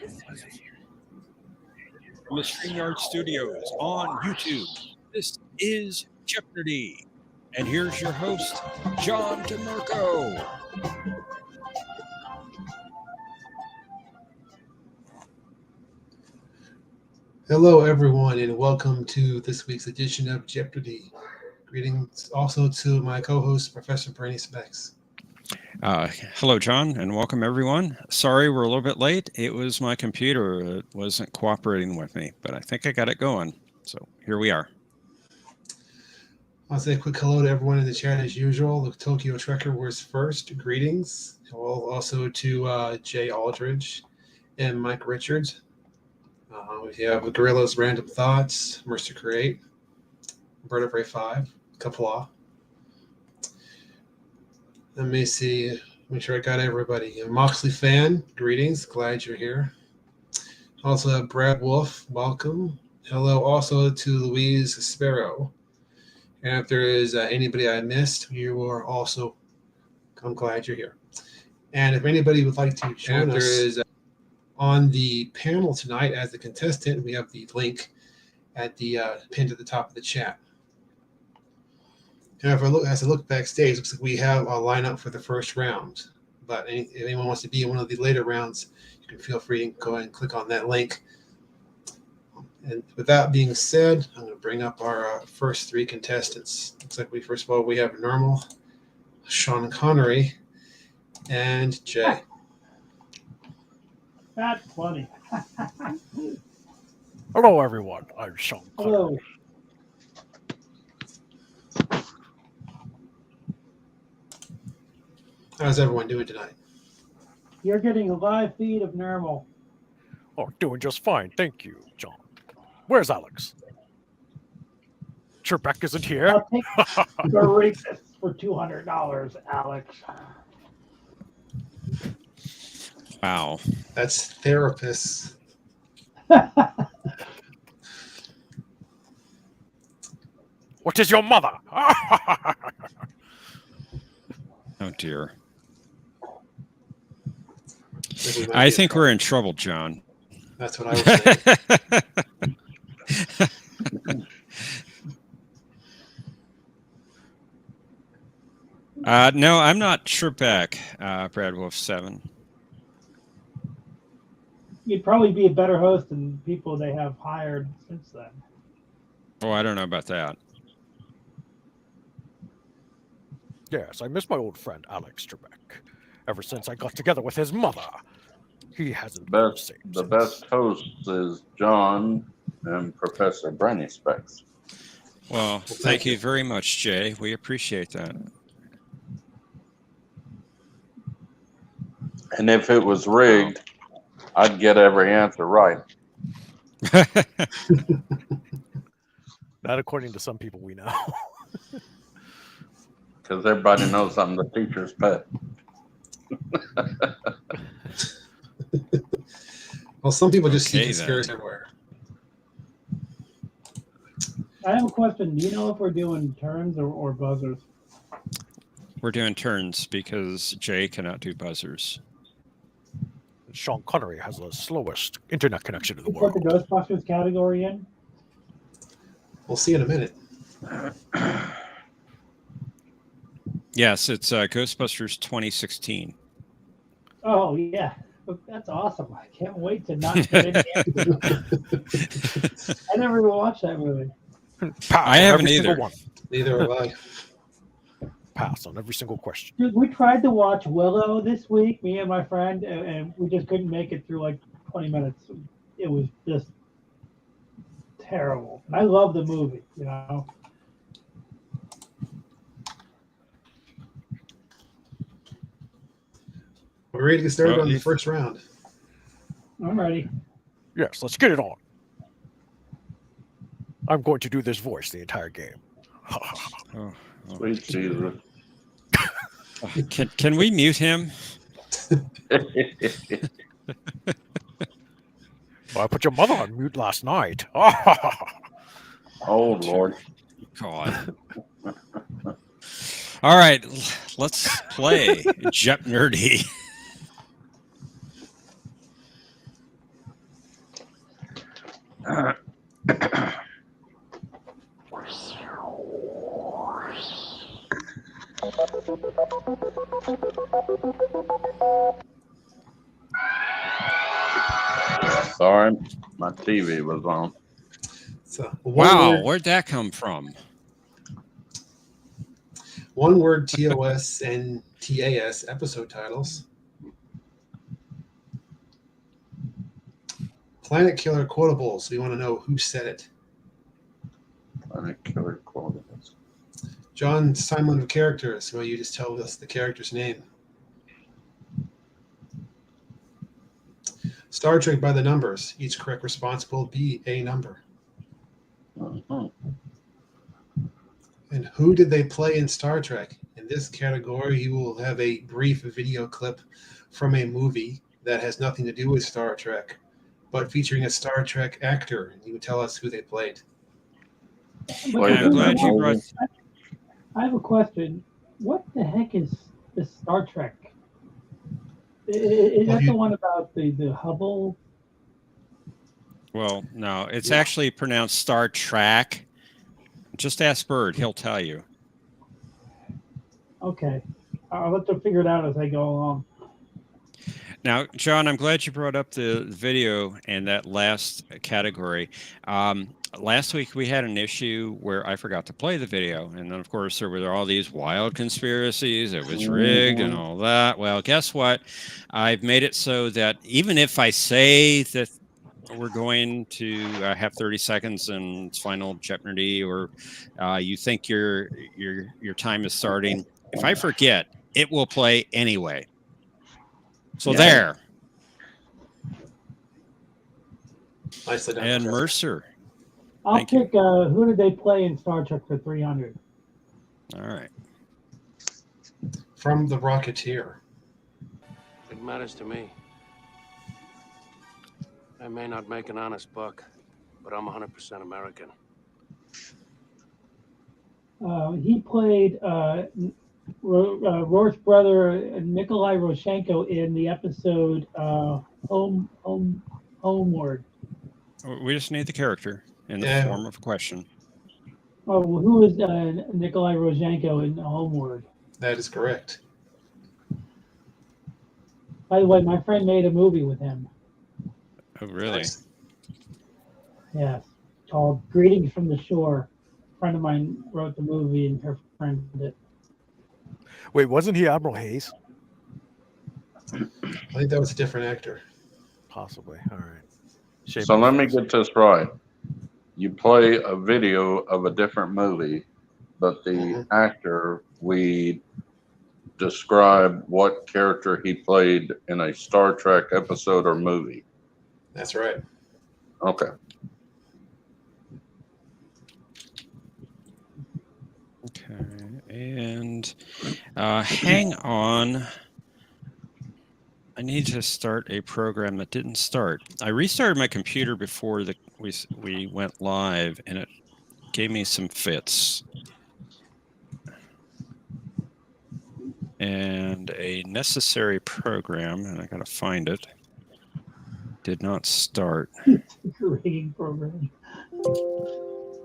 From the StreamYard Studios on YouTube, this is Jeopnerdy. And here's your host, John DeMarco. Hello, everyone, and welcome to this week's edition of Jeopardy. Greetings also to my co-host, Professor Brainy Specs. Hello, John, and welcome, everyone. Sorry we're a little bit late. It was my computer that wasn't cooperating with me, but I think I got it going. So here we are. I'll say a quick hello to everyone in the chat as usual. The Tokyo Trekker was first. Greetings. Hello also to Jay Aldridge and Mike Richards. We have Gorilla's Random Thoughts, Mercer Create, Vertebrae 5, Kapla. Let me see, make sure I got everybody. Moxley Fan, greetings, glad you're here. Also have Brad Wolf, welcome. Hello also to Louise Sparrow. And if there is anybody I missed, you are also, I'm glad you're here. And if anybody would like to join us, there is on the panel tonight as the contestant, we have the link at the pinned at the top of the chat. And if I look backstage, it looks like we have a lineup for the first round. But if anyone wants to be in one of the later rounds, you can feel free to go ahead and click on that link. And with that being said, I'm going to bring up our first three contestants. Looks like first of all, we have Normal, Sean Connery, and Jay. That's funny. Hello, everyone. I'm Sean Connery. Hello. How's everyone doing tonight? You're getting a live feed of Normal. Oh, doing just fine. Thank you, John. Where's Alex? Trebek isn't here. I'll take the rapist for $200, Alex. Wow. That's therapists. What is your mother? Oh, dear. I think we're in trouble, John. That's what I was saying. No, I'm not Trebek, Brad Wolf 7. You'd probably be a better host than people they have hired since then. Oh, I don't know about that. Yes, I miss my old friend Alex Trebek. Ever since I got together with his mother, he hasn't been the same The since. best hosts is John and Professor Brainy Specs. Well, thank you very much, Jay. We appreciate that. And if it was rigged, I'd get every answer right. Not according to some people we know. Because everybody knows I'm the teacher's pet. Well, some people just see Okay, conspiracy then. everywhere. I have a question. Do you know if we're doing turns or buzzers? We're doing turns because Jay cannot do buzzers. Sean Connery has the slowest internet connection in the You put the world. Ghostbusters category in? We'll see in a minute. Yes, it's Ghostbusters 2016. Oh, yeah. That's awesome. I can't wait to not get any answers. I never even watched that movie. Pass I on haven't every single either. one. Neither have I. Pass on every single question. Dude, we tried to watch Willow this week, me and my friend, and we just couldn't make it through like 20 minutes. It was just terrible. And I love the movie, you know. We're ready to get started Well, on the if- first round. I'm ready. Yes, let's get it on. I'm going to do this voice the entire game. Oh, Sweet Jesus. Can we mute him? Well, I put your mother on mute last night. Oh, Lord. God. All right, let's play Jeopnerdy. Sorry, my TV was on. So Wow, where'd that come from? one word TOS and TAS episode titles. Planet Killer quotables. We want to know who said it. Planet Killer quotables. John's timeline of characters. Will you just tell us the character's name? Star Trek by the numbers. Each correct response will be a number. Mhm. And who did they play in Star Trek? In this category, you will have a brief video clip from a movie that has nothing to do with Star Trek, but featuring a Star Trek actor. You would tell us who they played. Played I'm in glad the you movie. brought. I have a question. What the heck is the Star Trek? Is Well, that the one about the Hubble? Well, no, it's Yeah. actually pronounced Star Trek. Just ask Bird; he'll tell you. Okay. I'll have to figure it out as I go along. Now, John, I'm glad you brought up the video and that last category. Last week we had an issue where I forgot to play the video, and then of course there were all these wild conspiracies. It was rigged and all that. Well, guess what? I've made it so that even if I say that we're going to have 30 seconds and it's final Jeopnerdy, or you think your time is starting, if I forget, it will play anyway. So Yeah. there. Nicely done, And Professor. Mercer. I'll Thank you. pick who did they play in Star Trek for 300? All right. From The Rocketeer. It matters to me. I may not make an honest buck, but I'm 100% American. He played Rourke's brother Nikolai Roshenko in the episode Homeward. We just need the character in the Yeah. form of a question. Oh, well, who is Nikolai Roshenko in Homeward? That is correct. By the way, my friend made a movie with him. Oh, really? Nice. Yes, called Greetings from the Shore. A friend of mine wrote the movie, and her friend did it. Wait, wasn't he Admiral Hayes? I think that was a different actor. Possibly. All right. Shame So on let me us. get this right. You play a video of a different movie, but the Mhm. actor, we describe what character he played in a Star Trek episode or movie. That's right. Okay. Okay. And hang on. I need to start a program that didn't start. I restarted my computer before we went live, and it gave me some fits. And a necessary program, and I gotta find it, did not start. Rigging program.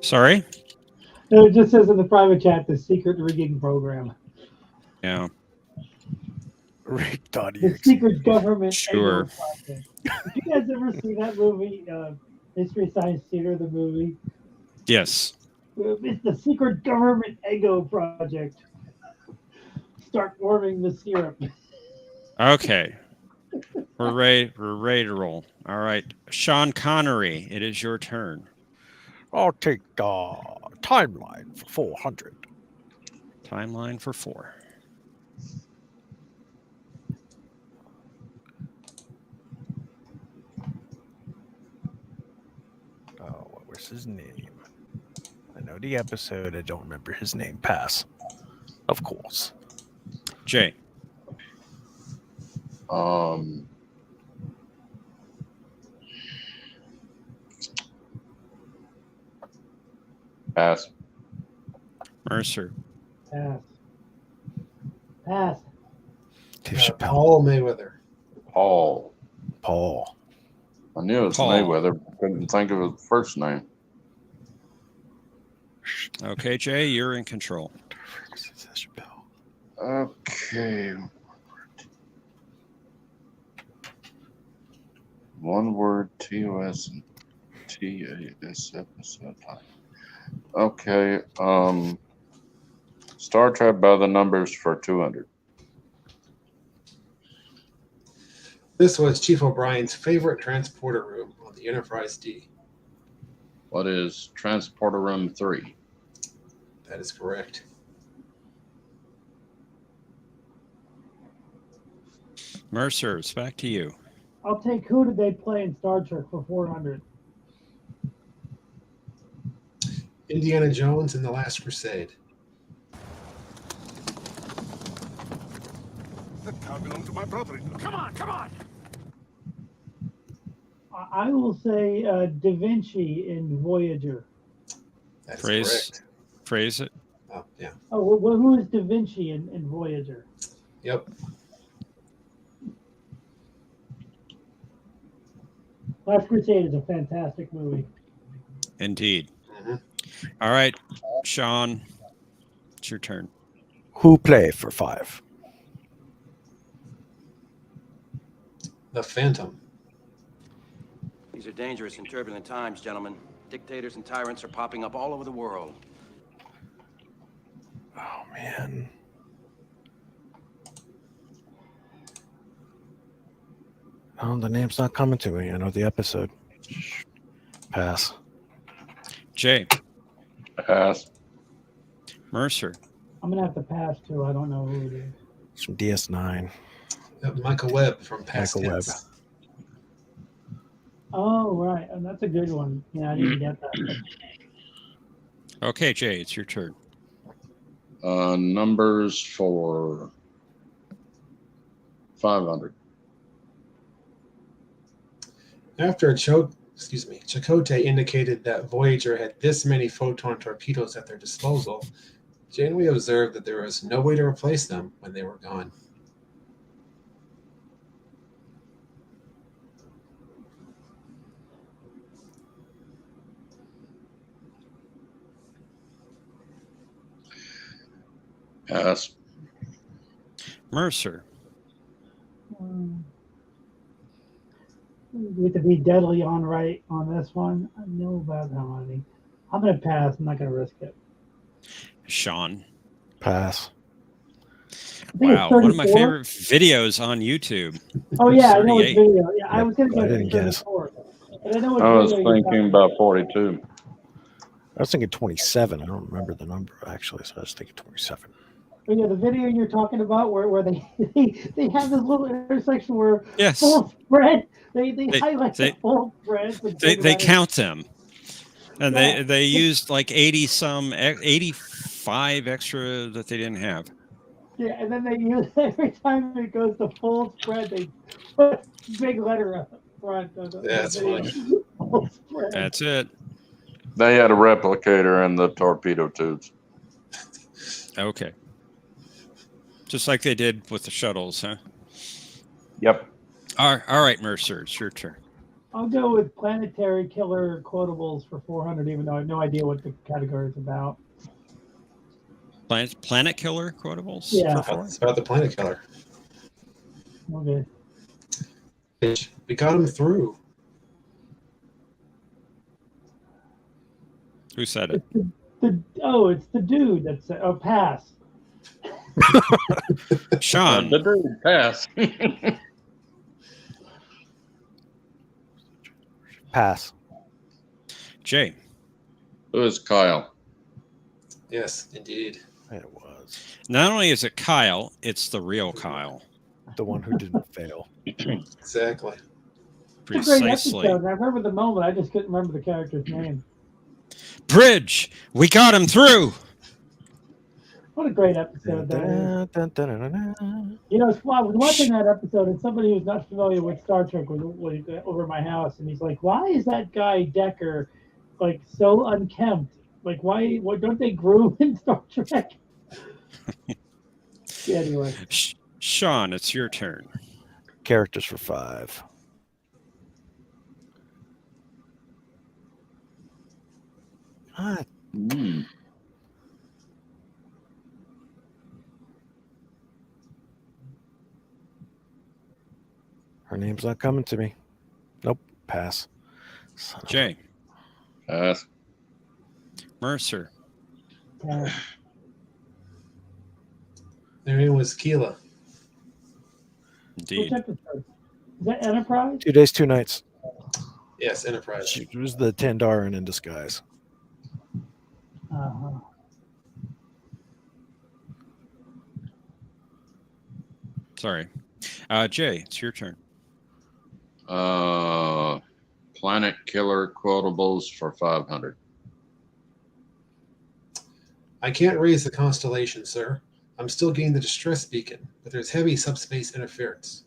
Sorry? No, it just says in the private chat the secret rigging program. Yeah, The secret government sure. Ego project. Did you guys ever see that movie, Mystery Science Theater, the movie? Yes. It's the secret government Ego project. Start warming the syrup. Okay. We're ready to roll. All right. Sean Connery, it is your turn. I'll take timeline for 400. Timeline for 4. Oh, what was his name? I know the episode. I don't remember his name. Pass. Of course. Jay. Pass. Mercer. Pass. Pass. Dave Chappelle. Paul Mayweather. Paul. I knew it was Paul. Mayweather, but couldn't think of his first name. Okay, Jay, you're in control. Okay. One word, TOS and TAS episode time. Okay. Star Trek by the numbers for 200. This was Chief O'Brien's favorite transporter room on the Enterprise D. What is Transporter Room 3? That is correct. Mercer, it's back to you. I'll take who did they play in Star Trek for 400? Indiana Jones and the Last Crusade. That car belongs to my property. Come on, come on! I will say Da Vinci in Voyager. That's Phrase. correct. Phrase it. Oh, yeah. Oh, well, who is Da Vinci in Voyager? Yep. Last Crusade is a fantastic movie. Indeed. Mhm. All right, Sean, it's your turn. Who play for 5? The Phantom. These are dangerous and turbulent times, gentlemen. Dictators and tyrants are popping up all over the world. Oh, man. Oh, the name's not coming to me. I know the episode. Pass. Jay, Pass. Mercer, I'm gonna have to pass too. I don't know who it is. It's from DS9. Yep, Michael Webb from Past Michael Tense. Webb. Oh, right. And that's a good one. Yeah, I didn't get that. okay, Jay, it's your turn. Numbers for 500. After Chakotay indicated that Voyager had this many photon torpedoes at their disposal, Janeway observed that there was no way to replace them when they were gone. Pass. Mercer, We have to be deadly on right on this one. I know about how many. I'm gonna pass. I'm not gonna risk it. Sean. Pass. I think Wow, it's one of my 34. favorite videos on YouTube. Oh yeah, I know it's 38. video. Yeah, I Yep, was gonna I get didn't guess. 34. But I know it's I was video you're thinking talking about 42. I was thinking 27. I don't remember the number, actually, so I was thinking 27. But yeah, the video you're talking about where they they have this little intersection where Yes, full spread. They highlight they- the full spread. with they big they letters. count them, and Yeah. they used like 85 extra that they didn't have. Yeah, and then they use every time it goes to full spread, they put a big letter up front of the That's video. funny. Full spread. That's it. They had a replicator in the torpedo tubes. Okay. Just like they did with the shuttles, huh? Yep. All right, Mercer, it's your turn. I'll go with planetary killer quotables for 400, even though I have no idea what the category is about. Planet Killer quotables Yeah. for 4? It's about the Planet Killer. Okay. We got him through. Who said it? It's the dude that's pass. Sean. The dude pass. Pass. Jay. Who is Kyle? Yes, indeed. It was. Not only is it Kyle, it's the real Kyle. The one who didn't fail. Exactly. It's a great Precisely. episode. I remember the moment. I just couldn't remember the character's name. Bridge, we got him through. What a great episode that is. Dun, dun, dun, dun, dun, dun. You know, I was watching that episode, and somebody who's not familiar with Star Trek was over my house, and he's like, "Why is that guy Decker like so unkempt? Like, why don't they groom in Star Trek?" Yeah, anyway, Sean, it's your turn. Characters for 5. Ah, her name's not coming to me. Nope. Pass. Son of a- Jay, Pass. Mercer, Uh, Their name was Keela. which indeed. episode? Is that Enterprise? 2 days, 2 nights. Yes, Enterprise. She was the Tandaran in disguise. Uh-huh. Sorry. Jay, it's your turn. Planet Killer quotables for 500. I can't raise the constellation, sir. I'm still getting the distress beacon, but there's heavy subspace interference.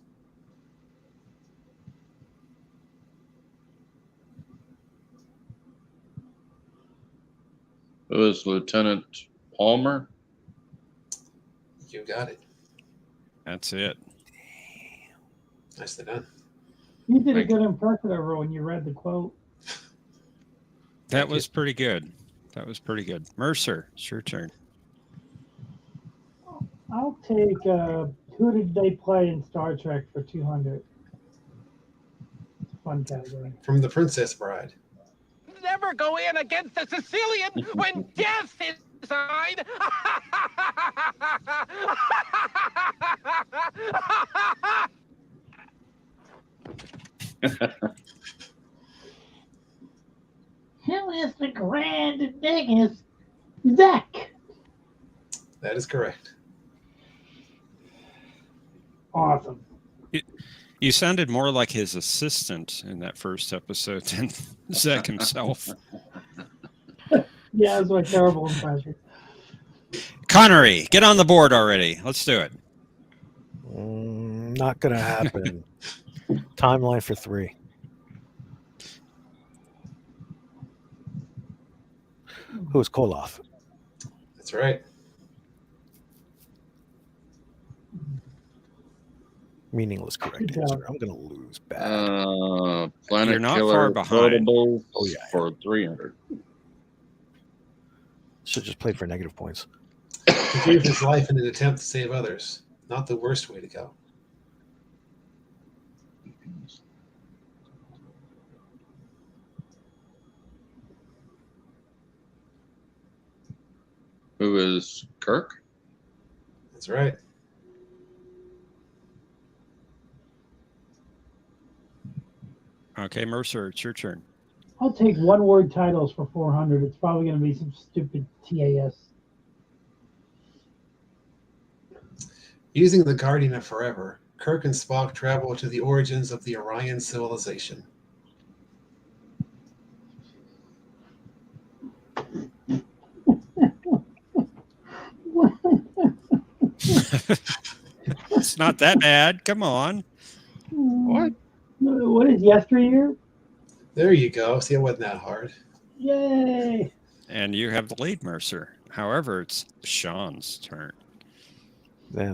Who is Lieutenant Palmer? You got it. That's it. Nicely done. You did a Thank good impression of her when you read the quote. That Thank was you. pretty good. That was pretty good. Mercer, it's your turn. I'll take who did they play in Star Trek for 200? Fun category. From The Princess Bride. Never go in against a Sicilian when death is on. Who is the grand and biggest Zach? That is correct. Awesome. You sounded more like his assistant in that first episode than Zach himself. Yeah, that was my terrible impression. Connery, get on the board already. Let's do it. Not going to happen. Timeline for 3. Who is Koloff? That's right. Meaningless correct Good job. answer. I'm going to lose bad. Planet You're not Killer far behind. quotables Oh, yeah. for 300. Should just play for negative points. He gave his life in an attempt to save others. Not the worst way to go. Who is Kirk? That's right. Okay, Mercer, it's your turn. I'll take one-word titles for 400. It's probably going to be some stupid TAS. Using the Guardian of Forever, Kirk and Spock travel to the origins of the Orion civilization. It's not that bad. Come on. What? What is yesteryear? There you go. See, it wasn't that hard. Yay! And you have the lead, Mercer. However, it's Sean's turn.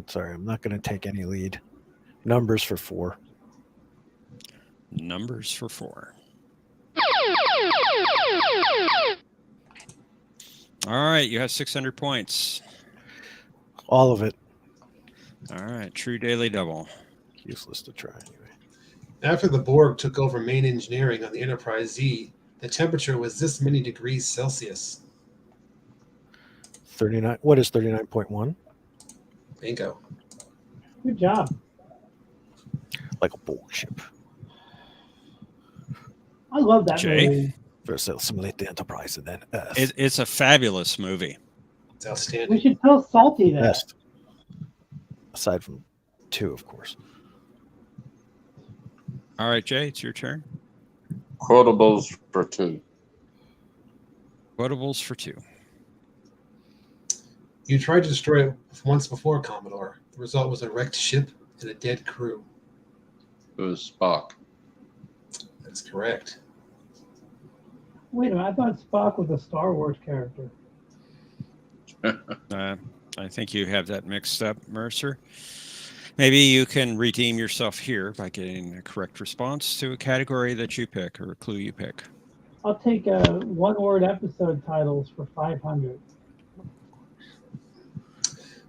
Sorry, I'm not going to take any lead. Numbers for 4. Numbers for 4. All right, you have 600 points. All of it. All right, true daily double. Useless to try anyway. After the Borg took over main engineering on the Enterprise Z, the temperature was this many degrees Celsius. 39. What is 39.1? Bingo. Good job. Like a bull ship. I love that Jay? movie. Versus simulate the Enterprise and then Earth. It's a fabulous movie. It's We outstanding. should tell Salty that. Best. Aside from 2, of course. All right, Jay, it's your turn. Quotables for 2. Quotables for 2. You tried to destroy it once before, Commodore. The result was a wrecked ship and a dead crew. Who is Spock? That is correct. Wait a minute, I thought Spock was a Star Wars character. I think you have that mixed up, Mercer. Maybe you can redeem yourself here by getting a correct response to a category that you pick or a clue you pick. I'll take one-word episode titles for 500.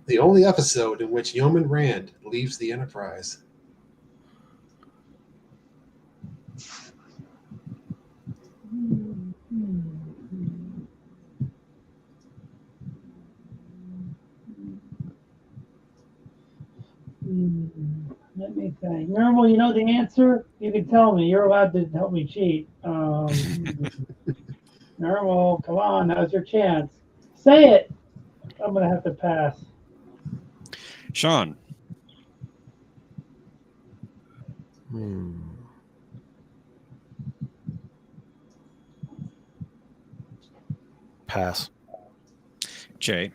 The only episode in which Yeoman Rand leaves the Enterprise. Okay. Normal, you know the answer? You can tell me. You're allowed to help me cheat. Normal, come on. Now's your chance. Say it. I'm going to have to pass. Sean, Pass. Jay,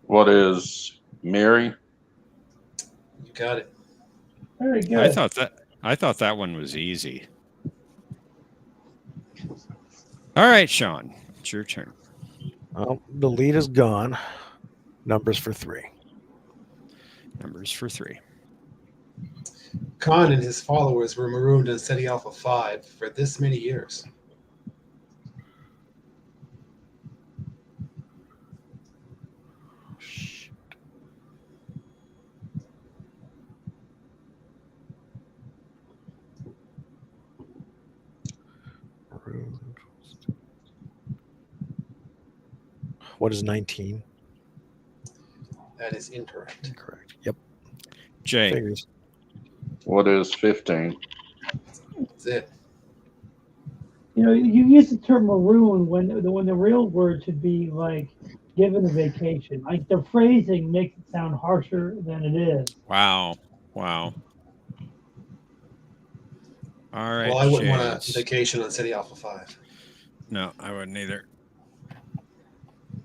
What is Mary? You got it. Very good. I thought that one was easy. All right, Sean, it's your turn. Well, the lead is gone. Numbers for 3. Numbers for 3. Khan and his followers were marooned on SETI Alpha 5 for this many years. What is 19? That is incorrect. Correct. Yep. Jay, Figures. What is 15? That's it. You know, you use the term maroon when the real word should be like given a vacation. Like the phrasing makes it sound harsher than it is. wow. All right, Well, I wouldn't want James. a vacation on SETI Alpha 5. No, I wouldn't either.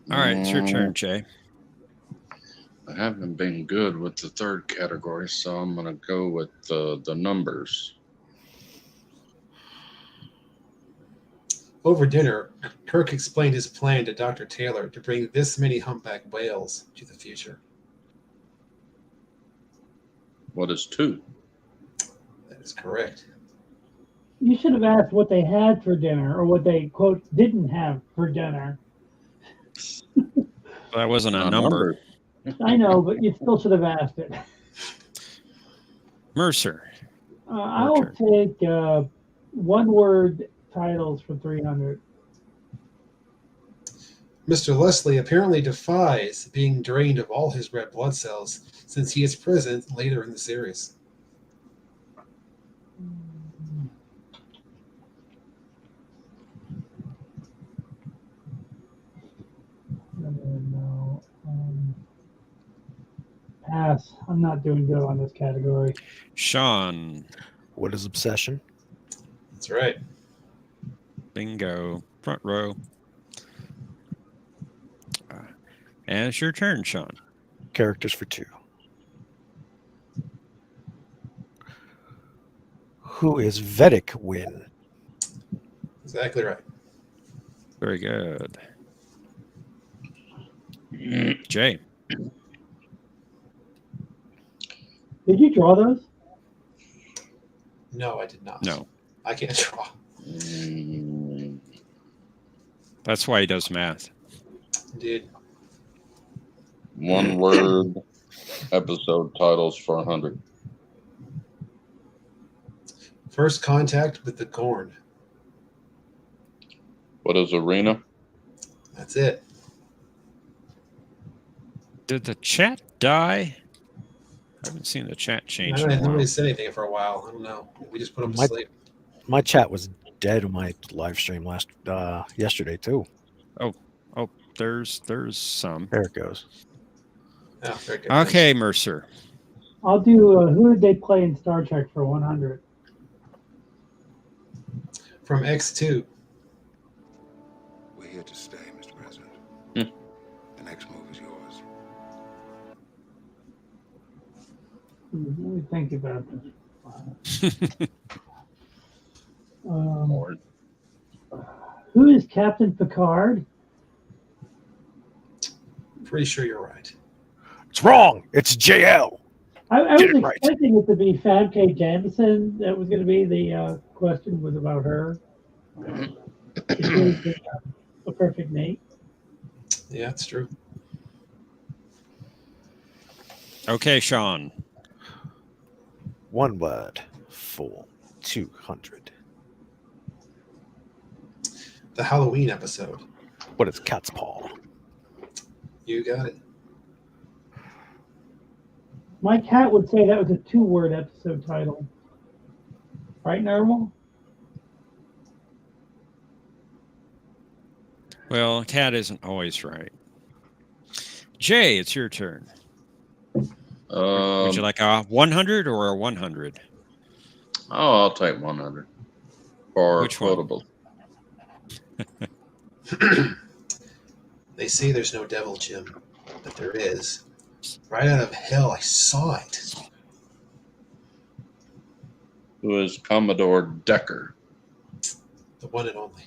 All right, it's your turn, Jay. I haven't been good with the third category, so I'm going to go with the numbers. Over dinner, Kirk explained his plan to Dr. Taylor to bring this many humpback whales to the future. What is 2? That is correct. You should have asked what they had for dinner or what they, quote, didn't have for dinner. That wasn't a Not number. I know, but you still should have asked it. Mercer. I'll turn. take one-word titles for 300. Mr. Leslie apparently defies being drained of all his red blood cells since he is present later in the series. No. Pass. I'm not doing good on this category. Sean. What is obsession? That's right. Bingo. Front row. And it's your turn, Sean. Characters for 2. Who is Vedic Win? Exactly right. Very good. Jay. Did you draw those? No, I did not. No. I can't draw. That's why he does math. Indeed. One word episode titles for 100. First contact with the Gorn. What is arena? That's it. Did the chat die? I haven't seen the chat change. I in don't a know. while. Nobody said anything for a while. I don't know. We just put them to sleep. My chat was dead on my live stream yesterday too. Oh, there's some. There it goes. Oh, very good. Okay, Mercer. I'll do who did they play in Star Trek for 100? From X2. We're here to stay, Mr. President. The next move is yours. Let me think about this. Who is Captain Picard? Pretty sure you're right. It's wrong. It's JL. I was Get it right. expecting it to be Famke Janssen. That was going to be the question was about her. Is a perfect mate. Yeah, it's true. Okay, Sean. One word for 200. The Halloween episode. What is cat's paw? You got it. My cat would say that was a 2-word episode title. Right, Normal? Well, cat isn't always right. Jay, it's your turn. Would you like a 100 or a 100? Oh, I'll take 100 for Which one? quotable. They say there's no devil, Jim, but there is. Right out of hell, I saw it. Who is Commodore Decker? The one and only.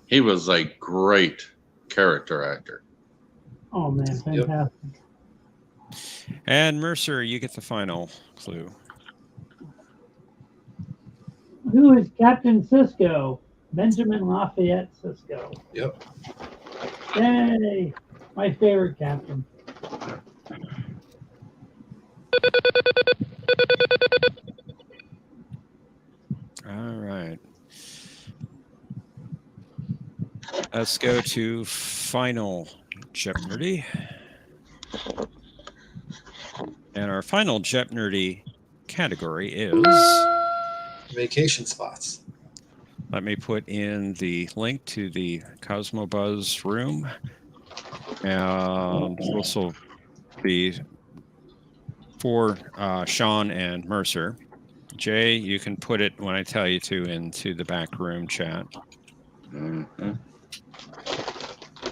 He was a great character actor. Oh man, fantastic. And Mercer, you get the final clue. Who is Captain Sisko? Benjamin Lafayette Sisko. Yep. Yay! My favorite captain. All right. Let's go to final Jeopnerdy. And our final Jeopnerdy category is... Vacation spots. Let me put in the link to the Cosmobuzz room. And this will be for Sean and Mercer. Jay, you can put it when I tell you to into the back room chat. Mm-hmm.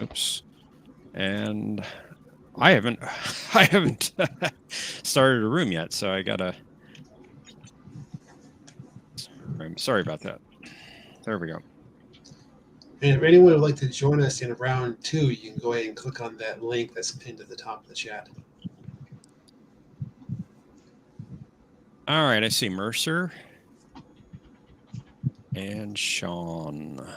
Oops. And I haven't started a room yet, so I gotta. I'm sorry about that. There we go. And if anyone would like to join us in round 2, you can go ahead and click on that link that's pinned at the top of the chat. All right, I see Mercer and Sean.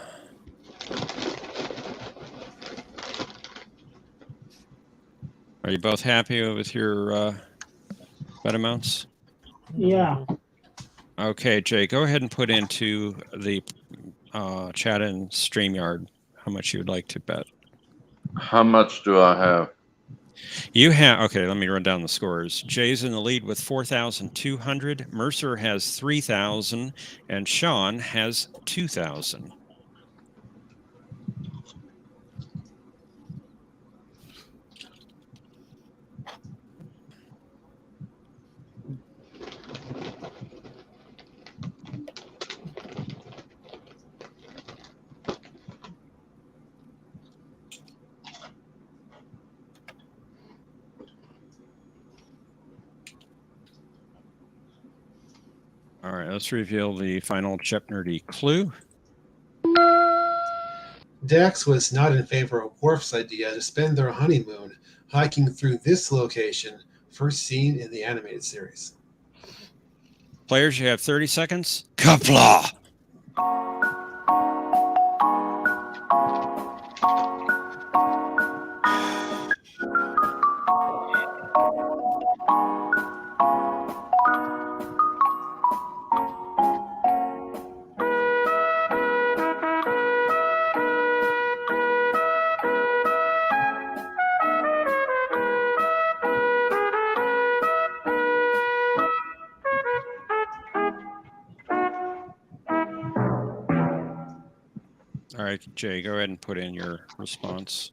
Are you both happy with your bet amounts? Yeah. Okay, Jay, go ahead and put into the chat and StreamYard how much you would like to bet. How much do I have? You have, okay, let me run down the scores. Jay's in the lead with 4,200. Mercer has 3,000 and Sean has 2,000. All right, let's reveal the final Jeopnerdy clue. Dax was not in favor of Worf's idea to spend their honeymoon hiking through this location, first seen in the animated series. Players, you have 30 seconds. Kapla! All right, Jay, go ahead and put in your response.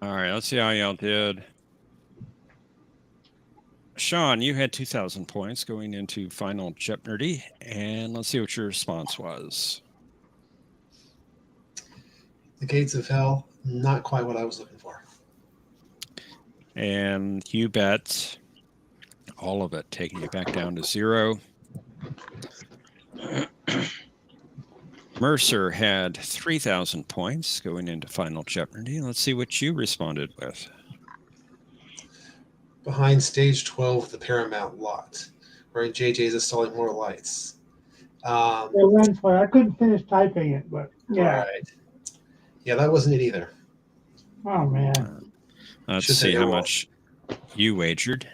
All right, let's see how y'all did. Sean, you had 2,000 points going into final Jeopnerdy, and let's see what your response was. The Gates of Hell, not quite what I was looking for. And you bet all of it, taking it back down to 0. Mercer had 3,000 points going into final Jeopardy. Let's see what you responded with. Behind stage 12 of the Paramount lot, where JJ's installing more lights. It ran for. I couldn't finish typing it, but yeah. Right. Yeah, that wasn't it either. Oh man. Let's Should see take a how roll. much you wagered.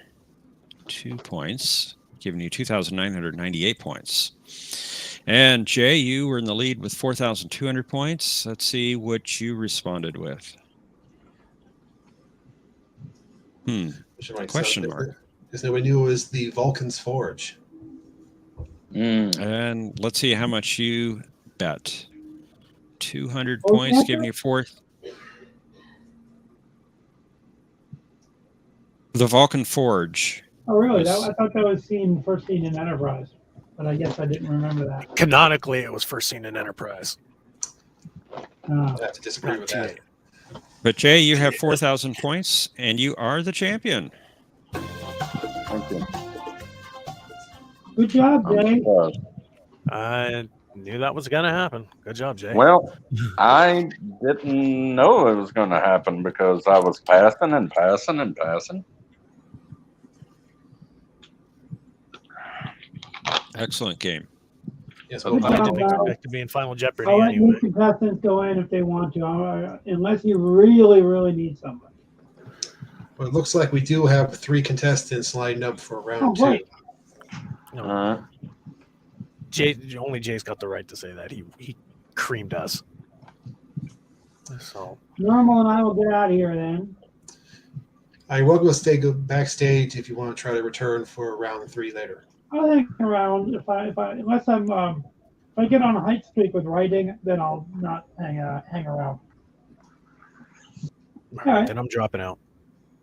2 points, giving you 2,998 points. And Jay, you were in the lead with 4,200 points. Let's see what you responded with. Which might Question sound, mark. because nobody knew it was the Vulcan's Forge. And let's see how much you bet. 200 Oh, points, yeah. giving you fourth. The Vulcan Forge. Oh, really? Was- I thought that was first seen in Enterprise, but I guess I didn't remember that. Canonically, it was first seen in Enterprise. I have to disagree Not with that. TA. But Jay, you have 4,000 points, and you are the champion. Thank you. Good job, I'm Jay. surprised. I knew that was going to happen. Good job, Jay. Well, I didn't know it was going to happen because I was passing and passing and passing. Excellent game. Yes, Well, well, Good I job, didn't Val. expect to be in Final Jeopardy I'll let anyway. new contestants go in if they want to, unless you really, really need somebody. it looks like we do have 3 contestants lined up for round 2. great. No, Jay, only Jay's got the right to say that. He creamed us. So Normal and I will get out of here then. You're welcome to stay backstage if you want to try to return for round 3 later. I'll hang around if I unless I'm if I get on a height streak with writing, then I'll not hang around. all right. then I'm dropping out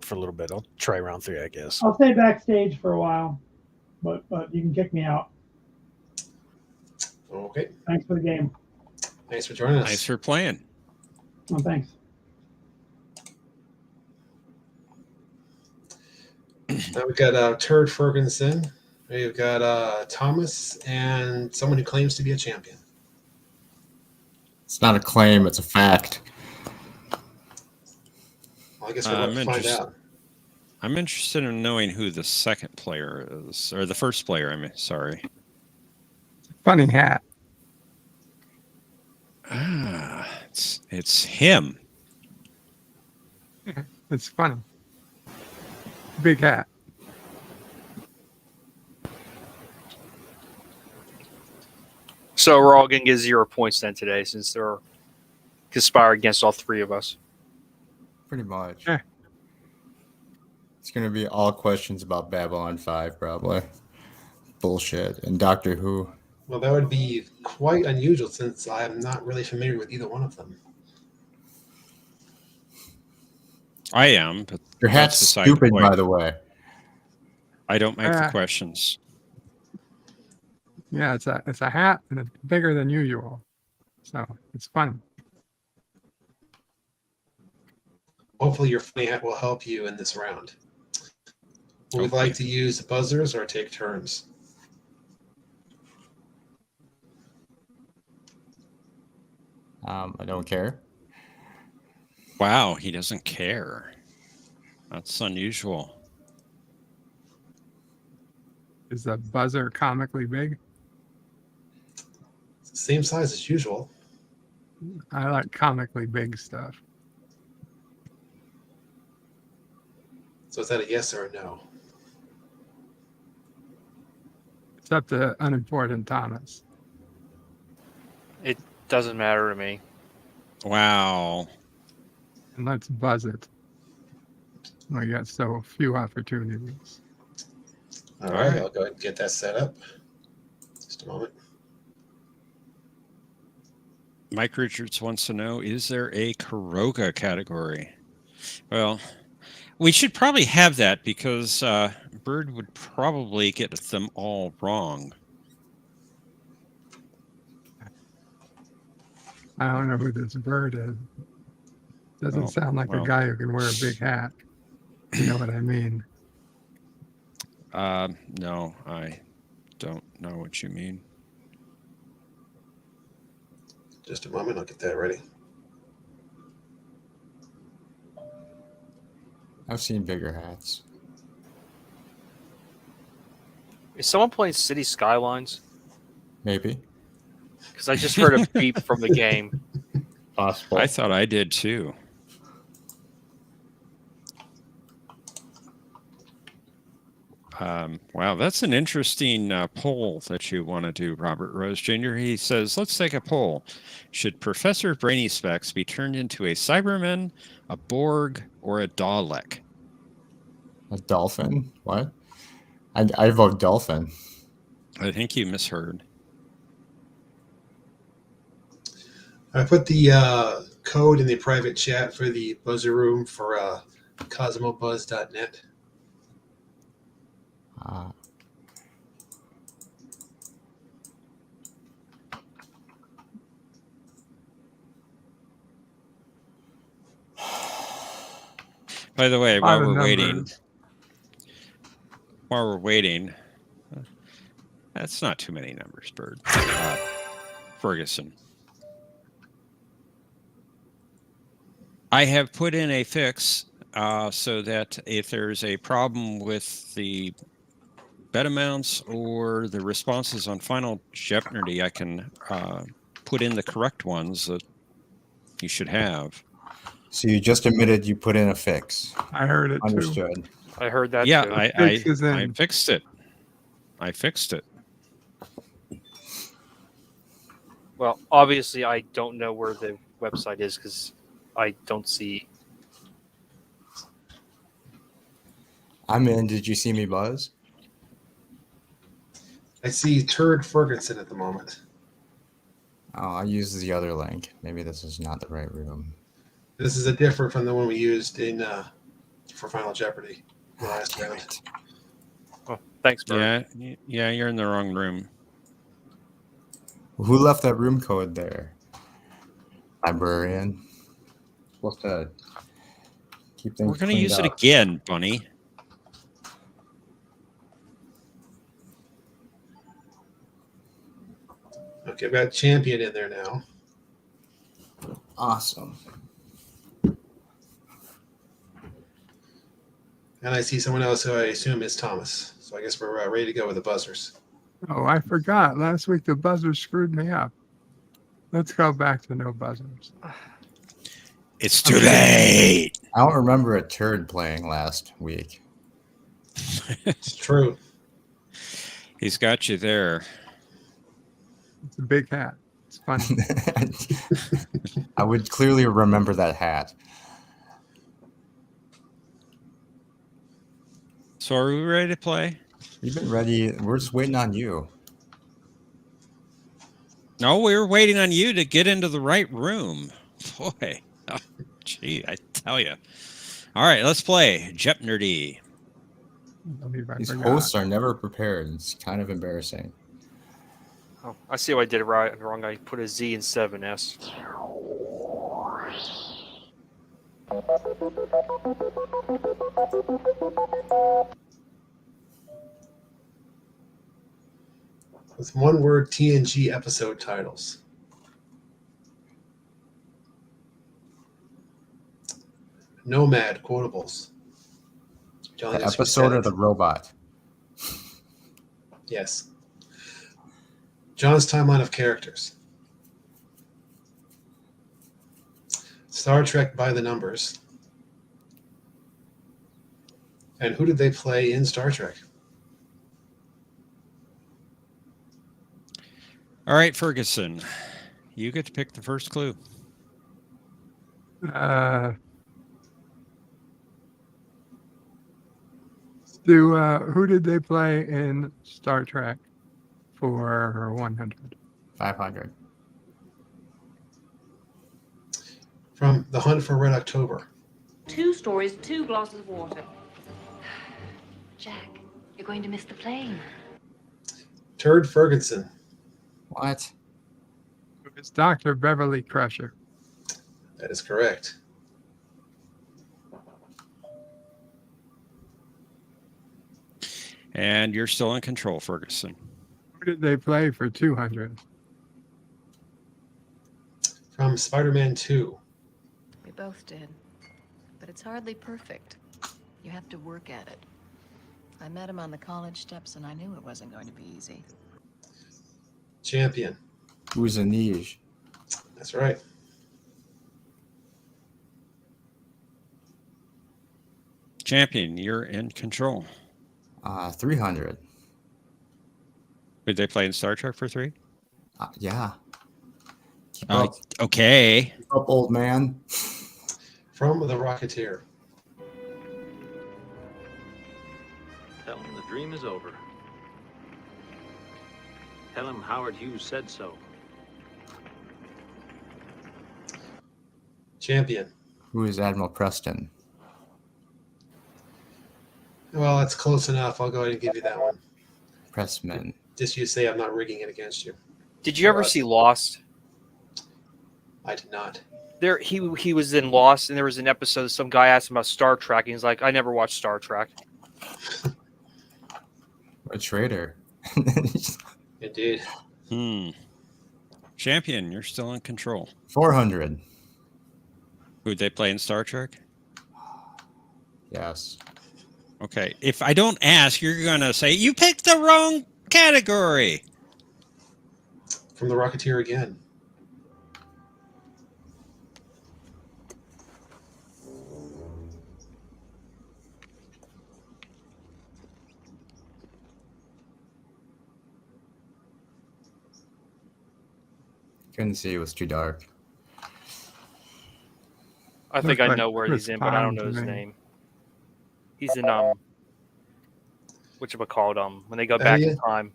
for a little bit. I'll try round 3, I guess. I'll stay backstage for a while, but you can kick me out. Okay. Thanks for the game. Thanks for joining us. Thanks for playing. Oh, thanks. Now we've got Turd Ferguson. We've got Thomas and someone who claims to be a champion. It's not a claim, it's a fact. Well, I guess we're going to find out. I'm interested in knowing who the second player is, or the first player, I mean, sorry. Funny hat. It's him. Yeah, it's funny. Big hat. So we're all going to get 0 points then today since they're conspiring against all 3 of us. Pretty much. Yeah. It's going to be all questions about Babylon 5, probably. Bullshit. And Doctor Who. Well, that would be quite unusual since I'm not really familiar with either one of them. I am, but Your hat's that's beside the stupid, point. by the way. I don't make the questions. Yeah, it's a hat and it's bigger than usual. So it's funny. Hopefully your funny hat will help you in this round. Would we like to use buzzers or take turns? I don't care. Wow, he doesn't care. That's unusual. Is the buzzer comically big? It's the same size as usual. I like comically big stuff. So is that a yes or a no? It's up to unimportant Thomas. It doesn't matter to me. Wow. And let's buzz it. We got so few opportunities. All right, I'll go ahead and get that set up. Just a moment. Mike Richards wants to know, is there a Karoga category? Well, we should probably have that because Bird would probably get them all wrong. I don't know who this Bird is. Doesn't sound like a guy who can wear a big hat. You know what I mean? No, I don't know what you mean. Just a moment, I'll get that ready. I've seen bigger hats. Is someone playing City Skylines? Maybe. Because I just heard a beep from the game. Possible. I thought I did too. Wow, that's an interesting poll that you want to do, Robert Rose Jr. He says, let's take a poll. Should Professor Brainy Specs be turned into a Cyberman, a Borg, or a Dalek? A dolphin? What? I vote dolphin. I think you misheard. I put the code in the private chat for the buzzer room for cosmobuzz.net. By the way, A lot while of we're waiting, that's not too many numbers, Bird. Ferguson. I have put in a fix so that if there's a problem with the bet amounts or the responses on final Jeopnerdy, I can put in the correct ones that you should have. So you just admitted you put in a fix. I heard it too. Understood. I heard that Yeah, too. I in. fixed it. I fixed it. Well, obviously, I don't know where the website is because I don't see. I'm in. Did you see me buzz? I see Turd Ferguson at the moment. Oh, I used the other link. Maybe this is not the right room. This is a different from the one we used in for Final Jeopardy last Damn round. it. Oh, thanks, Bert. Yeah, you're in the wrong room. Who left that room code there? Librarian. Supposed to keep things We're going to cleaned use it up. again, Bunny. Okay, I've got Champion in there now. Awesome. And I see someone else who I assume is Thomas. So I guess we're ready to go with the buzzers. Oh, I forgot. Last week the buzzers screwed me up. Let's go back to no buzzers. It's too late. I don't remember a turd playing last week. It's true. He's got you there. It's a big hat. It's funny. I would clearly remember that hat. So are we ready to play? You've been ready. We're just waiting on you. No, we were waiting on you to get into the right room. Boy, oh, gee, I tell you. All right, let's play Jeopnerdy. These hosts are never prepared. It's kind of embarrassing. Oh, I see what I did wrong. I put a Z instead of an S. With one word TNG episode titles. Nomad quotables. John, The yes, you episode said or it. the robot? Yes. John's timeline of characters. Star Trek by the numbers. And who did they play in Star Trek? All right, Ferguson, you get to pick the first clue. Who did they play in Star Trek for 100? 500. From The Hunt for Red October. 2 stories, 2 glasses of water. Jack, you're going to miss the plane. Turd Ferguson. What? It's Dr. Beverly Crusher. That is correct. And you're still in control, Ferguson. Who did they play for 200? From Spider-Man 2. We both did. But it's hardly perfect. You have to work at it. I met him on the college steps and I knew it wasn't going to be easy. Champion. Who's a niche? That's right. Champion, you're in control. 300. Did they play in Star Trek for 3? Yeah. Keep up. Okay. Keep up, old man. From The Rocketeer. Tell him the dream is over. Tell him Howard Hughes said so. Champion. Who is Admiral Preston? Well, that's close enough. I'll go ahead and give you that one. Pressman. Just you say I'm not rigging it against you. Did you ever see Lost? I did not. There, he was in Lost, and there was an episode. Some guy asked him about Star Trek, and he's like, "I never watched Star Trek." A traitor. Indeed. Champion, you're still in control. 400. Who'd they play in Star Trek? Yes. Okay. If I don't ask, you're going to say, you picked the wrong category. From The Rocketeer again. Couldn't see, it was too dark. I think I know where he's in, but I don't know his name. He's in whatchamacallit, when they go back in time.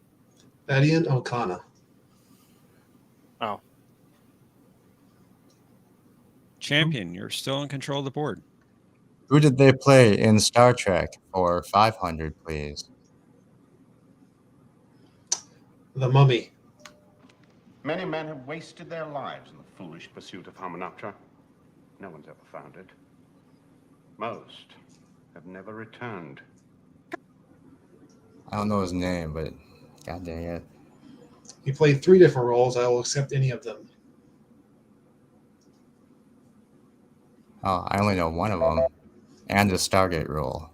Thadian O'Connor. Oh. Champion, you're still in control of the board. Who did they play in Star Trek for 500, please? The Mummy. Many men have wasted their lives in the foolish pursuit of Harmonoptera. No one's ever found it. Most have never returned. I don't know his name, but god dang it. He played 3 different roles. I will accept any of them. Oh, I only know one of them. And the Stargate role.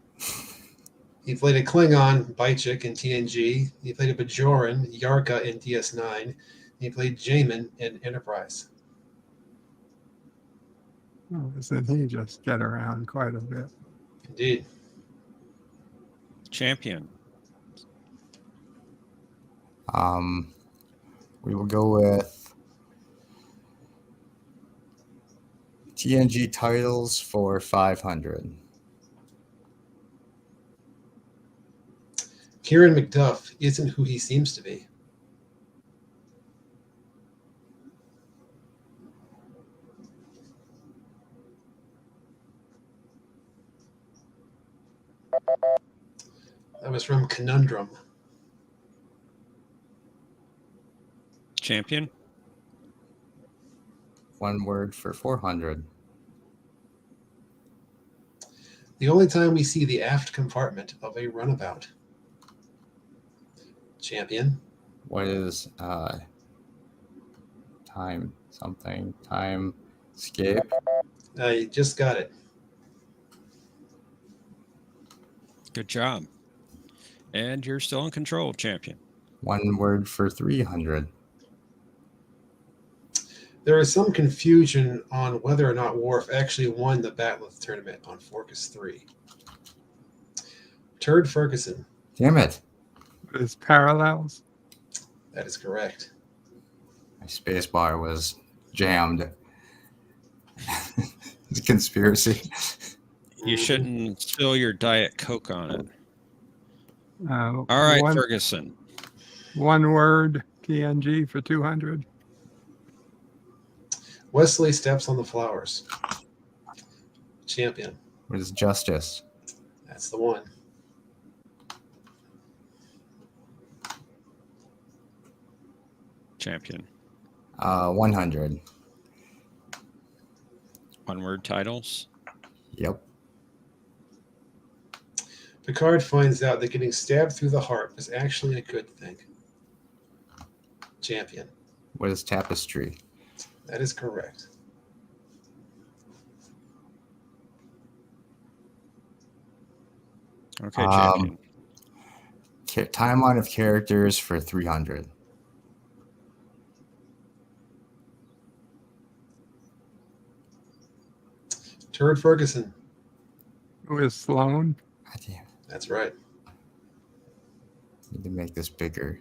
He played a Klingon, Baichik, in TNG. He played a Bajoran, Yarka, in DS9. He played Jamin in Enterprise. Oh, so he just get around quite a bit. Indeed. Champion. We will go with TNG titles for 500. Kieran McDuff isn't who he seems to be. That was from Conundrum. Champion. One word for 400. The only time we see the aft compartment of a runabout. Champion. What is time something? Time escape? You just got it. Good job. And you're still in control, champion. One word for 300. There is some confusion on whether or not Worf actually won the Bat'leth tournament on Forcus 3. Turd Ferguson. Damn it. There's parallels. That is correct. My space bar was jammed. It's a conspiracy. You shouldn't spill your Diet Coke on it. All right, Ferguson. One word, TNG for 200. Wesley Steps on the Flowers. Champion. What is justice? That's the one. Champion. 100. One word titles. Yep. Picard finds out that getting stabbed through the heart is actually a good thing. Champion. What is tapestry? That is correct. Okay, champion. Timeline of characters for 300. Turd Ferguson. Who is Sloan? That's right. Need to make this bigger.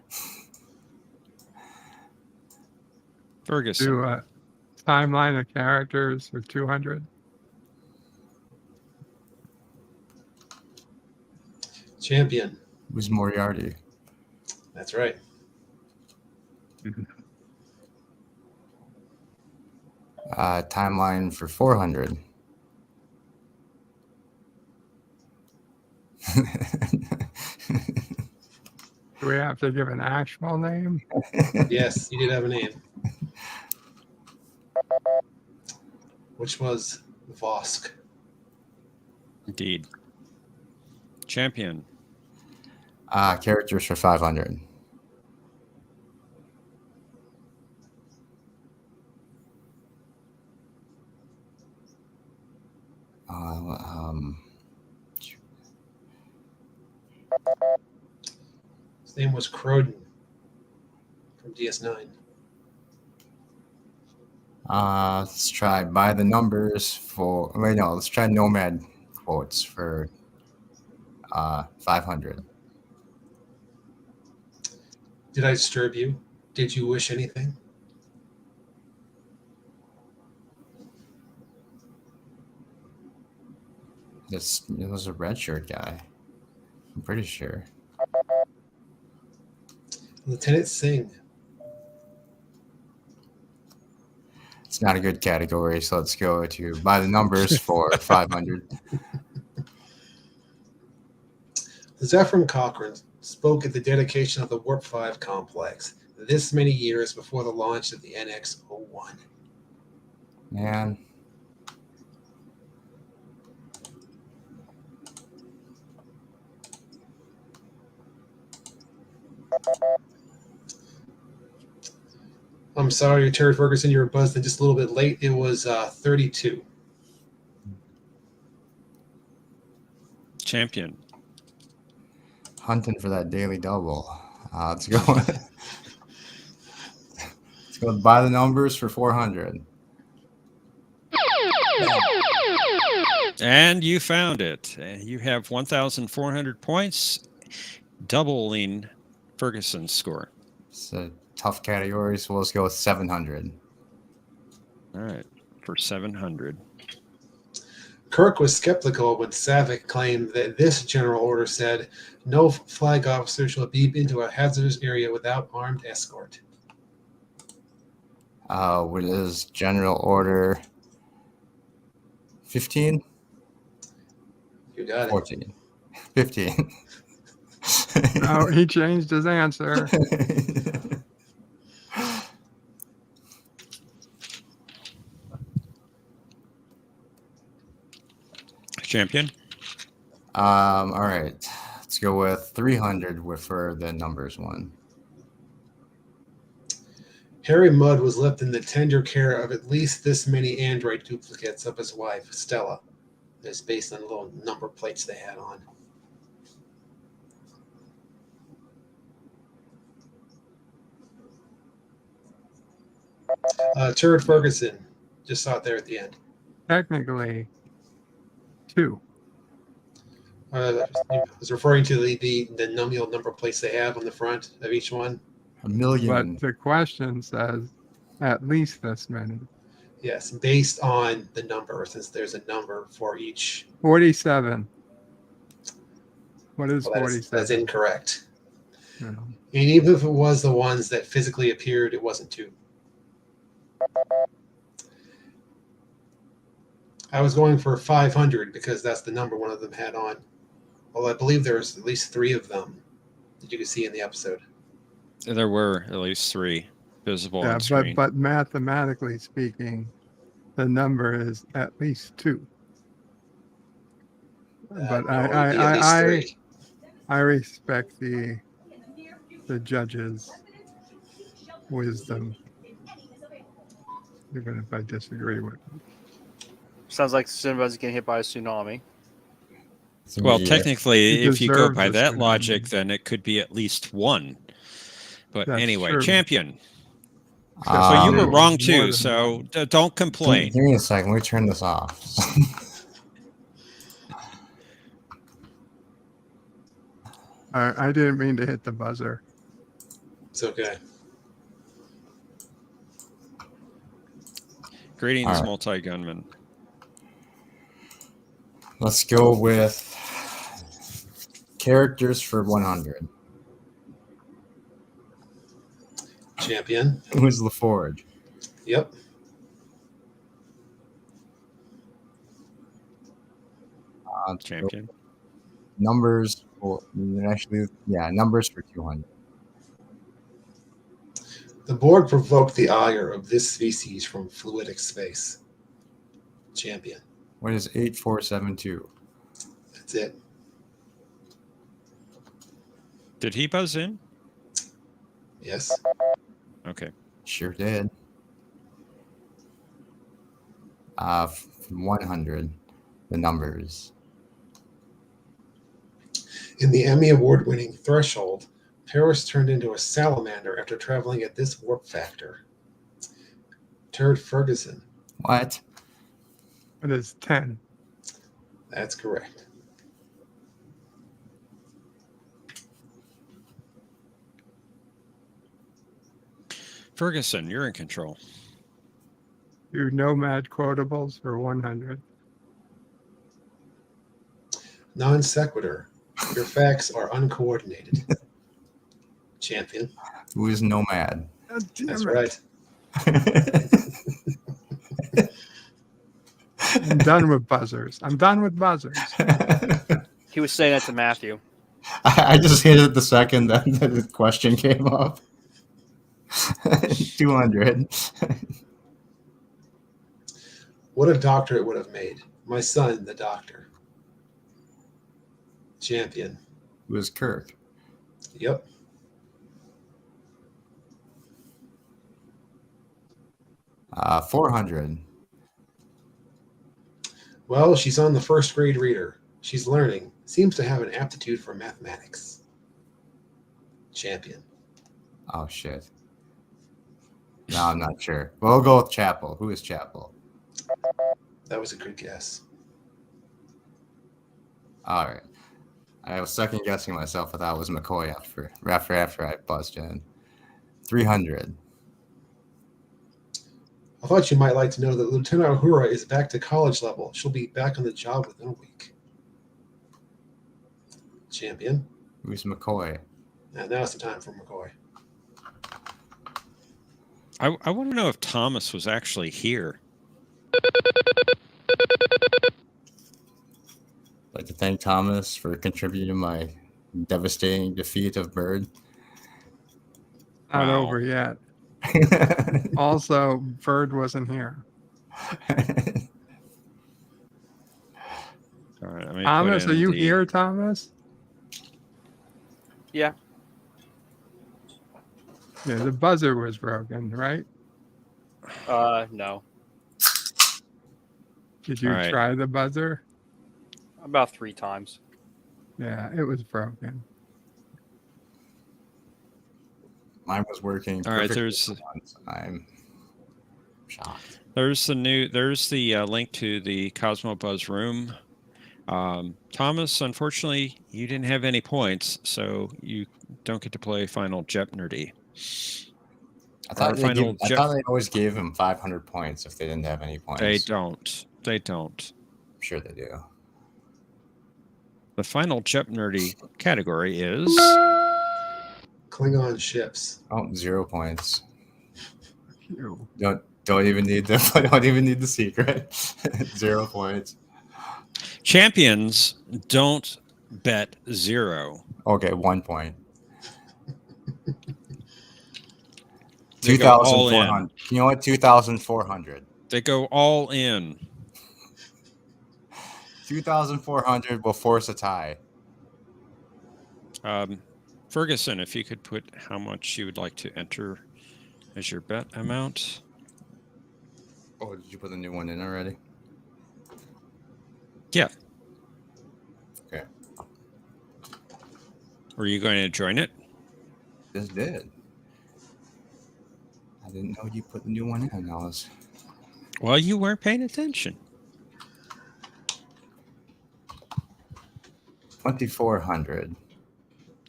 Ferguson. Do a timeline of characters for 200. Champion. Who's Moriarty? That's right. Timeline for 400. Do we have to give an actual name? Yes, you did have a name. Which was Vosk. Indeed. Champion. Characters for 500. His name was Croden from DS9. Let's try by the numbers for. Wait, no. Let's try Nomad quotes for 500. Did I disturb you? Did you wish anything? It was a red shirt guy. I'm pretty sure. Lieutenant Singh. It's not a good category, so let's go to by the numbers for 500. Zephyr Cochrane spoke at the dedication of the Warp 5 complex this many years before the launch of the NX-01. Man. I'm sorry, Terry Ferguson, you were buzzed in just a little bit late. It was 32. Champion. Hunting for that daily double. Let's go. Let's go by the numbers for 400. And you found it. You have 1,400 points, doubling Ferguson's score. It's a tough category, so let's go with 700. All right, for 700. Kirk was skeptical when Savick claimed that this general order said no flag officer shall be into a hazardous area without armed escort. What is General Order 15? You got it. 14. 15. Oh, he changed his answer. Champion. All right. Let's go with 300 for the numbers one. Harry Mudd was left in the tender care of at least this many android duplicates of his wife, Stella. That's based on the little number plates they had on. Turd Ferguson, just saw it there at the end. Technically, 2. I was referring to the nominal number plates they have on the front of each one. 1,000,000. But the question says at least this many. Yes, based on the number, since there's a number for each. 47. What is Well, 47? that's incorrect. No. And even if it was the ones that physically appeared, it wasn't 2. I was going for 500 because that's the number one of them had on. Well, I believe there was at least 3 of them that you could see in the episode. There were at least 3 visible on Yeah, screen. but mathematically speaking, the number is at least 2. But I respect the judge's wisdom, even if I disagree with it. Sounds like Cinebuds getting hit by a tsunami. Well, technically, He if you go deserves by a that tsunami. logic, then it could be at least 1. But That's anyway, true. champion. So you were wrong too. So don't complain. Give me a second. Let me turn this off. I didn't mean to hit the buzzer. It's okay. Greetings, All right. multi-gunman. Let's go with characters for 100. Champion. Who's LaForge? Yep. Champion. Numbers. Well, actually, yeah, numbers for 200. The board provoked the ire of this species from fluidic space. Champion. What is 8472? That's it. Did he buzz in? Yes. Okay. Sure did. 100. The numbers. In the Emmy Award-winning Threshold, Paris turned into a salamander after traveling at this warp factor. Turd Ferguson. What? It is 10. That's correct. Ferguson, you're in control. Do nomad quotables for 100. Non sequitur. Your facts are uncoordinated. Champion. Who is nomad? Oh, damn That's it. right. I'm done with buzzers. I'm done with buzzers. He was saying that to Matthew. I just hit it the second that the question came up. 200. What a doctor it would have made. My son, the doctor. Champion. Who is Kirk? Yep. Uh, 400. Well, she's on the first grade reader. She's learning. Seems to have an aptitude for mathematics. Champion. Oh, shit. No, I'm not sure. We'll go with Chapel. Who is Chapel? That was a good guess. All right. I was second guessing myself. I thought it was McCoy after I buzzed in. 300. I thought you might like to know that Lieutenant Uhura is back to college level. She'll be back on the job within a week. Champion. Who's McCoy? And now's the time for McCoy. I want to know if Thomas was actually here. I'd like to thank Thomas for contributing to my devastating defeat of Bird. Not Wow. over yet. Also, Bird wasn't here. All right, let me Thomas, put are in you the- here, Thomas? Yeah. Yeah, the buzzer was broken, right? No. Did you All right. try the buzzer? About 3 times. Yeah, it was broken. Mine was working. All right, perfectly once. I'm shocked. There's the link to the Cosmo Buzz room. Thomas, unfortunately, you didn't have any points, so you don't get to play Final Jeopnerdy. I thought Final they always gave him 500 points if they didn't have any points. They don't. They don't. I'm sure they do. The Final Jeopnerdy category is Klingon ships. Oh, 0 points. Ew. Don't even need the secret. 0 points. champions. Don't bet 0. Okay, 1 point. They go all 2,400. in. You know what? 2,400. They go all in. 2,400 will force a tie. Ferguson, if you could put how much you would like to enter as your bet amount. Oh, did you put the new one in already? Yeah. Okay. Were you going to join it? Just did. I didn't know you put the new one in. I was. Well, you weren't paying attention. 2,400.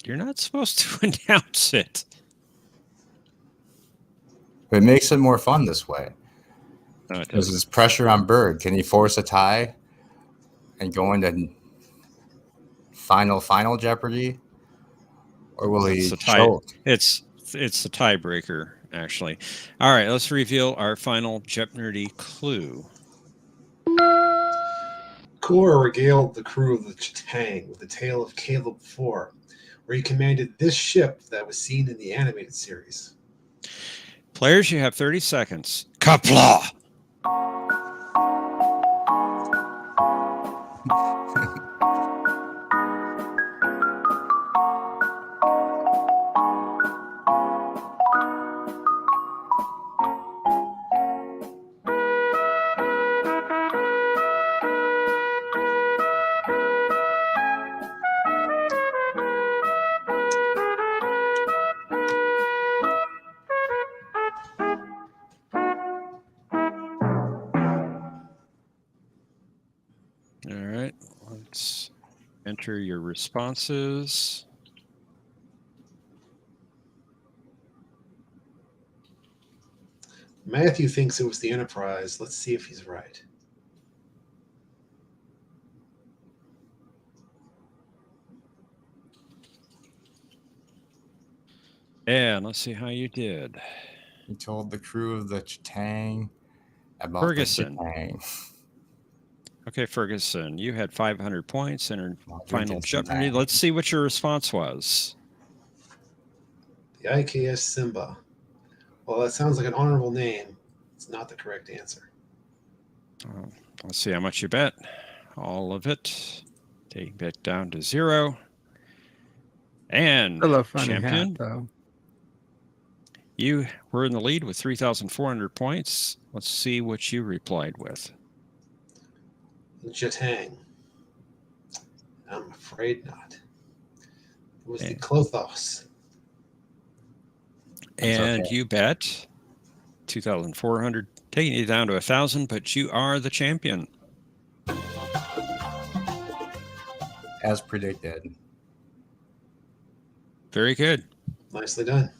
You're not supposed to announce it. But it makes it more fun this way. No, it There's doesn't. this pressure on Bird. Can he force a tie and go into final Jeopardy? Or will It's he the tie. choke? It's the tiebreaker, actually. All right, let's reveal our final Jeopnerdy clue. Kor regaled the crew of the Chitang with the tale of Caleb IV, where he commanded this ship that was seen in the animated series. Players, you have 30 seconds. Kapla! All right, let's enter your responses. Matthew thinks it was the Enterprise. Let's see if he's right. And let's see how you did. He told the crew of the Chitang about Ferguson. the Chitang. Okay, Ferguson, you had 500 points in our final drinking some Jeopardy. time. Let's see what your response was. The IKS Simba. Well, that sounds like an honorable name. It's not the correct answer. Oh, let's see how much you bet. All of it. Taking bet down to 0. And Still a funny champion, hat, though. you were in the lead with 3,400 points. Let's see what you replied with. Jatang. I'm afraid not. It was the And- Klothos. And okay. you bet 2,400, taking you down to 1,000, but you are the champion. As predicted. Very good. Nicely done.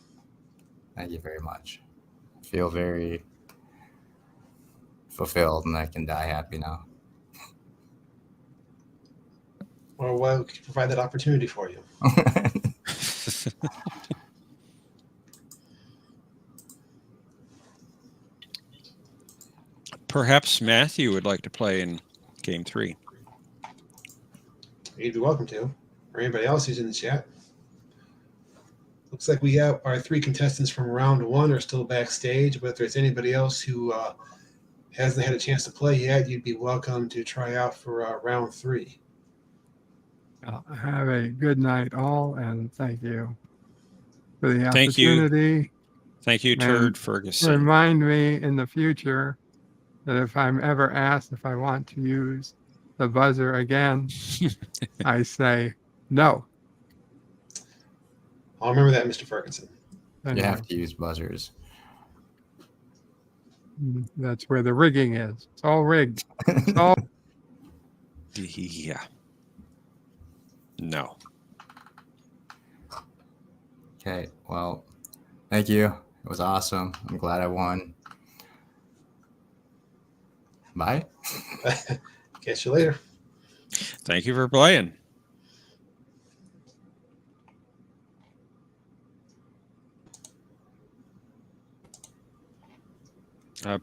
Thank you very much. I feel very fulfilled and I can die happy now. Or why we could provide that opportunity for you. Perhaps Matthew would like to play in Game 3. You'd be welcome to. Or anybody else who's in the chat. Looks like we have our 3 contestants from round 1 are still backstage, but if there's anybody else who hasn't had a chance to play yet, you'd be welcome to try out for round 3. Have a good night, all, and thank you for the Thank you. opportunity. Thank you, And Turd Ferguson. Remind me in the future that if I'm ever asked if I want to use the buzzer again, I say no. I'll remember that, Mr. Ferguson. You Anyway, have to use buzzers. that's where the rigging is. It's all rigged. It's all Yeah. No. Okay, well, thank you. It was awesome. I'm glad I won. Bye. Catch you later. Thank you for playing.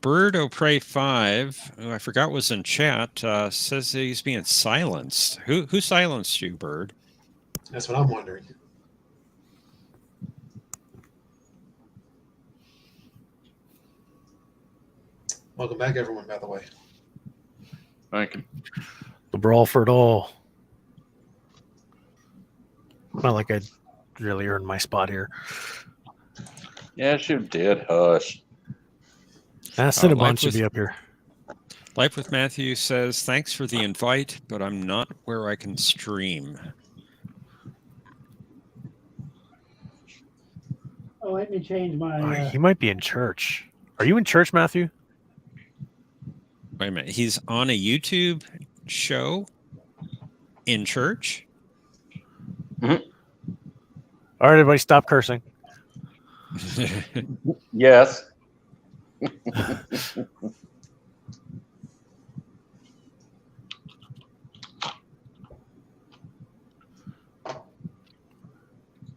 Bird O'Prey 5, who I forgot was in chat, says that he's being silenced. Who silenced you, Bird? That's what I'm wondering. Welcome back, everyone, by the way. Thank you. The brawl for it all. Not like I really earned my spot here. Yes, you did. Hush. Cinnabon should be up here. Life with Matthew says, thanks for the invite, but I'm not where I can stream. Oh, let me change my. He might be in church. Are you in church, Matthew? Wait a minute. He's on a YouTube show in church? Mhm. All right, everybody, stop cursing. Yes.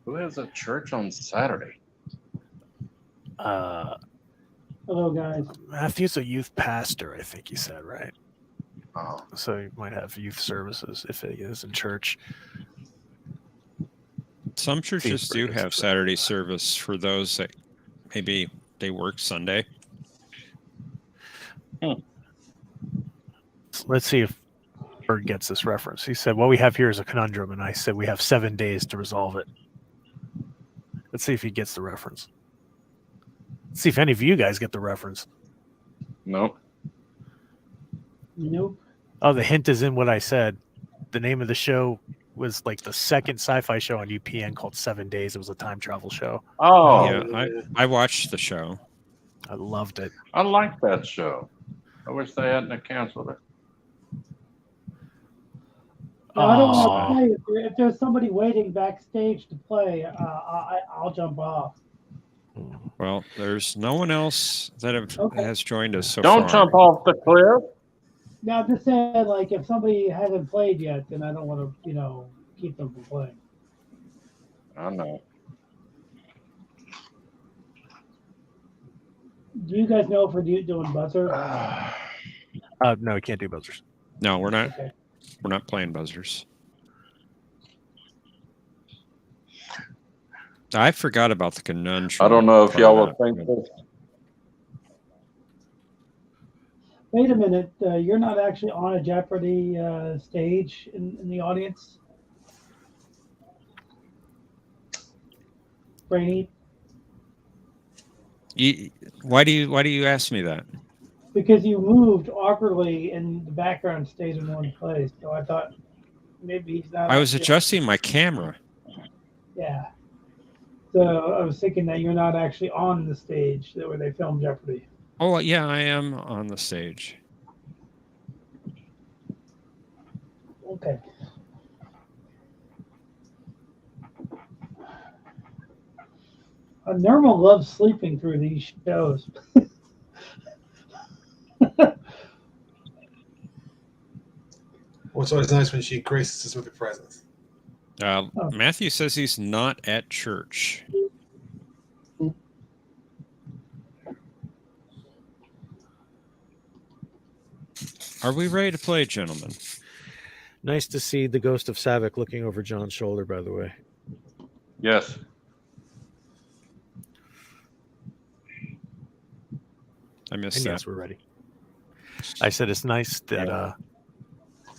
Who has a church on Saturday? Hello, guys. Matthew's a youth pastor, I think he said, right? Oh. So he might have youth services if he is in church. Some churches do have Saturday service for those that maybe they work Sunday. Let's see if Bird gets this reference. He said, what we have here is a conundrum, and I said we have 7 days to resolve it. Let's see if he gets the reference. Let's see if any of you guys get the reference. Nope. Nope. Oh, the hint is in what I said. The name of the show was like the second sci-fi show on UPN called 7 Days. It was a time travel show. Oh. Yeah, I watched the show. I loved it. I like that show. I wish they hadn't canceled it. No, I don't want to play. If there's somebody waiting backstage to play, I'll jump off. Well, there's no one else that has joined us so Don't far. jump off the cliff. Now, I'm just saying, like, if somebody hasn't played yet, then I don't want to, keep them from playing. I know. Do you guys know if we're doing buzzer? No, we can't do buzzers. No, we're not. Okay. We're not playing buzzers. I forgot about the conundrum. I don't know if y'all will part think of this. Wait a minute. You're not actually on a Jeopardy stage in the audience? Brainy? Why do you ask me that? Because you moved awkwardly and the background stays in one place. So I thought maybe he's not. I was adjusting my camera. Yeah. So I was thinking that you're not actually on the stage where they film Jeopardy. Oh, yeah, I am on the stage. Okay. Normal loves sleeping through these shows. Well, it's always nice when she graces us with her presence. Matthew says he's not at church. Are we ready to play, gentlemen? Nice to see the ghost of Savick looking over John's shoulder, by the way. Yes. I missed And that. yes, we're ready. I said it's nice that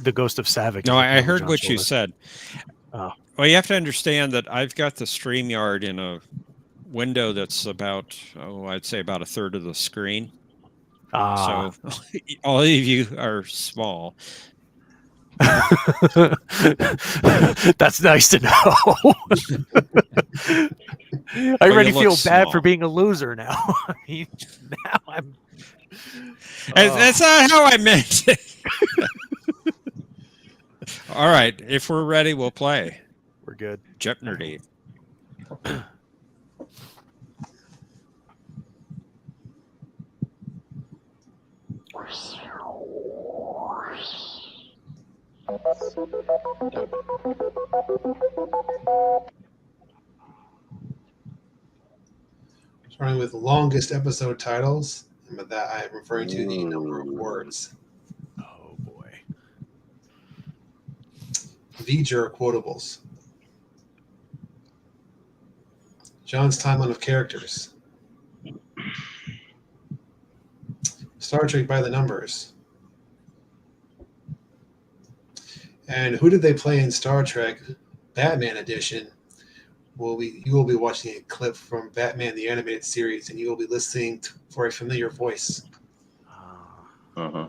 the ghost of Savick. No, is I looking over heard John's what you shoulder. said. Oh. Well, you have to understand that I've got the StreamYard in a window that's about, I'd say about a third of the screen. So all of you are small. That's nice to know. I already feel bad for being a loser now. I mean, now I'm. That's not how I meant it. All right, if we're ready, we'll play. We're good. Jeopnerdy. Starting with longest episode titles, and by that I am referring to the number of words. Oh boy. V'ger quotables. John's timeline of characters. Star Trek by the numbers. And who did they play in Star Trek Batman Edition? You will be watching a clip from Batman the Animated Series, and you will be listening for a familiar voice. Uh-huh.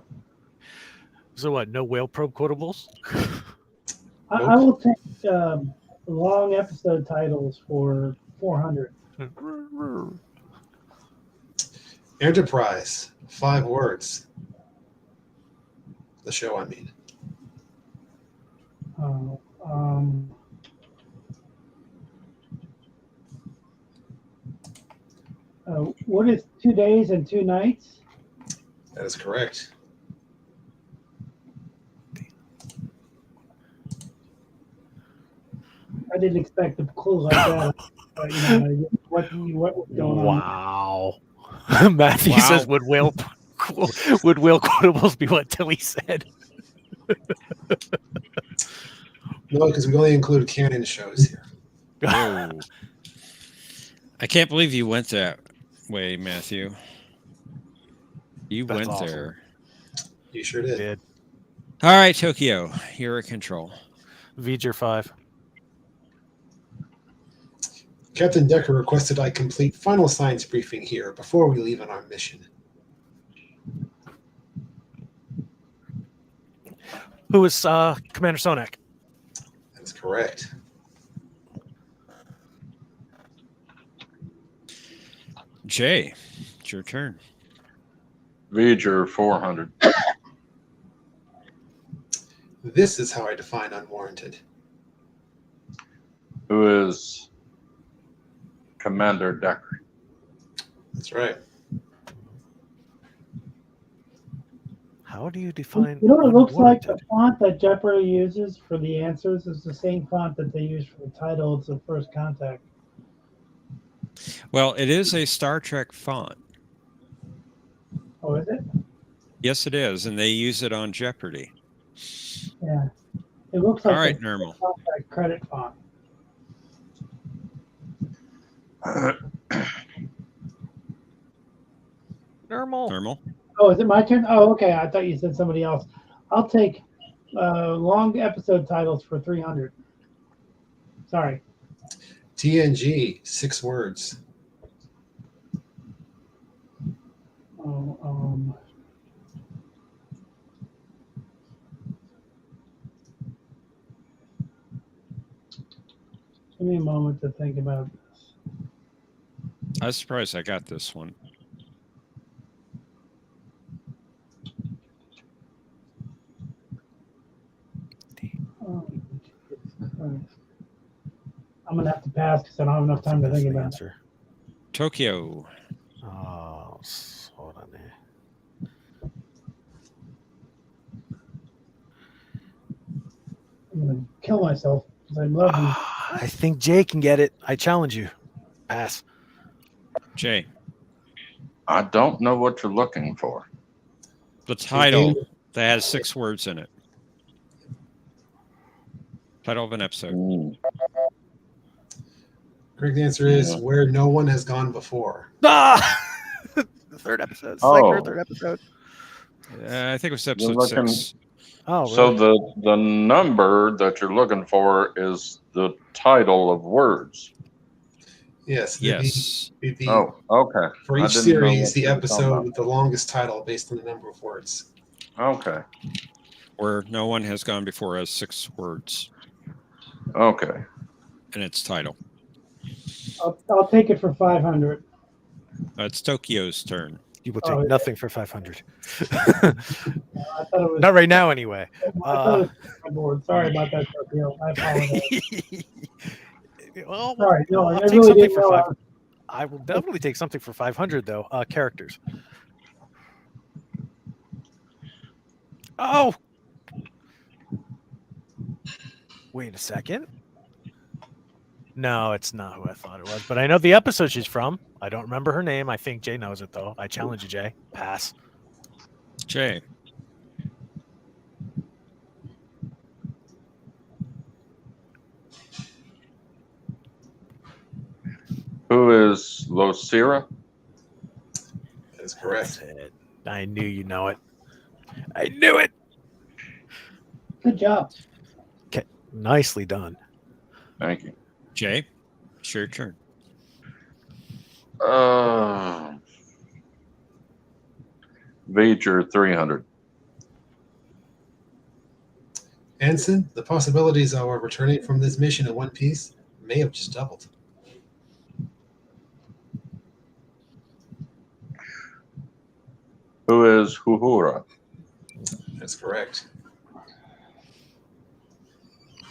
So what? No whale probe quotables? I will take long episode titles for 400. Enterprise, 5 words. The show, I mean. What is 2 days and 2 nights? That is correct. I didn't expect a clue like that. But, what was going on? Wow. Matthew Wow. says, would whale quotables be what Tilly said? No, because we only include canon shows here. Whoa. I can't believe you went that way, Matthew. You That's went awesome. there. You sure did. Did. All right, Tokyo, you're in control. V'ger 5. Captain Decker requested I complete final science briefing here before we leave on our mission. Who is Commander Sonak? That's correct. Jay, it's your turn. V'ger 400. This is how I define unwarranted. Who is Commander Decker? That's right. How do you define? You know what it looks like? unwarranted? The font that Jeopardy uses for the answers is the same font that they use for the title. It's the First Contact. Well, it is a Star Trek font. Oh, is it? Yes, it is, and they use it on Jeopardy. Yeah. It looks like All right, the Normal. First Contact credit font. Normal. Oh, is it my turn? Oh, okay. I thought you said somebody else. I'll take long episode titles for 300. Sorry. TNG, 6 words. Oh, give me a moment to think about this. I was surprised I got this one. Oh, Jesus Christ. I'm gonna have to pass because I don't have enough time to think about it. Tokyo. Oh, hold on there. I'm gonna kill myself because I love you. I think Jay can get it. I challenge you. Pass. Jay. I don't know what you're looking for. The title that has 6 words in it. Title of an episode. Correct answer is Where No One Has Gone Before. Ah! The third episode. Second or third episode. I think it was You're episode looking- 6. Oh, So the number that you're looking for is the title of words. Yes. Yes. Oh, okay. For I each didn't know series, what the you were talking episode about. with the longest title based on the number of words. Okay. Where No One Has Gone Before has 6 words Okay. in its title. I'll take it for 500. It's Tokyo's turn. You will Oh, take yeah. nothing for 500. I thought it was. Not right now, anyway. I thought it was my board. Sorry about that, Tokyo. I apologize. Well, Sorry, no, I I'll really take something didn't for know. 500. I will definitely take something for 500, though. Characters. Oh! Wait a second. No, it's not who I thought it was, but I know the episode she's from. I don't remember her name. I think Jay knows it, though. I challenge you, Jay. Pass. Jay. Who is Losira? That is correct. That's it. I knew you know it. I knew it. Good job. Okay. Nicely done. Thank you. Jay, it's your turn. V'ger 300. Ensign, the possibilities of our returning from this mission in one piece may have just doubled. Who is Uhura? That's correct.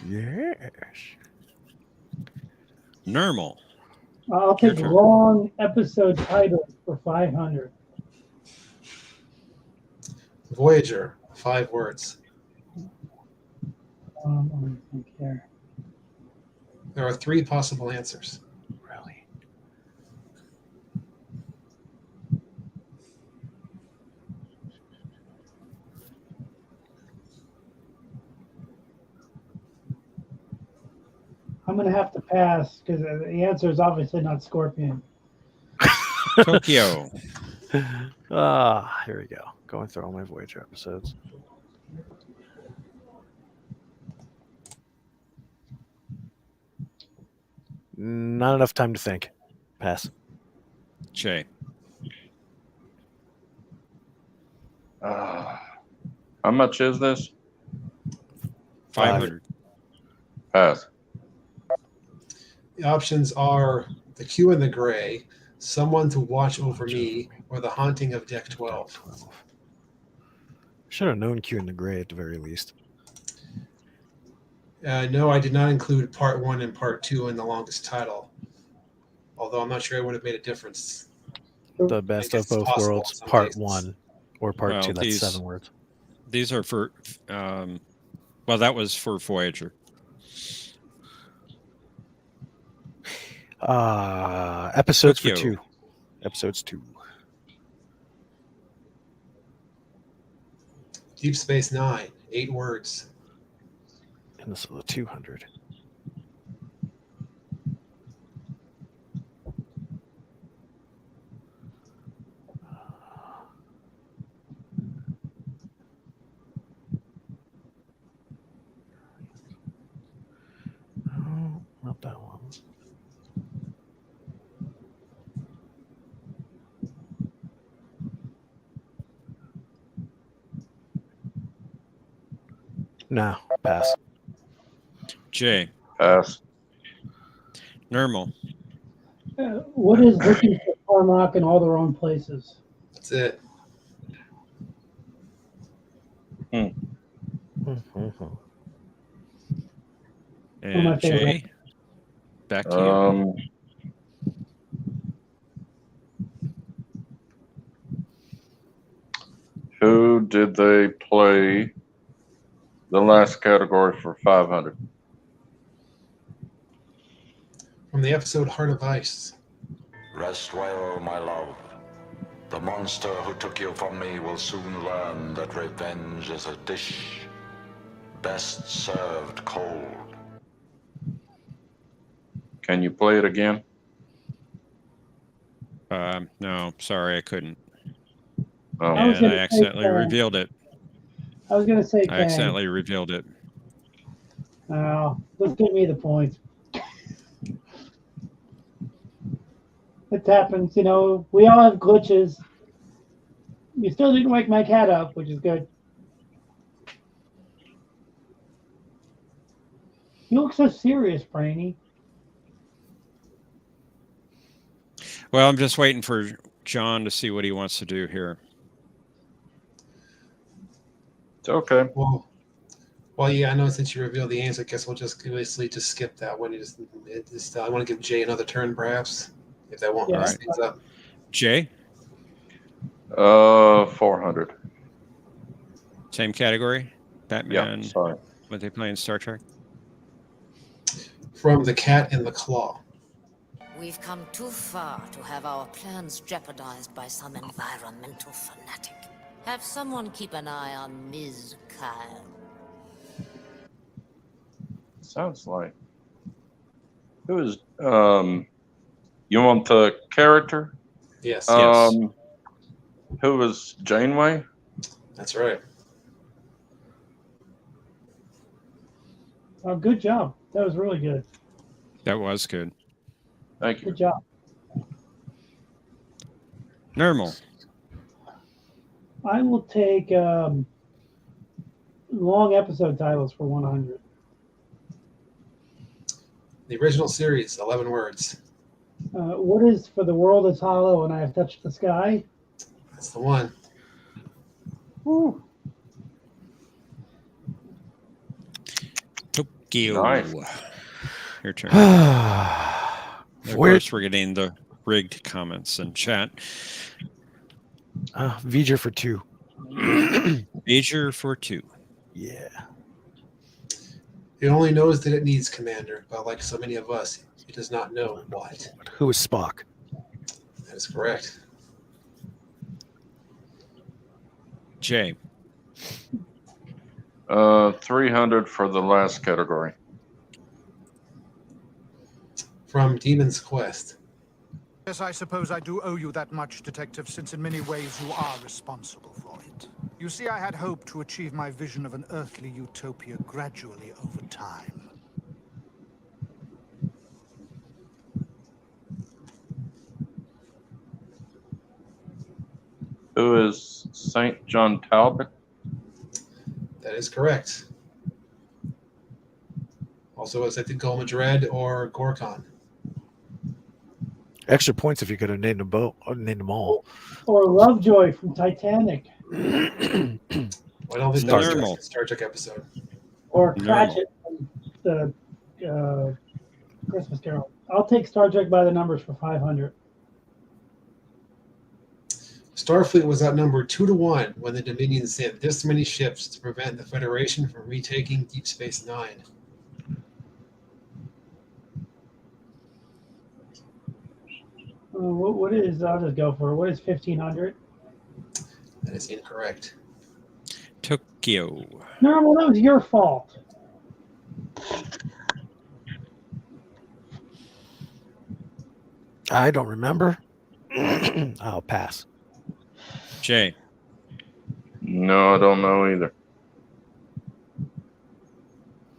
Yes. Normal. I'll Your take turn. long episode titles for 500. Voyager, 5 words. Let me think here. There are 3 possible answers. Really? I'm going to have to pass because the answer is obviously not Scorpion. Tokyo. Here we go. Going through all my Voyager episodes. Not enough time to think. Pass. Jay. How much is this? 500. Pass. The options are The Q and the Gray, Someone to Watch Over Me, or The Haunting of Deck 12. Should have known Q in the Gray at the very least. No, I did not include Part 1 and Part 2 in the longest title. Although I'm not sure it would have made a difference. The Best of guess it's Both possible Worlds, in some Part cases. 1 or Part Well, 2. That's 7 words. These are for, well, that was for Voyager. Episodes for Tokyo. 2. Episodes 2. Deep Space Nine, 8 words. And this is a 200. No, not that one. No, pass. Jay. Pass. Normal. What is looking for Carmack in all the wrong places? That's it. And my favorite. Jay. Back to you. Who did they play the last category for 500? From the episode Heart of Ice. Rest well, my love. The monster who took you from me will soon learn that revenge is a dish best served cold. Can you play it again? No, sorry, I couldn't. Oh. And I accidentally revealed it. I was going to say I Kang. accidentally revealed it. Oh, let's give me the points. It happens, you know. We all have glitches. You still didn't wake my cat up, which is good. You look so serious, Brainy. Well, I'm just waiting for John to see what he wants to do here. It's okay. Well, yeah, I know since you revealed the answer, I guess we'll just basically just skip that one. I want to give Jay another turn, perhaps, if that won't mess things up. Jay? 400. Same category? Batman? Yeah, sorry. What they play in Star Trek? From The Cat in the Claw. We've come too far to have our plans jeopardized by some environmental fanatic. Have someone keep an eye on Ms. Kyle. Sounds like. Who is you want the character? Yes. Who was Janeway? That's right. Oh, good job. That was really good. That was good. Thank you. Good job. Normal. I will take long episode titles for 100. The original series, 11 words. What is For the World is Hollow and I Have Touched the Sky? That's the one. Woo. Tokyo. Nice. Your turn. Of course, we're getting the rigged comments in chat. V'ger for 2. V'ger for 2. Yeah. He only knows that it needs Commander, but like so many of us, he does not know what. Who is Spock? That is correct. Jay. 300 for the last category. From Demon's Quest. Yes, I suppose I do owe you that much, Detective, since in many ways you are responsible for it. You see, I had hoped to achieve my vision of an earthly utopia gradually over time. Who is St. John Talbot? That is correct. Also, was it the Goma Dread or Gorkon? Extra points if you could have named them both, named them all. Or Lovejoy from Titanic. I don't think that was a Star Trek episode. Or Cratchit from the Christmas Carol. I'll take Star Trek by the numbers for 500. Starfleet was outnumbered 2-1 when the Dominion sent this many ships to prevent the Federation from retaking Deep Space Nine. What is, I'll just go for it. What is 1,500? That is incorrect. Tokyo. No, well, that was your fault. I don't remember. I'll pass. Jay. No, I don't know either.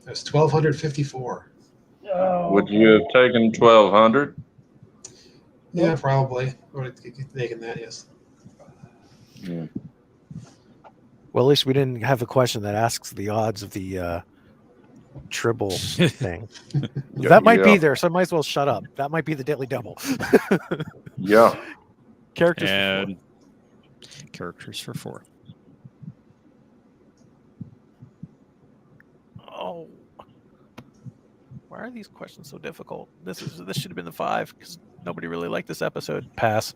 That's 1,254. Oh, Would you have taken 1,200? Yeah, probably. Or taking that, yes. Yeah. Well, at least we didn't have a question that asks the odds of the Tribble thing. That might be there, so I might as well shut up. That might be the Daily Double. Yeah. Characters and characters for 4. Oh. Why are these questions so difficult? This should have been the 5 because nobody really liked this episode. Pass.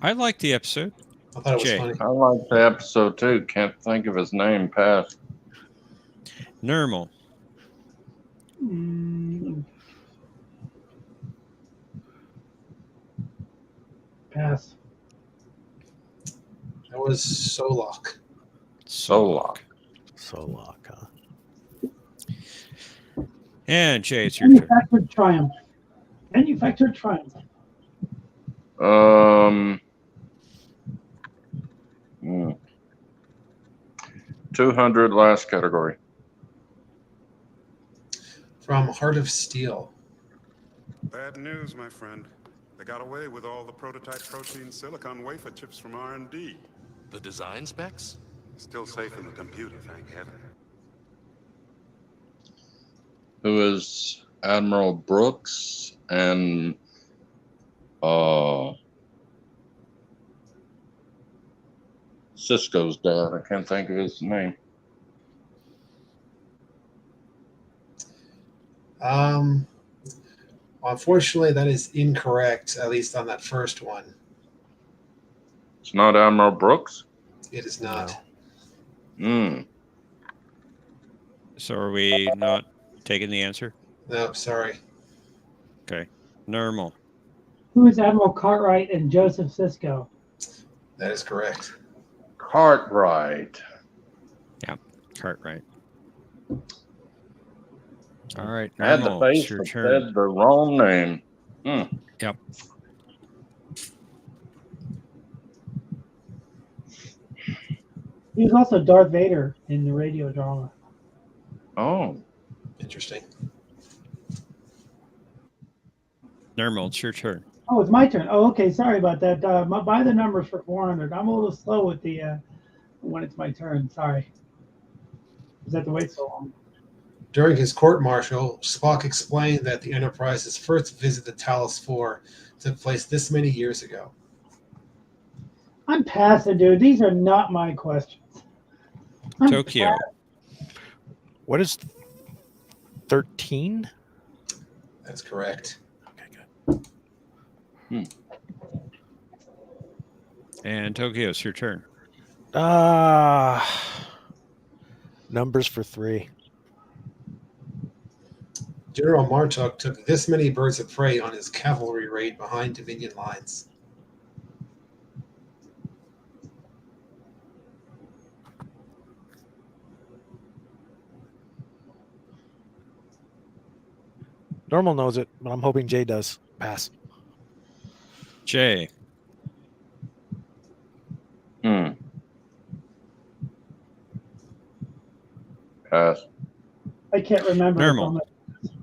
I liked the episode. I thought it was Jay. funny. I like the episode too. Can't think of his name. Pass. Normal. Pass. That was Solok. Solok. Solok, huh? And Jay, it's your turn. Manufactured Triumph. Manufactured Triumph. 200 last category. From Heart of Steel. Bad news, my friend. They got away with all the prototype protein silicon wafer chips from R&D. The design specs? Still safe in the computer, thank heaven. Who is Admiral Brooks and Cisco's dad? I can't think of his name. Unfortunately, that is incorrect, at least on that first one. It's not Admiral Brooks? It is not. So are we not taking the answer? No, sorry. Okay. Normal. Who is Admiral Cartwright and Joseph Sisko? That is correct. Cartwright. Yeah, Cartwright. All right. I had the Normal, it's face your that turn. said the wrong name. Yep. He was also Darth Vader in the radio drama. Oh. Interesting. Normal, it's your turn. Oh, it's my turn. Oh, okay. Sorry about that. Buy the numbers for 400. I'm a little slow with the when it's my turn. Sorry. Is that to wait so long? During his court-martial, Spock explained that the Enterprise's first visit to Talos 4 took place this many years ago. I'm passing, dude. These are not my questions. Tokyo. What is 13? That's correct. Okay, good. And Tokyo, it's your turn. Numbers for 3. General Martok took this many birds of prey on his cavalry raid behind Dominion lines. Normal knows it, but I'm hoping Jay does. Pass. Jay. Pass. I can't remember. Normal.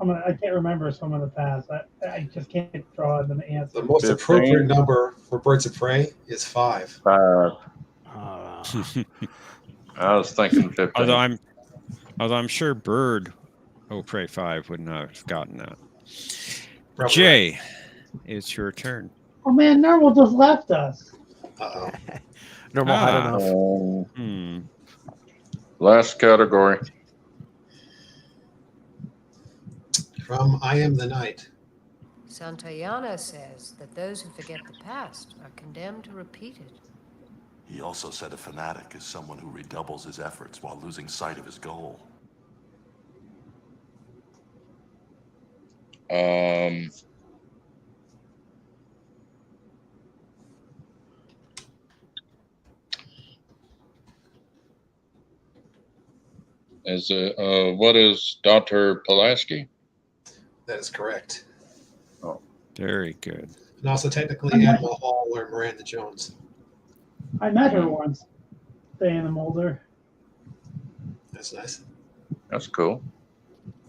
I can't remember some of the pass. I just can't draw them answer. The most 15. appropriate number for birds of prey is 5. 5. I was thinking 15. Although I'm sure Bird, Prey 5 would not have gotten that. Probably Jay, right. it's your turn. Oh man, Normal just left us. Uh-oh. Normal had enough. Last category. From I Am the Night. Santayana says that those who forget the past are condemned to repeat it. He also said a fanatic is someone who redoubles his efforts while losing sight of his goal. What is Dr. Pulaski? That is correct. Oh, very good. And also technically Animal Hall or Miranda Jones. I met her once. Diana Mulder. That's nice. That's cool.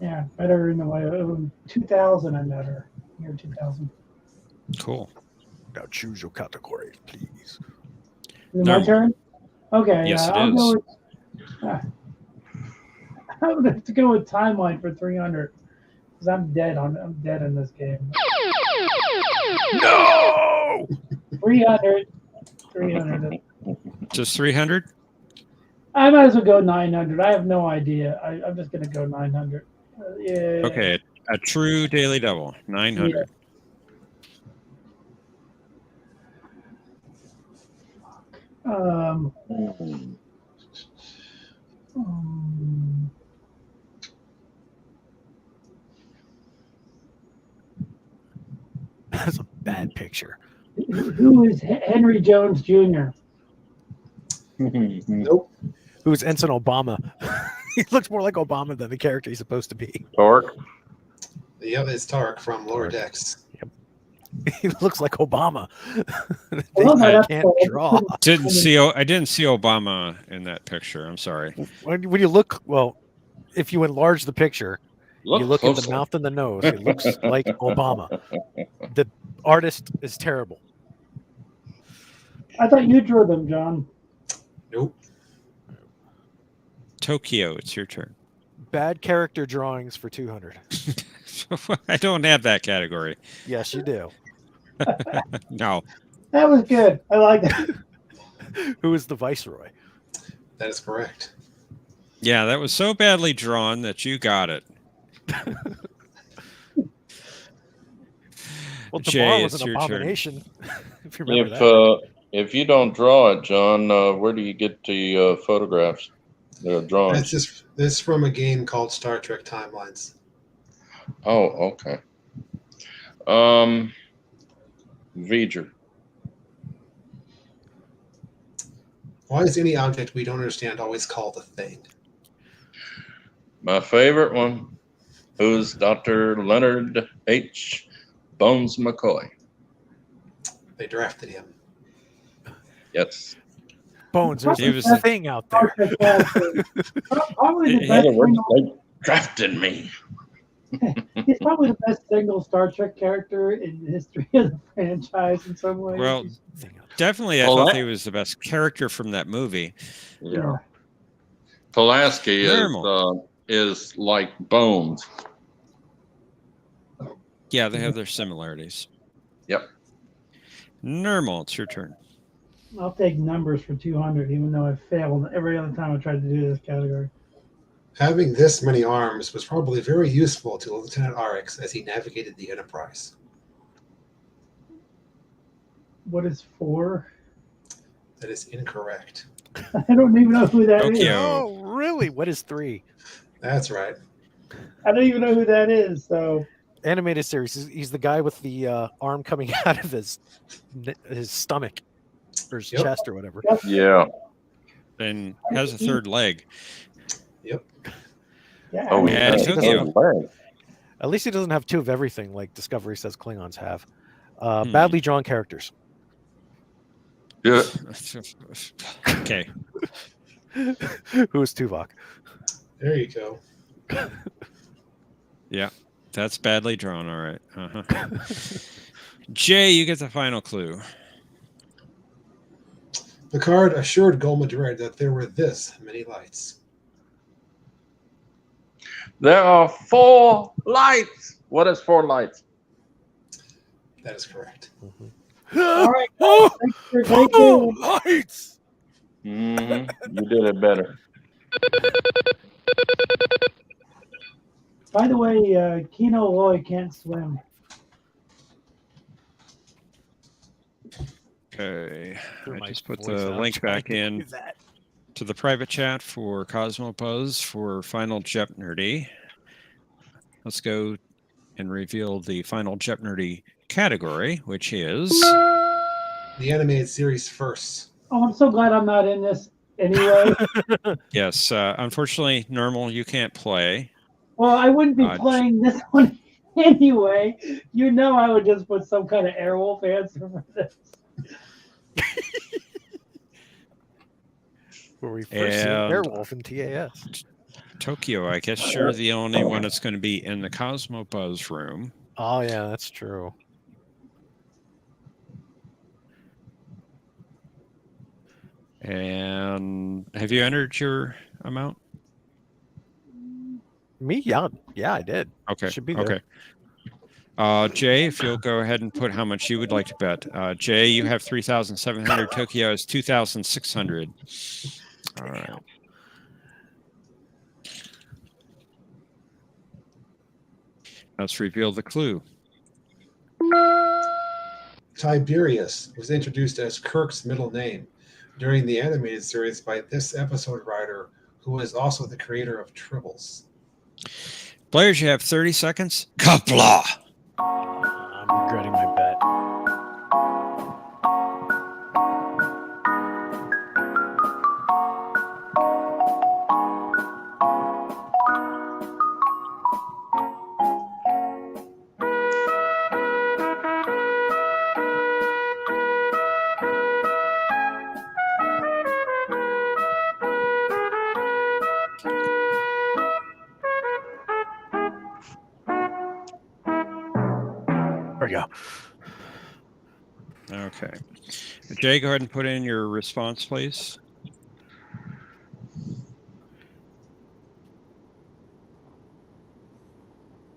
Yeah, met her in 2000. I met her year 2000. Cool. Now choose your category, please. Is it my turn? Okay. Yes, it I'll is. go with, I would have to go with timeline for 300 because I'm dead in this game. No. 300. 300. Just 300? I might as well go 900. I have no idea. I'm just gonna go 900. Yeah. Okay, a true daily double, 900. That's a bad picture. Who is Henry Jones Jr.? Nope. Who's Ensign Obama? He looks more like Obama than the character he's supposed to be. Torque. Yep, it's Tark from Lower Decks. He looks like Obama. I can't draw. I didn't see Obama in that picture. I'm sorry. When you look, well, if you enlarge the picture, Look you look at the closely. mouth and the nose. It looks like Obama. The artist is terrible. I thought you drew them, John. Nope. Tokyo, it's your turn. Bad character drawings for 200. I don't have that category. Yes, you do. No. That was good. I like that. Who is the Viceroy? That is correct. Yeah, that was so badly drawn that you got it. Well, the Jay, bar was it's an your turn. abomination. If you remember that. If you don't draw it, John, where do you get the photographs? The drawings. This is from a game called Star Trek Timelines. Oh, okay. V'ger. Why is any object we don't understand always called a thing? My favorite one, who's Dr. Leonard H. Bones McCoy. They drafted him. Yes. Bones, there's He was a thing out there. Probably the In best other words, single, they drafted me. he's probably the best single Star Trek character in the history of the franchise in some ways. Well, definitely, I Well, thought that- he was the best character from that movie. Yeah. Pulaski Normal. is like Bones. Yeah, they have their similarities. Yep. Normal, it's your turn. I'll take numbers for 200, even though I failed every other time I tried to do this category. Having this many arms was probably very useful to Lieutenant Arix as he navigated the Enterprise. What is 4? That is incorrect. I don't even know who that is. Tokyo. Oh, really? What is 3? That's right. I don't even know who that is. So Animated series. He's the guy with the arm coming out of his stomach or his chest or whatever. Yeah. And has a third leg. Yep. Yeah. Oh, he And has a Tokyo. third leg. At least he doesn't have 2 of everything like Discovery says Klingons have. Badly drawn characters. Yeah. Okay. Who's Tuvok? There you go. Yeah, that's badly drawn. All right. Jay, you get the final clue. Picard assured Golmadred that there were this many lights. There are 4 lights. What is 4 lights? That is correct. all right, guys, thanks for a great game. Lights. You did it better. By the way, Kino Loy can't swim. Okay. Threw I my just put voice the out link trying back to in do that. to the private chat for Cosmopose for final Jeopnerdy. Let's go and reveal the final Jeopnerdy category, which is The animated series first. Oh, I'm so glad I'm not in this anyway. yes. Unfortunately, normal you can't play. Well, I wouldn't be playing this one anyway. You know, I would just put some kind of Airwolf answer for this. Where we first see Airwolf in TAS. Tokyo, I guess you're the only one that's going to be in the Cosmopose room. Oh yeah, that's true. And have you entered your amount? Me? Yeah, I did. Okay. Should be there. Okay. Jay, if you'll go ahead and put how much you would like to bet. Jay, you have 3,700. Tokyo is 2,600. All right. Let's reveal the clue. Tiberius was introduced as Kirk's middle name during the animated series by this episode writer, who is also the creator of Tribbles. Players, you have 30 seconds. Kapla! I'm regretting my bet. There we go. Okay. Jay, go ahead and put in your response, please.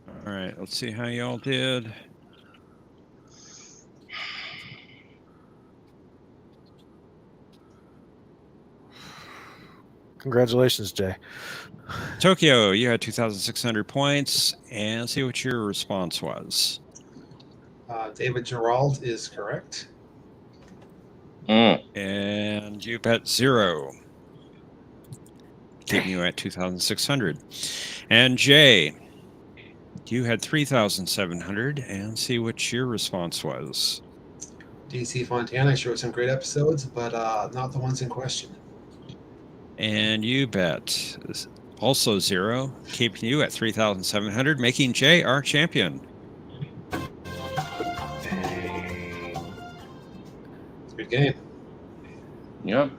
All right, let's see how y'all did. Congratulations, Jay. Tokyo, you had 2,600 points, and see what your response was. David Gerald is correct. And you bet 0, keeping you at 2,600. And Jay, you had 3,700, and see what your response was. DC Fontana showed some great episodes, but not the ones in question. And you bet also 0, keeping you at 3,700, making Jay our champion. It's a good game. Yep.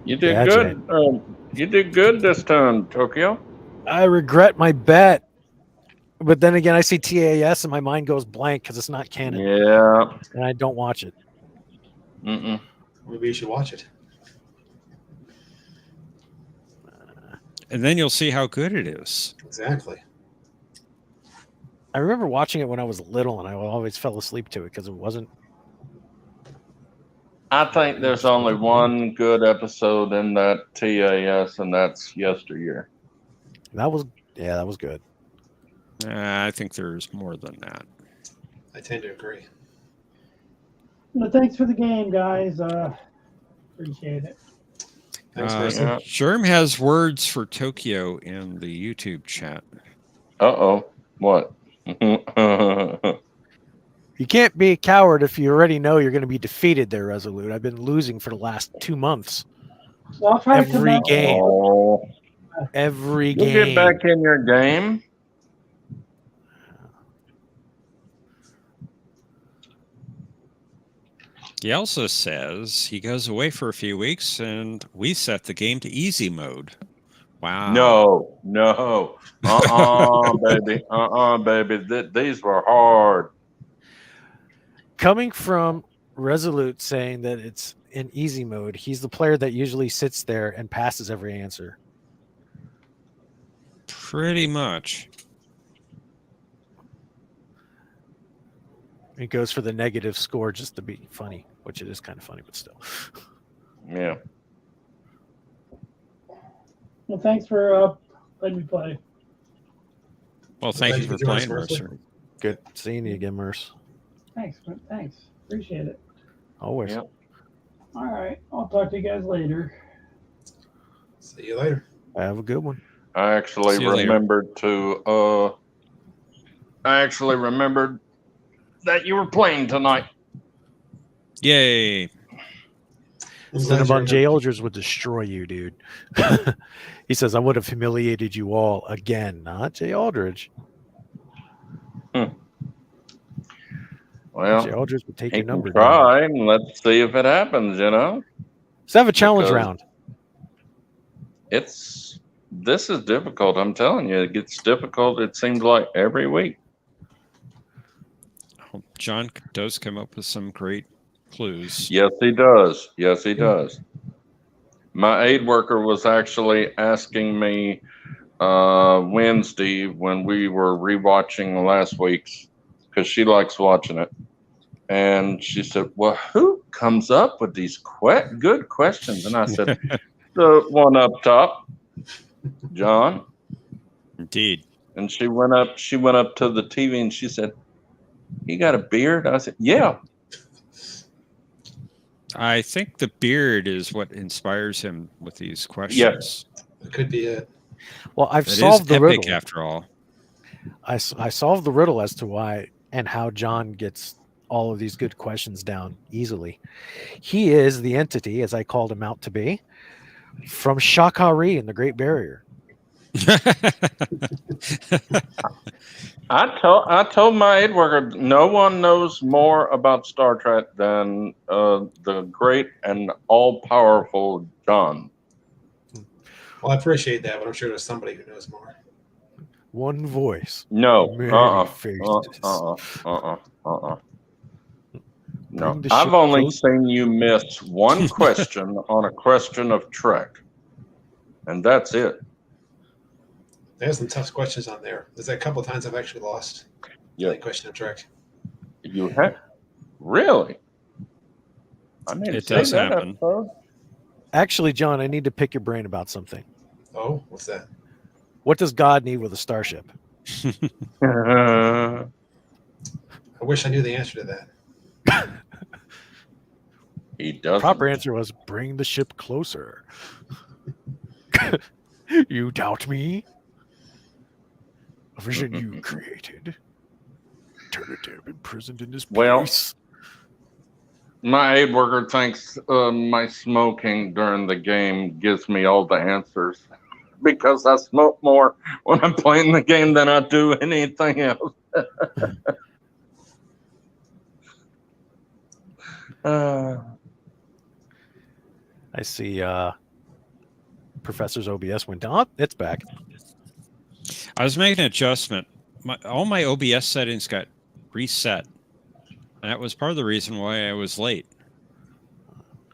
You did good. You did good this time, Tokyo. I regret my bet. But then again, I see TAS and my mind goes blank because it's not canon. Yeah. And I don't watch it. Maybe you should watch it. And then you'll see how good it is. Exactly. I remember watching it when I was little, and I always fell asleep to it because it wasn't. I think there's only one good episode in that TAS, and that's Yesteryear. That was good. I think there's more than that. I tend to agree. Well, thanks for the game, guys. Appreciate it. Thanks, Mercy. Sherm has words for Tokyo in the YouTube chat. Uh-oh. What? You can't be a coward if you already know you're going to be defeated there, Resolute. I've been losing for the last 2 months. Well, I'll try to come Every out. game. Oh. Every You'll game. get back in your game. He also says he goes away for a few weeks and we set the game to easy mode. Wow. No. Baby. These were hard. Coming from Resolute saying that it's in easy mode, he's the player that usually sits there and passes every answer. Pretty much. He goes for the negative score just to be funny, which it is kind of funny, but still. Yeah. Well, thanks for letting me play. Well, thank you for playing, Mercer. Good seeing you again, Merce. Thanks. Appreciate it. Always. Yep. All right. I'll talk to you guys later. See you later. Have a good one. I actually remembered that you were playing tonight. Yay. Cinnabon J. Eldridge would destroy you, dude. He says, I would have humiliated you all again. Not J. Aldridge. Well, J. Aldridge would take he your can number try, and let's see if it happens, you know? Let's have a challenge Because round. This is difficult, I'm telling you. It gets difficult, it seems like, every week. John does come up with some great clues. Yes, he does. Yes, he does. My aid worker was actually asking me Wednesday when we were rewatching last week's, because she likes watching it. And she said, well, who comes up with these good questions? And I said, the one up top, John. Indeed. And she went up to the TV and she said, he got a beard? I said, yeah. I think the beard is what inspires him with these questions. It could be it. Well, I've It solved is the epic riddle. after all. I solved the riddle as to why and how John gets all of these good questions down easily. He is the entity, as I called him out to be, from Shakari in the Great Barrier. I told my aid worker, no one knows more about Star Trek than the great and all-powerful John. Well, I appreciate that, but I'm sure there's somebody who knows more. One voice. No. Many faces. No. Bring the I've ship only close. seen you miss one question on a question of Trek. And that's it. There's some tough questions on there. There's a couple of times I've actually lost. Yeah. The question of Trek. You have? Really? I need It to does see that happen. episode. Actually, John, I need to pick your brain about something. Oh, what's that? What does God need with a starship? I wish I knew the answer to that. He doesn't. Proper answer was bring the ship closer. You doubt me? A vision you created. Alternative imprisoned in this Well, place. my aid worker thinks my smoking during the game gives me all the answers because I smoke more when I'm playing the game than I do anything else. I see Professor's OBS went down. Oh, it's back. I was making an adjustment. All my OBS settings got reset. And that was part of the reason why I was late.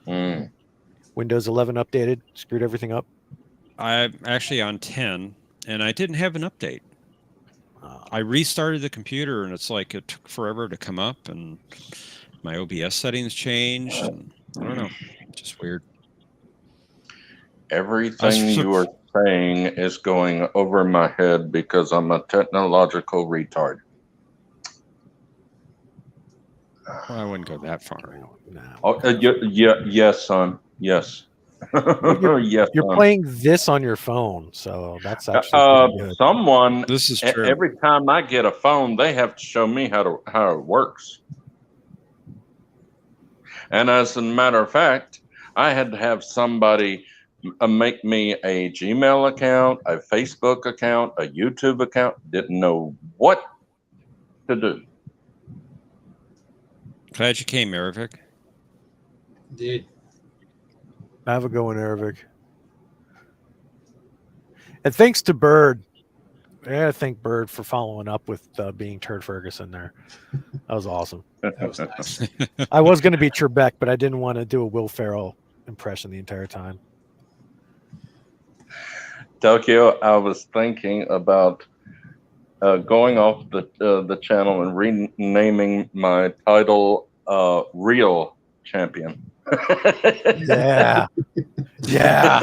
Windows 11 updated, screwed everything up. I'm actually on 10, and I didn't have an update. I restarted the computer, and it's like it took forever to come up, and my OBS settings changed. And I don't know, just weird. Everything you are saying is going over my head because I'm a technological retard. Well, I wouldn't go that far. Oh, yes, son. Yes. Well, Yes, you're son. playing this on your phone, so that's actually pretty good. Someone. This is true. Every time I get a phone, they have to show me how it works. And as a matter of fact, I had to have somebody make me a Gmail account, a Facebook account, a YouTube account. Didn't know what to do. Glad you came, Ervik. Indeed. Have a go in Arabic. And thanks to Bird. I thank Bird for following up with being Turd Ferguson there. That was awesome. That was nice. I was going to be Trebek, but I didn't want to do a Will Ferrell impression the entire time. Tokyo, I was thinking about going off the channel and renaming my title Real Champion. Yeah. Yeah.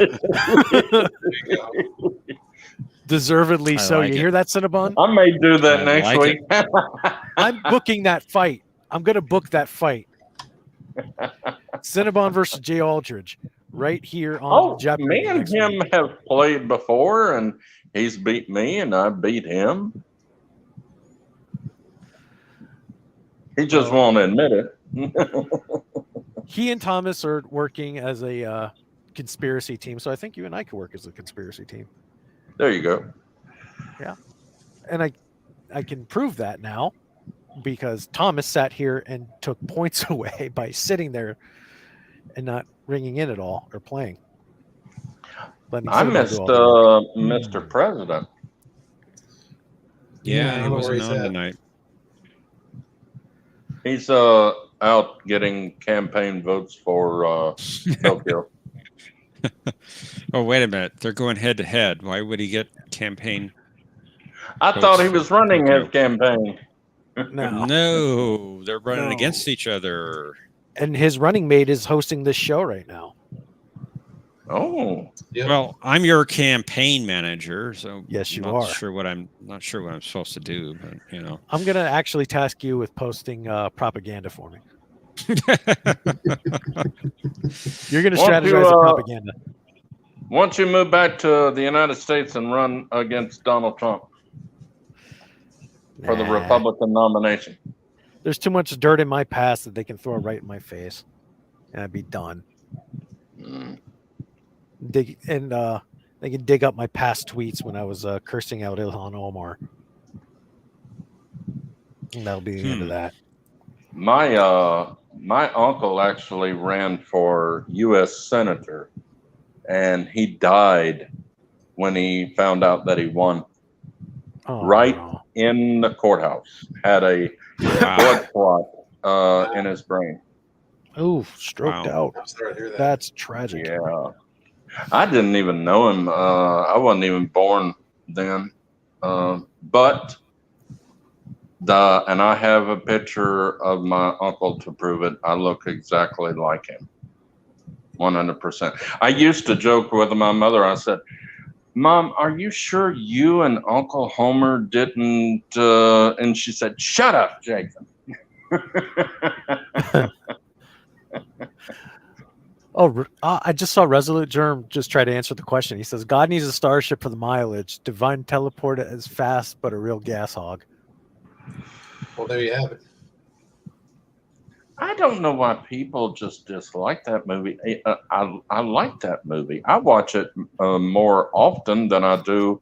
Deservedly so. like You it. hear that, Cinnabon? I may do that I next like week. I'm booking that fight. I'm going to book that fight. Cinnabon versus Jay Aldridge right here on Jeopardy. Me and next him week. have played before, and he's beat me, and I beat him. He just won't admit it. He and Thomas are working as a conspiracy team, so I think you and I could work as a conspiracy team. There you go. Yeah. And I can prove that now because Thomas sat here and took points away by sitting there and not ringing in at all or playing. I missed Mr. President. Yeah, I he don't know where wasn't he's on at. tonight. He's out getting campaign votes for Tokyo. Oh, wait a minute. They're going head to head. Why would he get campaign? I thought he was running his campaign. No, they're running No. against each other. And his running mate is hosting this show right now. Oh, Yep. Well, I'm your campaign manager, so Yes, you I'm are. not sure what I'm supposed to do, but you know. I'm going to actually task you with posting propaganda for me. You're going to strategize the propaganda. Once you move back to the United States and run against Donald Trump for the Nah. Republican nomination. There's too much dirt in my past that they can throw right in my face, and I'd be done. They can dig up my past tweets when I was cursing out Ilhan Omar. And that'll be the end of that. My uncle actually ran for U.S. Senator, and he died when he found out that he won. Oh, right no. in the courthouse. Had a blood clot in his brain. Oh, stroked out. I'm sorry to hear that. That's tragic. Yeah. I didn't even know him. I wasn't even born then. But and I have a picture of my uncle to prove it. I look exactly like him. 100%. I used to joke with my mother. I said, Mom, are you sure you and Uncle Homer didn't? And she said, shut up, Jason. I just saw Resolute Germ just try to answer the question. He says, God needs a starship for the mileage. Divine teleport is fast, but a real gas hog. Well, there you have it. I don't know why people just dislike that movie. I like that movie. I watch it more often than I do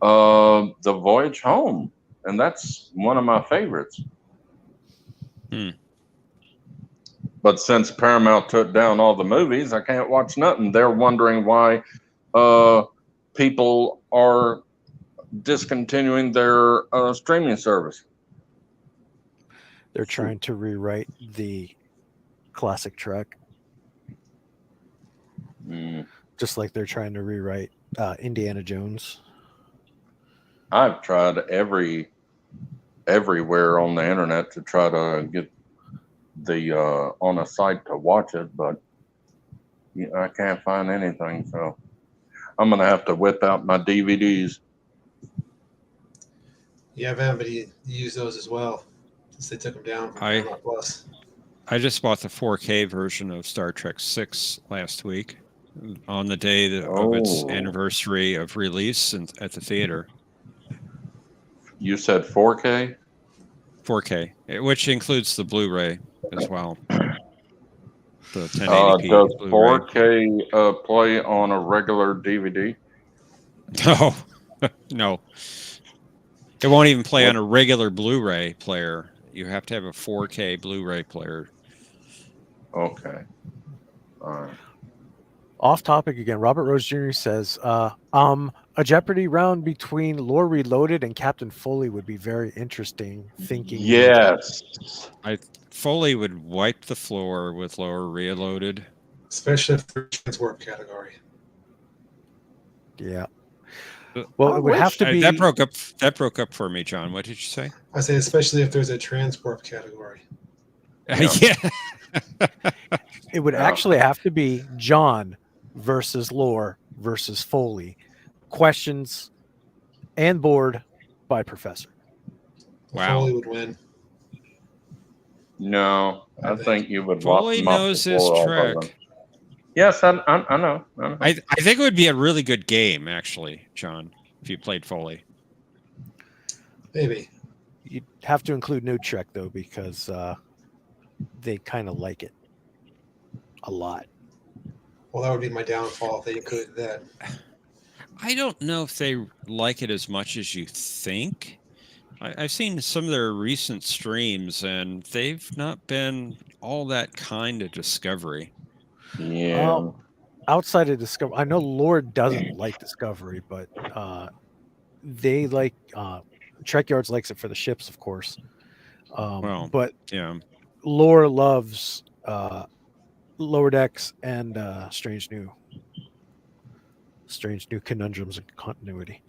The Voyage Home. And that's one of my favorites. But since Paramount took down all the movies, I can't watch nothing. They're wondering why people are discontinuing their streaming service. They're trying to rewrite the classic Trek. Just like they're trying to rewrite Indiana Jones. I've tried everywhere on the internet to try to get the on a site to watch it, but I can't find anything. So I'm gonna have to whip out my DVDs. You have anybody use those as well to since they took them down from I- Paramount Plus. I just bought the 4K version of Star Trek 6 last week on the day of its Oh. anniversary of release at the theater. You said 4K? 4K, which includes the Blu-ray as well. The 1080p Does Blu-ray. 4K play on a regular DVD? No, no. It won't even play on a regular Blu-ray player. You have to have a 4K Blu-ray player. Okay. All right. Off topic again. Robert Rose Jr. says, a Jeopardy round between Lore Reloaded and Captain Foley would be very interesting. Thinking Yes. Foley would wipe the floor with Lore Reloaded. Especially if they're transwarp category. Yeah. Well, it would have to be. That broke up for me, John. What did you say? I say especially if there's a transwarp category. Yeah. It would actually have to be John versus Lore versus Foley. Questions and board by Professor. Wow. Foley would win. No, I think you would Foley mop knows the his floor off of them. trick. Yes, I know. I think it would be a really good game, actually, John, if you played Foley. Maybe. You'd have to include No Trek, though, because they kind of like it a lot. Well, that would be my downfall if they included that. I don't know if they like it as much as you think. I've seen some of their recent streams, and they've not been all that kind of Discovery. Yeah. Outside of Discovery, I know Lord doesn't like Discovery, but they like Trek Yards likes it for the ships, of course. But yeah, Lore loves Lower Decks and Strange New Conundrums and Continuity.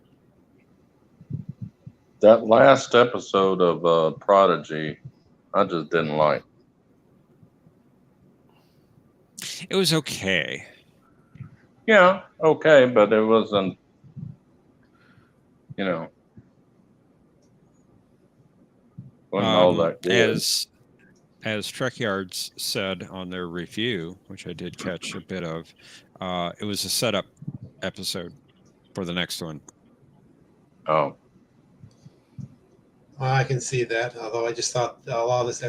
That last episode of Prodigy, I just didn't like. It was okay. Yeah, okay, but it wasn't, wasn't all that good. As Trek Yards said on their review, which I did catch a bit of, it was a setup episode for the next one. Oh. Well, I can see that, although I just thought a lot of this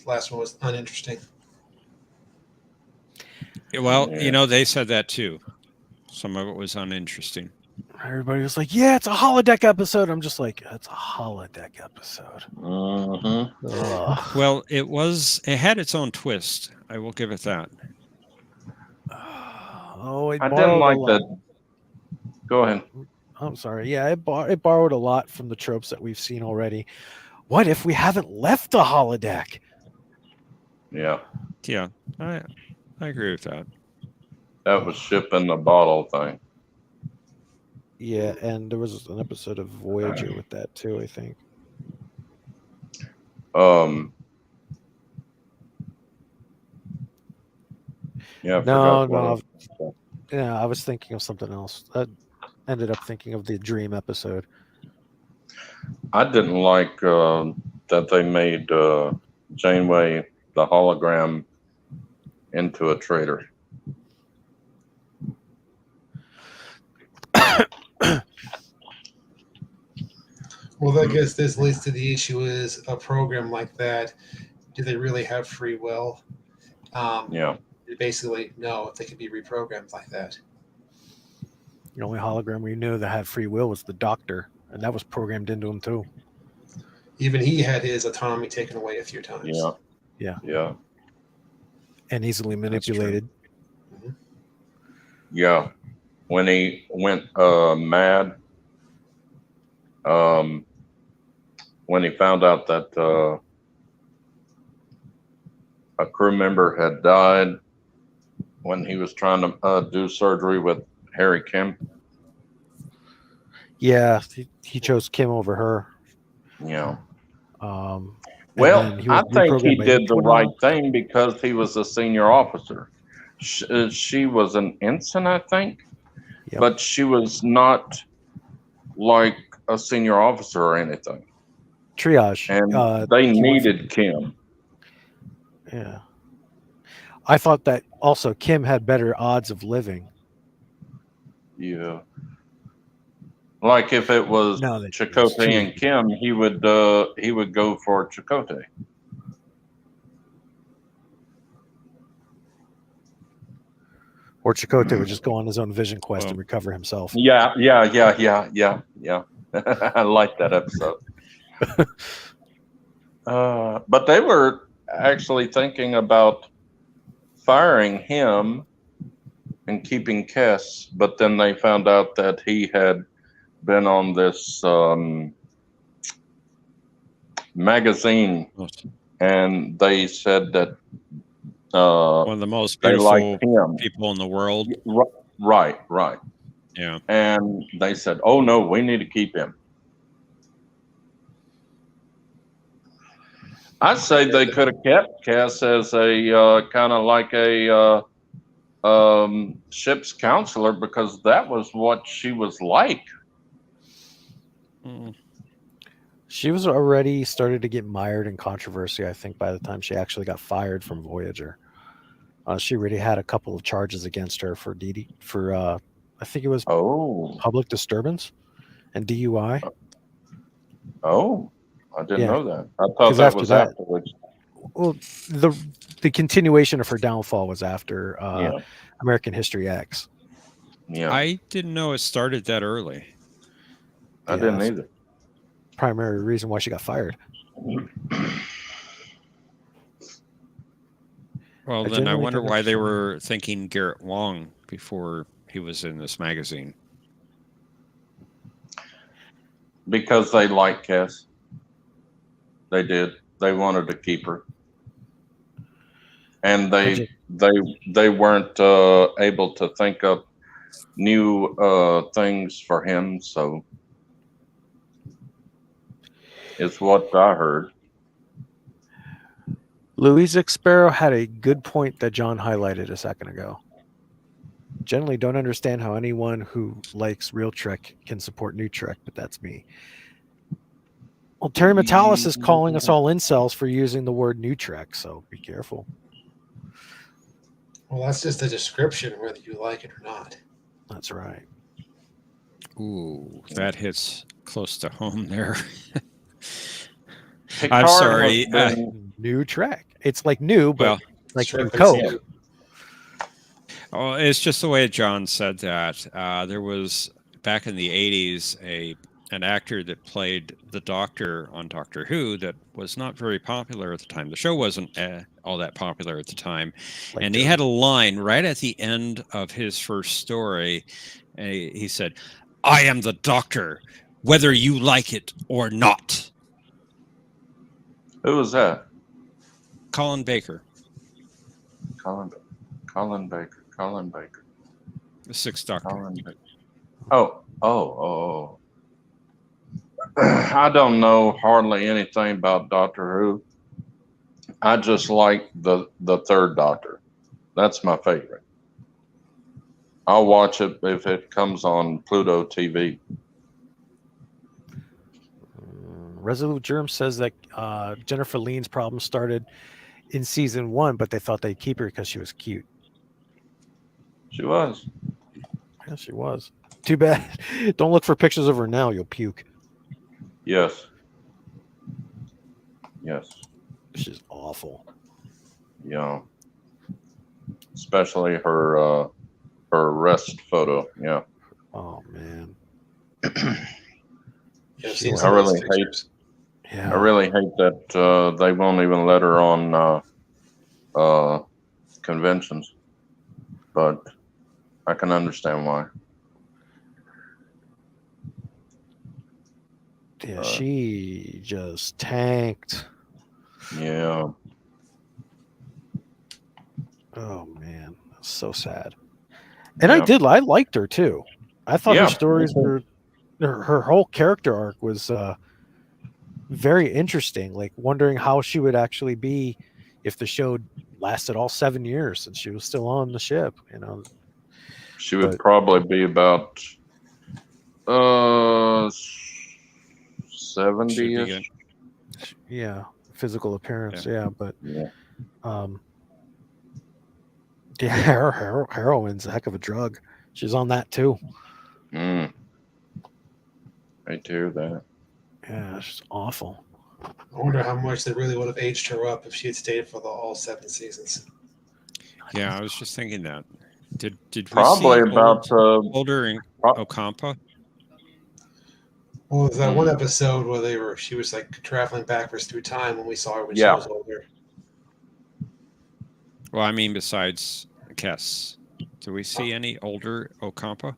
last one was uninteresting. Well, they said that too. Some of it was uninteresting. Everybody was like, yeah, it's a holodeck episode. I'm just like, it's a holodeck episode. Well, it had its own twist. I will give it that. I didn't like that. Go ahead. I'm sorry. Yeah, it borrowed a lot from the tropes that we've seen already. What if we haven't left the holodeck? Yeah. Yeah, I agree with that. That was ship in the bottle thing. Yeah, and there was an episode of Voyager with that too, I think. Yeah. I was thinking of something else. I ended up thinking of the Dream episode. I didn't like that they made Janeway the hologram into a traitor. Well, I guess this leads to the issue is a program like that, do they really have free will? Basically, no, if they could be reprogrammed like that. The only hologram we knew that had free will was the Doctor, and that was programmed into him too. Even he had his autonomy taken away a few times. Yeah. And easily manipulated. Yeah. When he went mad, when he found out that a crew member had died when he was trying to do surgery with Harry Kim. Yeah, he chose Kim over her. Yeah. Well, I think he did the right thing because he was a senior officer. She was an ensign, I think, but she was not like a senior officer or anything. Triage. And they he went needed Kim. Yeah. I thought that also Kim had better odds of living. Yeah. Like if it was No, that Chakotay too and Kim, he would go for Chakotay. Or Chakotay would just go on his own vision quest and recover himself. Yeah. I like that episode. But they were actually thinking about firing him and keeping Kess, but then they found out that he had been on this magazine, and they said that one of the most they liked beautiful him. people in the world. Right. Yeah. And they said, "Oh no, we need to keep him." I say they could have kept Cass as a kind of like a ship's counselor, because that was what she was like. She was already started to get mired in controversy, I think, by the time she actually got fired from Voyager. She already had a couple of charges against her for I think it was public disturbance and DUI. Oh, I didn't know that. I thought 'Cause that after was that- afterwards. Well, the continuation of her downfall was after Yeah. American History X. Yeah. I didn't know it started that early. I didn't either. Primary reason why she got fired. Well, I then I genuinely wonder don't why they understand. were thinking Garrett Wong before he was in this magazine. Because they liked Cass. They did. They wanted to keep her, and they weren't able to think up new things for him. So it's what I heard. Louise Sparrow had a good point that John highlighted a second ago. Generally don't understand how anyone who likes real Trek can support new Trek, but that's me. Well, Terry Metalis is calling us all incels for using the word new Trek, so be careful. Well, that's just a description, whether you like it or not. That's right. Ooh, that hits close to home there. I'm Picard sorry. has been- New Trek. It's like new, but Well, like Trek new is Coke. new. Oh, it's just the way John said that. There was back in the 80s an actor that played the Doctor on Doctor Who that was not very popular at the time. The show wasn't all that popular at the time. Like and he had a line right at the end of his first story. And he said, "I am the Doctor, whether you like it or not." Who was that? Colin Baker, Colin Baker. the Sixth Doctor. Colin Baker. Oh. I don't know hardly anything about Doctor Who. I just like the third Doctor. That's my favorite. I'll watch it if it comes on Pluto TV. Resolute Germ says that Jennifer Lean's problem started in season 1, but they thought they'd keep her because she was cute. She was. Yeah, she was. Too bad. Don't look for pictures of her now. You'll puke. Yes. She's awful. Yeah. Especially her rest photo. Yeah. Oh man. Yeah, I've seen I some of those really pictures. Yeah. I really hate that they won't even let her on conventions, but I can understand why. Yeah, she just tanked. Yeah. Oh man, that's so sad. And I liked her too. I thought Yeah, her stories me too. were her whole character arc was very interesting. Like wondering how she would actually be if the show lasted all 7 years and she was still on the ship. You know, She would probably be about 70-ish. Yeah, physical appearance. Yeah. Yeah, but Yeah. yeah, heroin's a heck of a drug. She's on that too. Mm. I hear that. Yeah, she's awful. I wonder how much they really would have aged her up if she had stayed for all 7 seasons. Yeah, I was just thinking that. Did we Probably see about older in pro- Ocampa? Well, there's that one Mm. episode where she was like traveling backwards through time when we saw her when she Yeah. was older. Well, I mean, besides Kess, do we see any older Ocampa?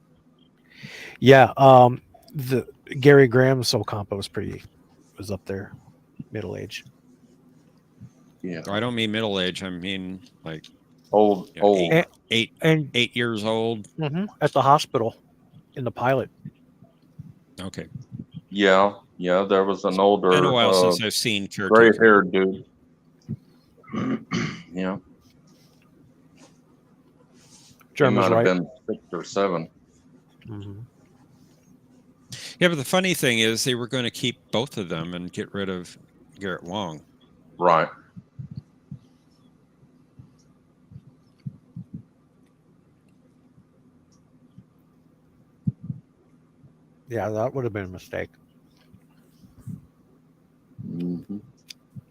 Yeah, the Gary Graham's Ocampa was up there, middle age. Yeah. I don't mean middle age. I mean like Old. eight And 8 years old. at the hospital in the pilot. Okay. Yeah. Yeah. There was an older, Been a while since I've seen Caretaker. gray-haired dude. Yeah. He German's might have right. been 6 or 7. Yeah, but the funny thing is they were going to keep both of them and get rid of Garrett Wong. Right. Yeah, that would have been a mistake. Mm-hmm.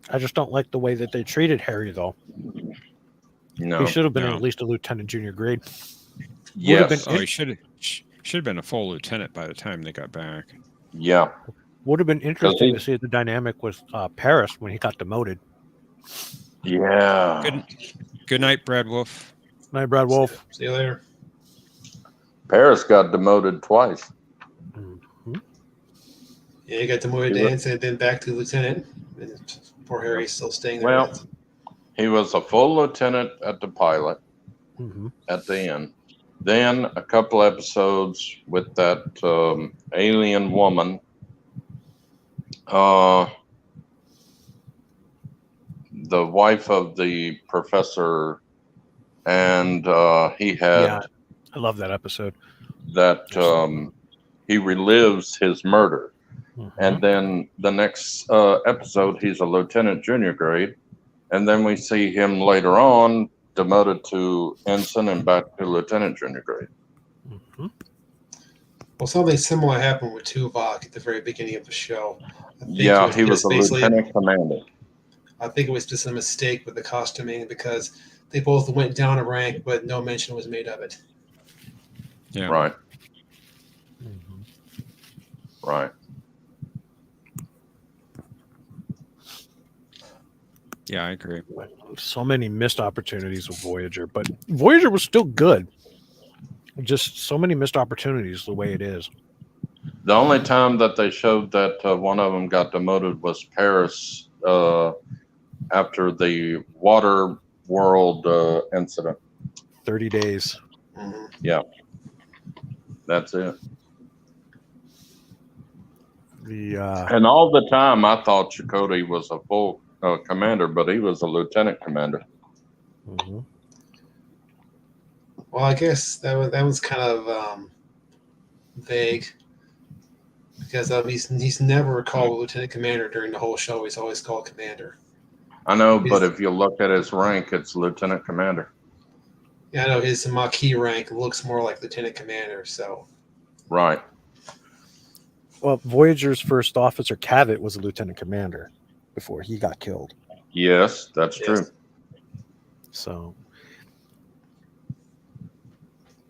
I just don't like the way that they treated Harry, though. No. He should have been No. at least a lieutenant junior grade. Yes. Oh, he should have been a full lieutenant by the time they got back. Yeah. Would have been interesting to see the dynamic with Paris when he got demoted. Yeah. Good night, Brad Wolf. Night, Brad Wolf. See you later. Paris got demoted twice. Yeah, he got demoted to ensign, then back to lieutenant. And poor Harry's still staying there. Well, he was a full lieutenant at the pilot Mm-hmm. at the end. Then a couple episodes with that alien woman. The wife of the professor, and he had Yeah, I love that episode. that he relives his murder. Mm-hmm. And then the next episode, he's a lieutenant junior grade. And then we see him later on demoted to ensign and back to lieutenant junior grade. Mm-hmm. Well, something similar happened with Tuvok at the very beginning of the show. Yeah, he was a lieutenant commander. I think it was just a mistake with the costuming because they both went down a rank, but no mention was made of it. Yeah. Right. Mm-hmm. Right. Yeah, I agree. So many missed opportunities with Voyager, but Voyager was still good. Just so many missed opportunities the way it is. The only time that they showed that one of them got demoted was Paris after the water world incident. 30 days. Mm-hmm. Yeah. That's it. And all the time I thought Chakotay was a full commander, but he was a lieutenant commander. Mm-hmm. Well, I guess that was kind of vague because he's never called lieutenant commander during the whole show. He's always called commander. I know, but if you look at his rank, it's lieutenant commander. Yeah, I know his Maquis rank looks more like lieutenant commander. So right. Well, Voyager's first officer, Cavett, was a lieutenant commander before he got killed. Yes, that's true. So,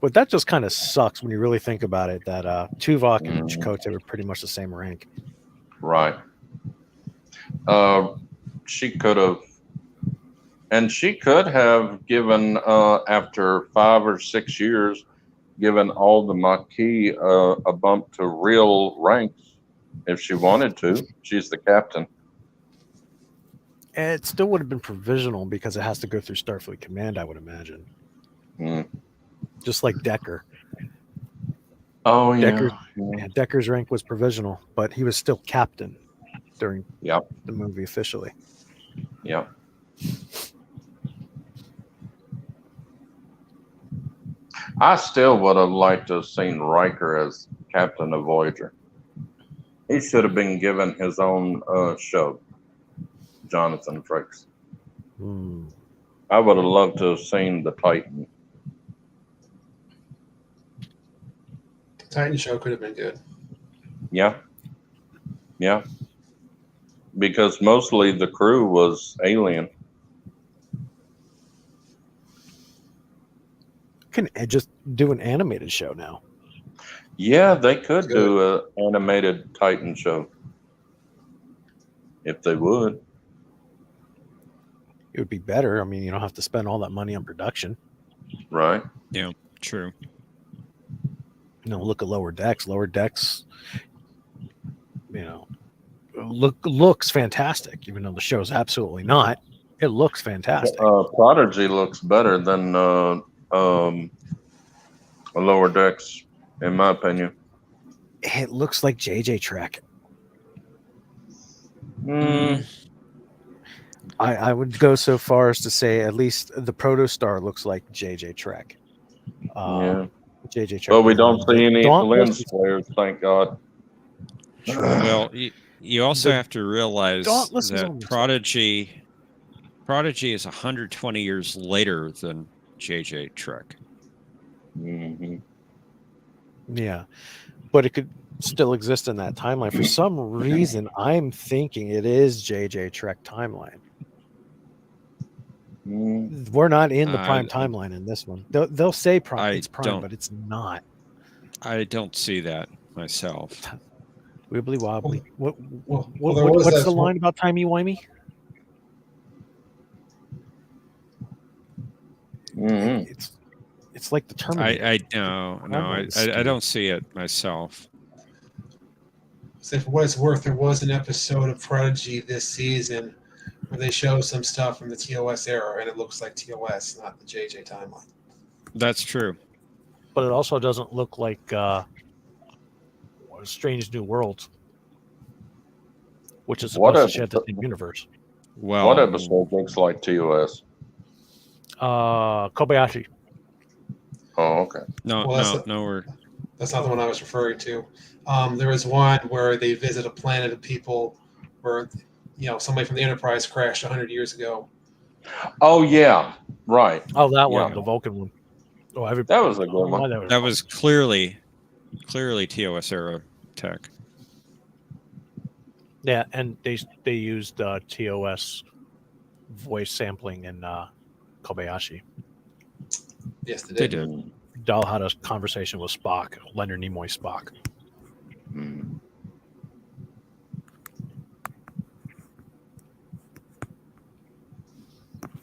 but that just kind of sucks when you really think about it. That Tuvok and Chakotay were pretty much the same rank. Right. She could have, and she could have given after 5 or 6 years, given all the Maquis a bump to real ranks if she wanted to. She's the captain. And it still would have been provisional because it has to go through Starfleet Command, I would imagine. Mm. Just like Decker. Oh, yeah. Decker's rank was provisional, but he was still captain during the movie officially. Yeah. I still would have liked to have seen Riker as captain of Voyager. He should have been given his own show. Jonathan Frakes. I would have loved to have seen the Titan. The Titan show could have been good. Yeah. Yeah. Because mostly the crew was alien. Can just do an animated show now. Yeah, they could do an animated Titan show. If they would. It would be better. I mean, you don't have to spend all that money on production. Right. Yeah, true. Look at Lower Decks. Lower Decks, looks fantastic, even though the show's absolutely not. It looks fantastic. Prodigy looks better than Lower Decks, in my opinion. It looks like JJ Trek. I would go so far as to say at least the Protostar looks like JJ Trek. Yeah. JJ Trek. But we don't see any Dauntless lens flares, thank God. Well, you also have to realize Dauntless is that on the Prodigy is 120 years later than JJ Trek. Yeah, but it could still exist in that timeline. For some reason, I'm thinking it is JJ Trek timeline. We're not in the prime timeline in this one. They'll say prime, it's prime, but it's not. I don't see that myself. Wibbly wobbly. there was What's that the line about timey-wimey? It's like the Terminator. I don't see it myself. So for what it's worth, there was an episode of Prodigy this season where they show some stuff from the TOS era, and it looks like TOS, not the JJ timeline. That's true. But it also doesn't look like Strange New Worlds, which is supposed to share the same universe. Well, what episode looks like TOS? Kobayashi. Oh, okay. That's not the one I was referring to. There was one where they visit a planet of people where, somebody from the Enterprise crashed 100 years ago. Oh, yeah. Right. Oh, that one, the Vulcan one. Oh, that was a good one. That was clearly TOS era tech. Yeah, and they used TOS voice sampling in Kobayashi. Yes, they did. Dahl had a conversation with Spock, Leonard Nimoy Spock.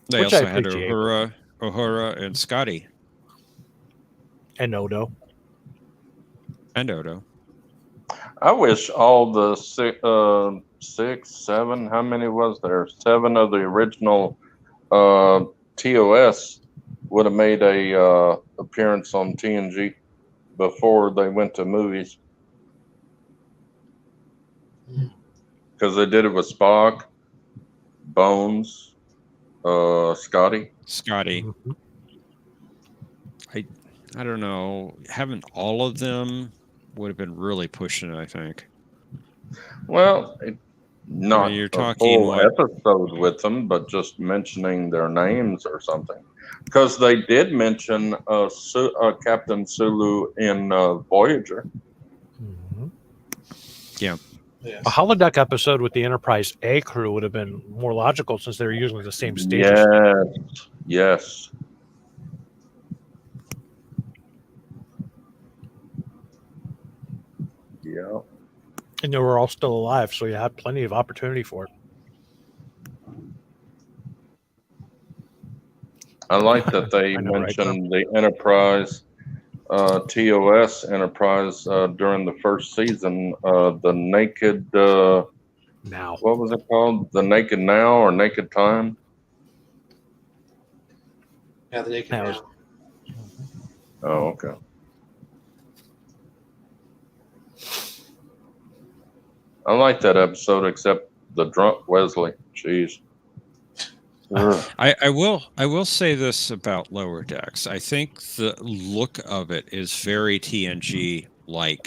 They also had Uhura and Scotty. And Odo. I wish all the six, seven, how many was there? 7 of the original TOS would have made a appearance on TNG before they went to movies. Because they did it with Spock, Bones, Scotty. Mm-hmm. I don't know. Having all of them would have been really pushing it, I think. Well, not you're a talking full episode with them, but just mentioning their names or something. Because they did mention Captain Sulu in Voyager. Yeah. A holodeck episode with the Enterprise A crew would have been more logical since they were using the same stages. Yes. Yeah. And they were all still alive, so you had plenty of opportunity for it. I like that they mentioned the Enterprise, TOS Enterprise during the first season. The Naked Now. What was it called? The Naked Now or Naked Time? Yeah, the Naked Now. Oh, okay. I like that episode, except the drunk Wesley. Jeez. I will say this about Lower Decks. I think the look of it is very TNG like.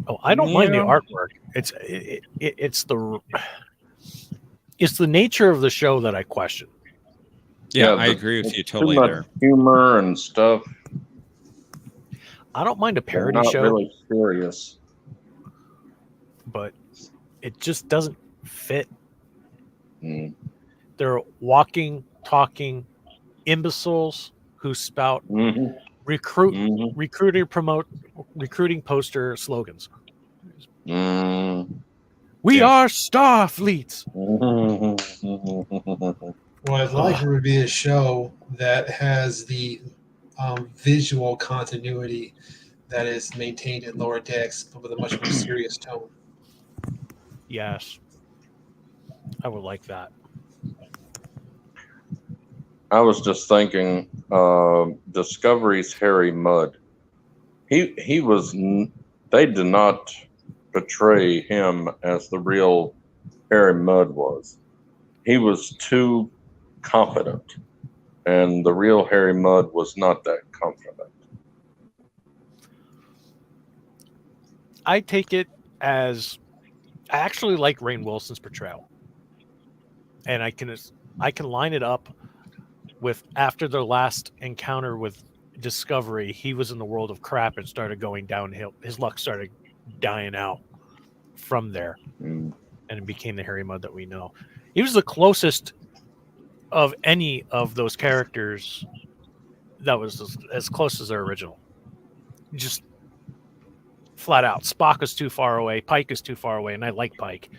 Oh, I don't mind the Yeah. artwork. It's the nature of the show that I question. Yeah, I agree with you too totally much there. humor and stuff. I don't mind a They're parody not show, really serious. but it just doesn't fit. Mm. They're walking, talking imbeciles who spout Mhm. recruiting poster slogans. Mm. We Yeah. are Starfleets. Well, I'd like it would be a show that has the visual continuity that is maintained in Lower Decks, but with a much more serious tone. Yes, I would like that. I was just thinking, Discovery's Harry Mudd. He was. They did not portray him as the real Harry Mudd was. He was too confident, and the real Harry Mudd was not that confident. I take it as I actually like Rainn Wilson's portrayal, and I can line it up with after their last encounter with Discovery, he was in the world of crap and started going downhill. His luck started dying out from there, Mm. and it became the Harry Mudd that we know. He was the closest of any of those characters that was as close as their original. Just flat out, Spock is too far away, Pike is too far away, and I like Pike.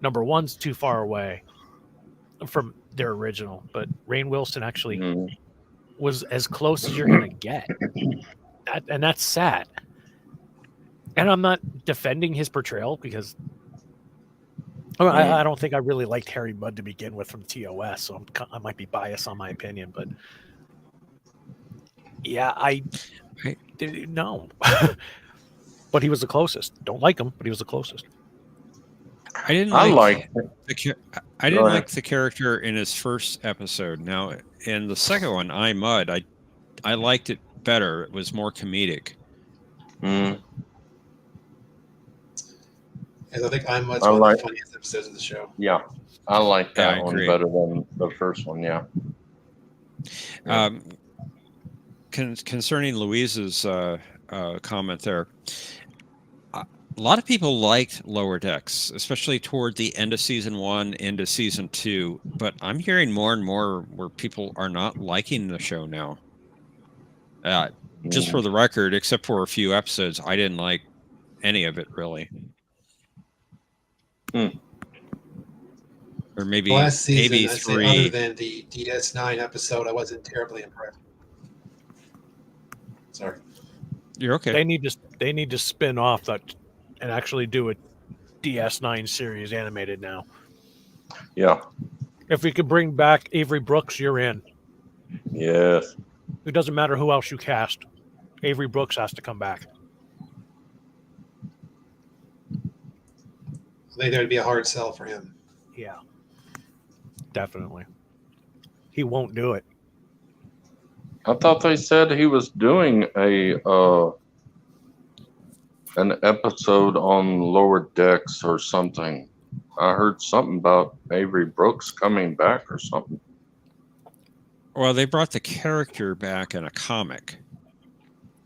Number one's too far away from their original, but Rainn Wilson actually was as close as you're gonna get, and that's sad. And I'm not defending his portrayal because I don't think I really liked Harry Mudd to begin with from TOS, so I might be biased on my opinion, but yeah, no. But he was the closest. Don't like him, but he was the closest. I didn't like the character in his first episode. Now, in the second one, I Mudd, I liked it better. It was more comedic. Mm. And I think I'm Mudd's one of the funniest episodes of the show. Yeah, I like that I one agree. better than the first one. Yeah. Concerning Louise's comment there, a lot of people liked Lower Decks, especially toward the end of season 1 into season 2. But I'm hearing more and more where people are not liking the show now. Just for the record, except for a few episodes, I didn't like any of it really. Or maybe Last season, maybe I'd 3. say other than the DS9 episode, I wasn't terribly impressed. Sorry. You're okay. They need to spin off that and actually do a DS9 series animated now. Yeah. If we could bring back Avery Brooks, you're in. Yes. It doesn't matter who else you cast. Avery Brooks has to come back. I think there'd be a hard sell for him. Yeah. Definitely. He won't do it. I thought they said he was doing an episode on Lower Decks or something. I heard something about Avery Brooks coming back or something. Well, they brought the character back in a comic.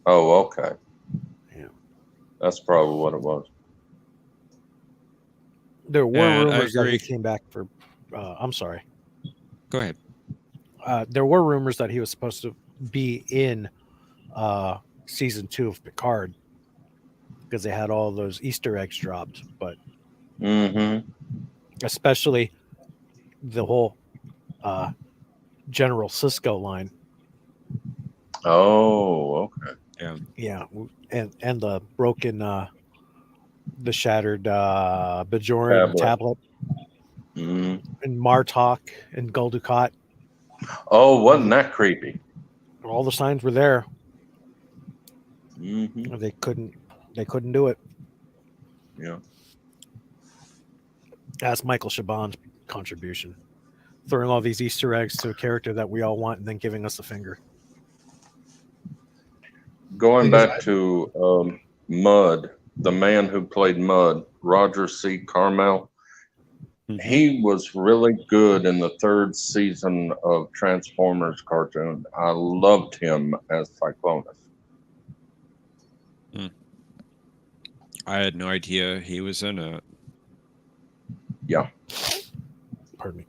Oh, okay. Yeah. That's probably what it was. There were rumors that he came back for. I'm sorry. Go ahead. There were rumors that he was supposed to be in season 2 of Picard because they had all those Easter eggs dropped, but especially the whole General Cisco line. Oh, okay. Yeah, and the broken, the shattered Bajoran tablet, and Martok and Gul Dukat. Oh, wasn't that creepy? All the signs were there. They couldn't do it. Yeah. That's Michael Chabon's contribution. Throwing all these Easter eggs to a character that we all want and then giving us the finger. Going back to Mud, the man who played Mud, Roger C. Carmel. He was really good in the third season of Transformers cartoon. I loved him as Cyclonus. I had no idea he was in it. Yeah. Pardon me.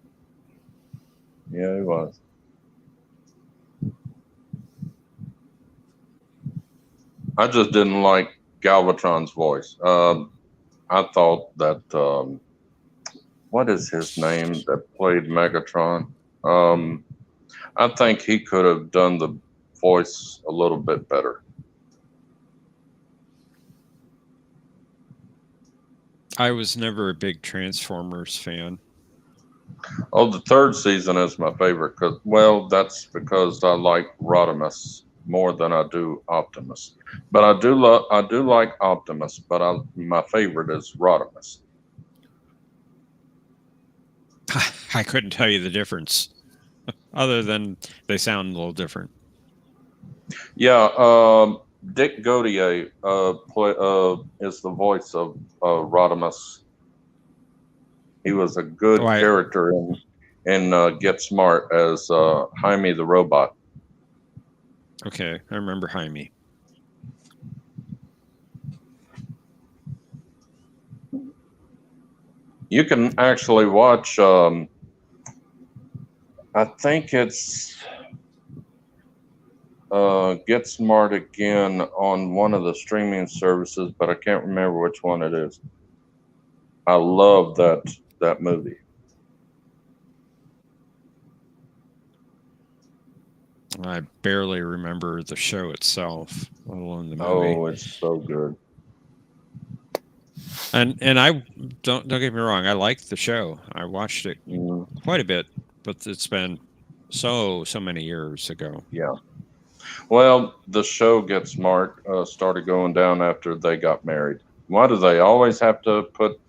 Yeah, he was. I just didn't like Galvatron's voice. I thought that what is his name that played Megatron? I think he could have done the voice a little bit better. I was never a big Transformers fan. Oh, the third season is my favorite that's because I like Rodimus more than I do Optimus. But I do like Optimus, but my favorite is Rodimus. I couldn't tell you the difference, other than they sound a little different. Yeah, Dick Gautier is the voice of Rodimus. He was a good character in Get Smart as Jaime the Robot. Okay, I remember Jaime. You can actually watch, I think it's Get Smart Again on one of the streaming services, but I can't remember which one it is. I love that movie. I barely remember the show itself, let alone the movie. Oh, it's so good. And I don't get me wrong, I liked the show. I watched it quite a bit, but it's been so many years ago. Yeah. Well, the show Get Smart started going down after they got married. Why do they always have to put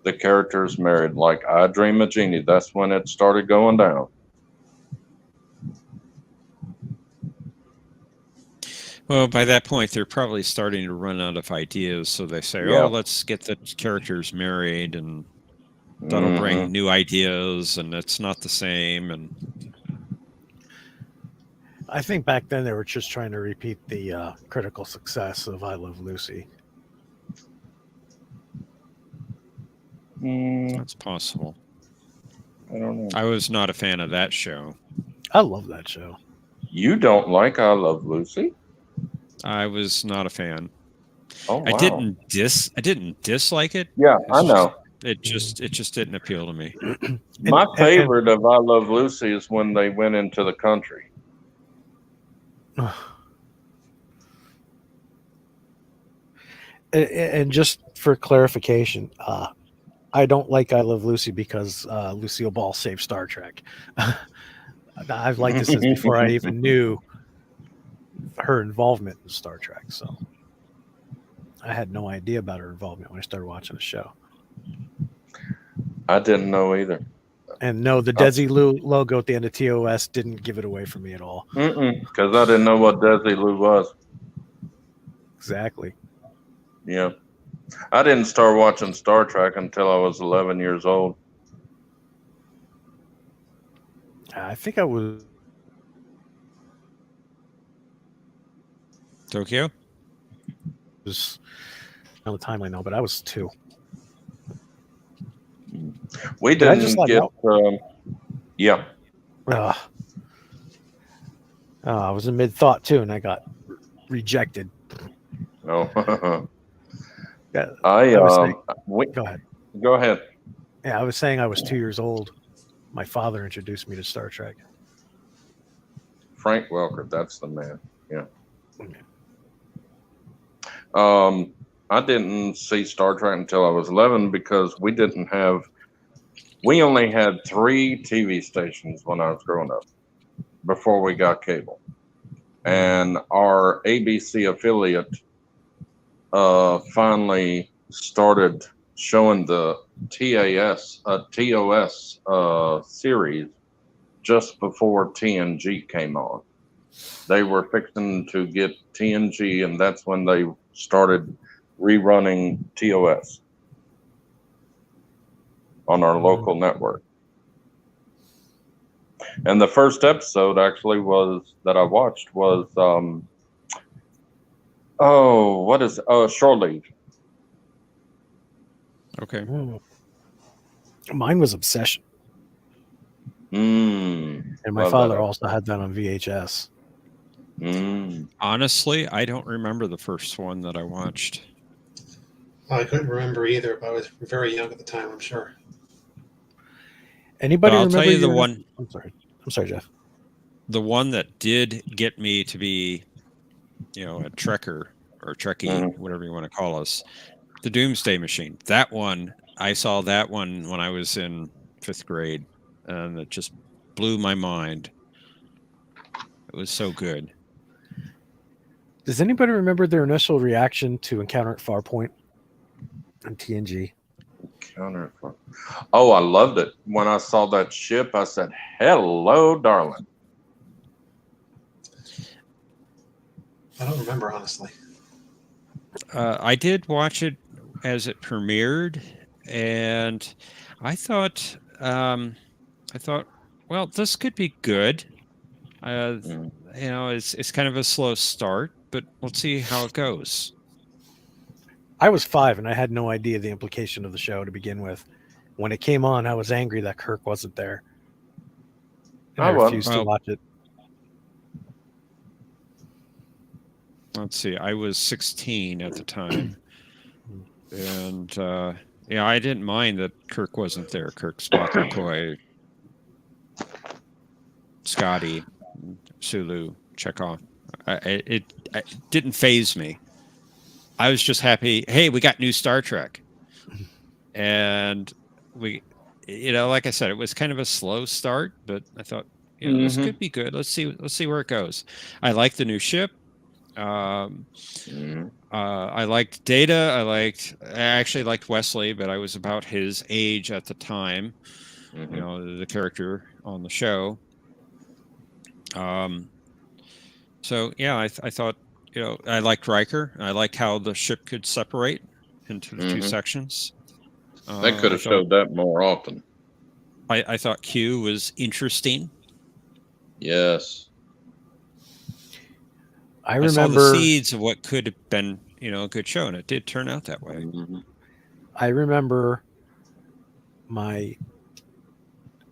the characters married? Like I Dream of Jeannie, that's when it started going down. Well, by that point, they're probably starting to run out of ideas, so they say, Yeah. "Oh, let's get the characters married, and that'll bring new ideas, and it's not the same." And I think back then they were just trying to repeat the critical success of I Love Lucy. That's possible. I don't know. I was not a fan of that show. I love that show. You don't like I Love Lucy? I was not a fan. Oh, wow. I didn't dislike it. Yeah, I know. It just didn't appeal to me. My favorite of I Love Lucy is when they went into the country. And just for clarification, I don't like I Love Lucy because Lucille Ball saved Star Trek. I've liked it since before I even knew her involvement in Star Trek. So I had no idea about her involvement when I started watching the show. I didn't know either. And no, the Desi Lou logo at the end of TOS didn't give it away for me at all. Because I didn't know what Desi Lou was. Exactly. Yeah. I didn't start watching Star Trek until I was 11 years old. I think I was Tokyo? Was on the timeline now, but I was 2. We didn't get. Yeah. I was in mid thought too, and I got rejected. Oh. Go ahead. Go ahead. Yeah, I was saying I was 2 years old. My father introduced me to Star Trek. Frank Welker, that's the man. Yeah. Okay. I didn't see Star Trek until I was 11 because we only had 3 TV stations when I was growing up before we got cable. And our ABC affiliate finally started showing the TOS series just before TNG came on. They were fixing to get TNG, and that's when they started rerunning TOS on our local network. And the first episode actually that I watched was Shore Leave. Okay. Mine was Obsession. And my father also had that on VHS. Honestly, I don't remember the first one that I watched. I couldn't remember either, but I was very young at the time, I'm sure. Anybody I'll remember tell you the one. I'm sorry, Jeff. The one that did get me to be, a Trekker or Trekkie, whatever you want to call us, the Doomsday Machine. That one, I saw that one when I was in 5th grade, and it just blew my mind. It was so good. Does anybody remember their initial reaction to Encounter at Farpoint on TNG? Encounter at Farpoint. Oh, I loved it. When I saw that ship, I said, "Hello, darling." I don't remember, honestly. I did watch it as it premiered, and I thought, well, this could be good. It's kind of a slow start, but let's see how it goes. I was 5 and I had no idea the implication of the show to begin with. When it came on, I was angry that Kirk wasn't there. And I refused to watch it. Let's see. I was 16 at the time. And, I didn't mind that Kirk wasn't there. Kirk, Spock, McCoy, Scotty, Sulu, Chekhov. It didn't faze me. I was just happy. Hey, we got new Star Trek. And we, like I said, it was kind of a slow start, but I thought, this could be good. Let's see where it goes. I like the new ship. I liked Data. I actually liked Wesley, but I was about his age at the time. The character on the show. So yeah, I thought, I liked Riker. I liked how the ship could separate into the two sections. They could have showed that more often. I thought Q was interesting. Yes. I remember saw the seeds of what could have been, a good show, and it did turn out that way. I remember my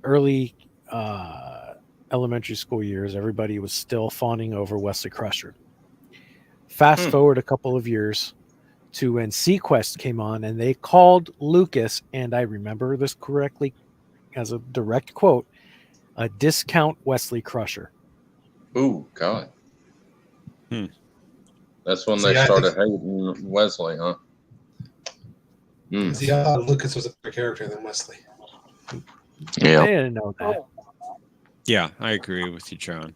early elementary school years, everybody was still fawning over Wesley Crusher. Fast forward a couple of years to when Sequest came on, and they called Lucas, and I remember this correctly as a direct quote, a discount Wesley Crusher. Ooh, God. That's when they started hating Wesley, huh? See, I thought Lucas was a better character than Wesley. Yeah. They didn't know that. Yeah, I agree with you, John.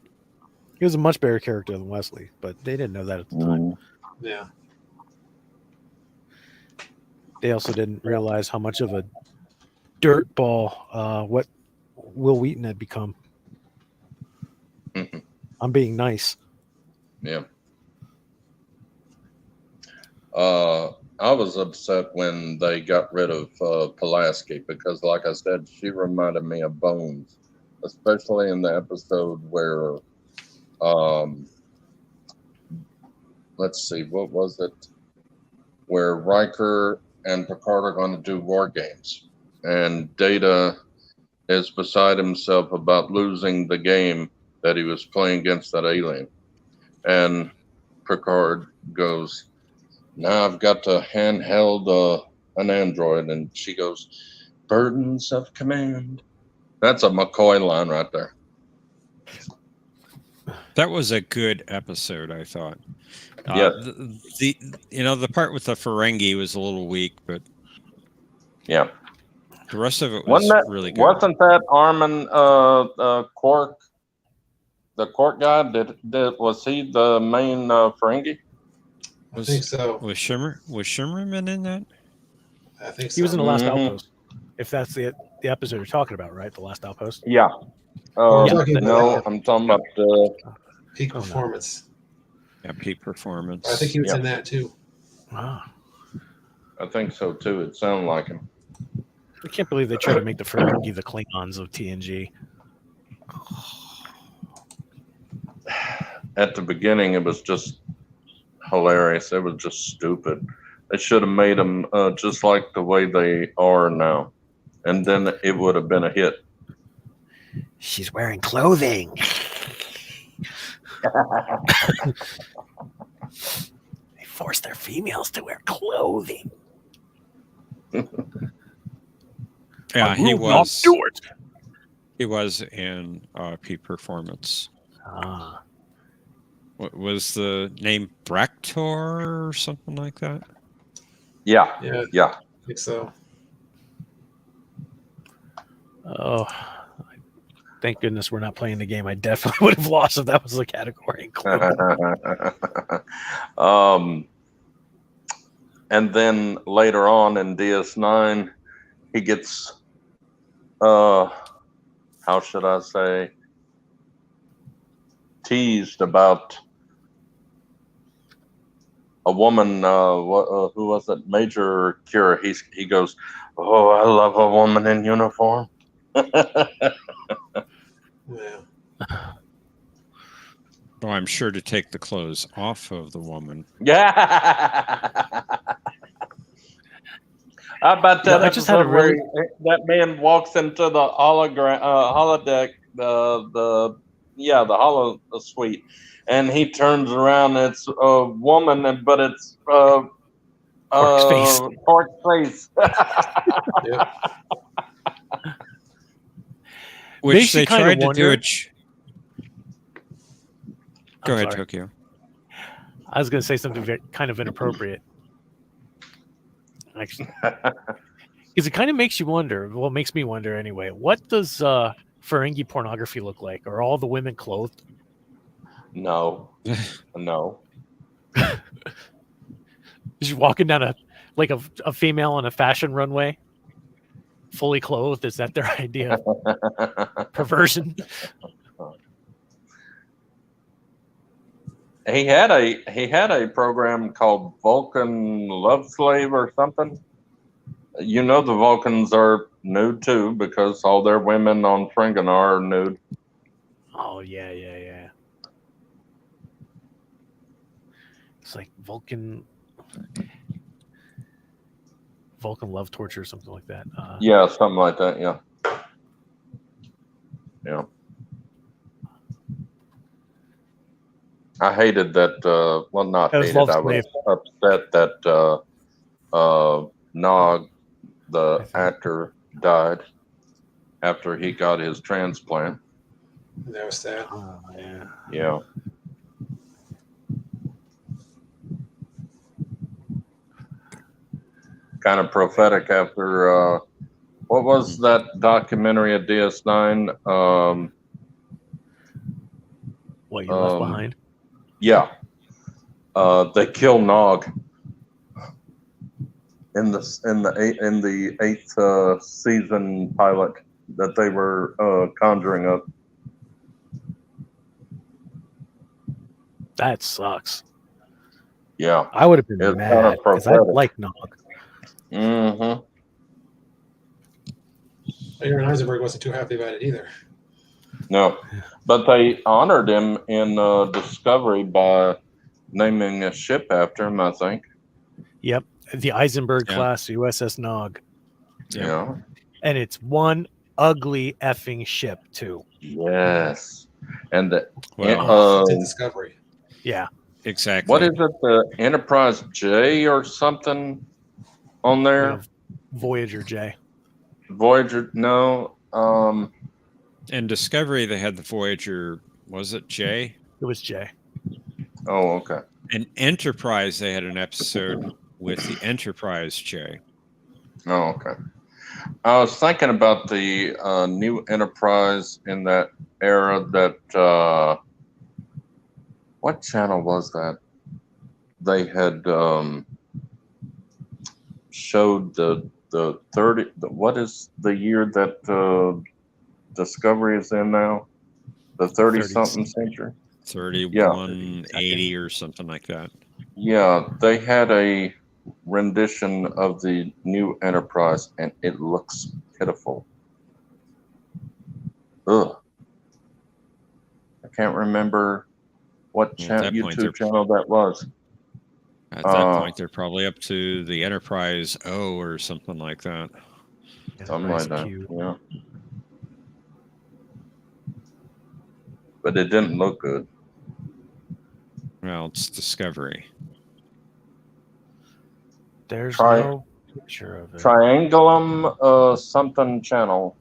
He was a much better character than Wesley, but they didn't know that at the time. Yeah. They also didn't realize how much of a dirtball what Will Wheaton had become. I'm being nice. Yeah. I was upset when they got rid of Pulaski because, like I said, she reminded me of Bones, especially in the episode where, let's see, what was it? Where Riker and Picard are going to do war games, and Data is beside himself about losing the game that he was playing against that alien, and Picard goes, "Now I've got to handheld an android," and she goes, "Burdens of command." That's a McCoy line right there. That was a good episode, I thought. Yeah. The part with the Ferengi was a little weak, but yeah, the rest of it was really good. Wasn't that Armin Quark, the Quark guy? Was he the main Ferengi? I think so. Was Shimmerman in that? I think so. He was in the Last Outpost. If that's the episode you're talking about, right? The Last Outpost. Yeah. I'm talking about Peak Performance. Yeah, Peak Performance. I think he was in that too. Wow. I think so too. It sounded like him. I can't believe they tried to make the Ferengi the Klingons of TNG. At the beginning, it was just hilarious. It was just stupid. They should have made them just like the way they are now, and then it would have been a hit. She's wearing clothing. They force their females to wear clothing. Yeah, he will not was. do it. He was in Peak Performance. Ah. What was the name? Bractor or something like that? Yeah. I think so. Oh, thank goodness we're not playing the game. I definitely would have lost if that was the category included. And then later on in DS9, he gets, how should I say, teased about a woman, who was it? Major Cure. He goes, "Oh, I love a woman in uniform." Yeah. Oh, I'm sure to take the clothes off of the woman. Yeah. How about that I just had a episode where really that man walks into the holodeck, the holo suite, and he turns around. And it's a woman, but it's Pork's face. Pork's face. Yep. Which Makes you they kinda tried to do wonder- it. Go I'm ahead, sorry. Tokyo. I was going to say something kind of inappropriate. Actually, because it kind of makes you wonder. Well, it makes me wonder anyway. What does Ferengi pornography look like? Are all the women clothed? No, no. Is she walking down a female on a fashion runway, fully clothed? Is that their idea of perversion? He had a program called Vulcan Love Slave or something. You know the Vulcans are nude too because all their women on Ferengi are nude. Oh yeah. It's like Vulcan love torture or something like that. Yeah, something like that. Yeah. Yeah. I hated that. Well, not That was hated. Love I was Slave. upset that Nog, the actor, died after he got his transplant. That was sad. Oh, yeah. Yeah. Kind of prophetic after what was that documentary at DS9? What, you left behind? Yeah. They kill Nog in the eighth season pilot that they were conjuring up. That sucks. Yeah. I would have been It's mad kind of because I prophetic. like Nog. Mm-hmm. Aaron Heisenberg wasn't too happy about it either. No, but they honored him in Discovery by naming a ship after him, I think. Yep, the Eisenberg Yeah. class USS Nog, Yeah. and it's one ugly effing ship too. Yes. And the It's in Discovery. Yeah, exactly. what is it? The Enterprise J or something on we there? have Voyager J. Voyager? No. In Discovery, they had the Voyager. Was it J? It was J. Oh, okay. In Enterprise, they had an episode with the Enterprise J. Oh, okay. I was thinking about the new Enterprise in that era that what channel was that? They had showed the 30 what is the year that Discovery is in now? The 30 something century? 3180 or something like that. Yeah, they had a rendition of the new Enterprise, and it looks pitiful. Ugh. I can't remember what YouTube channel that was. At that point, they're probably up to the Enterprise O or something like that. Something like that, yeah. But it didn't look good. Well, it's Discovery. There's no picture of it. Triangulum something channel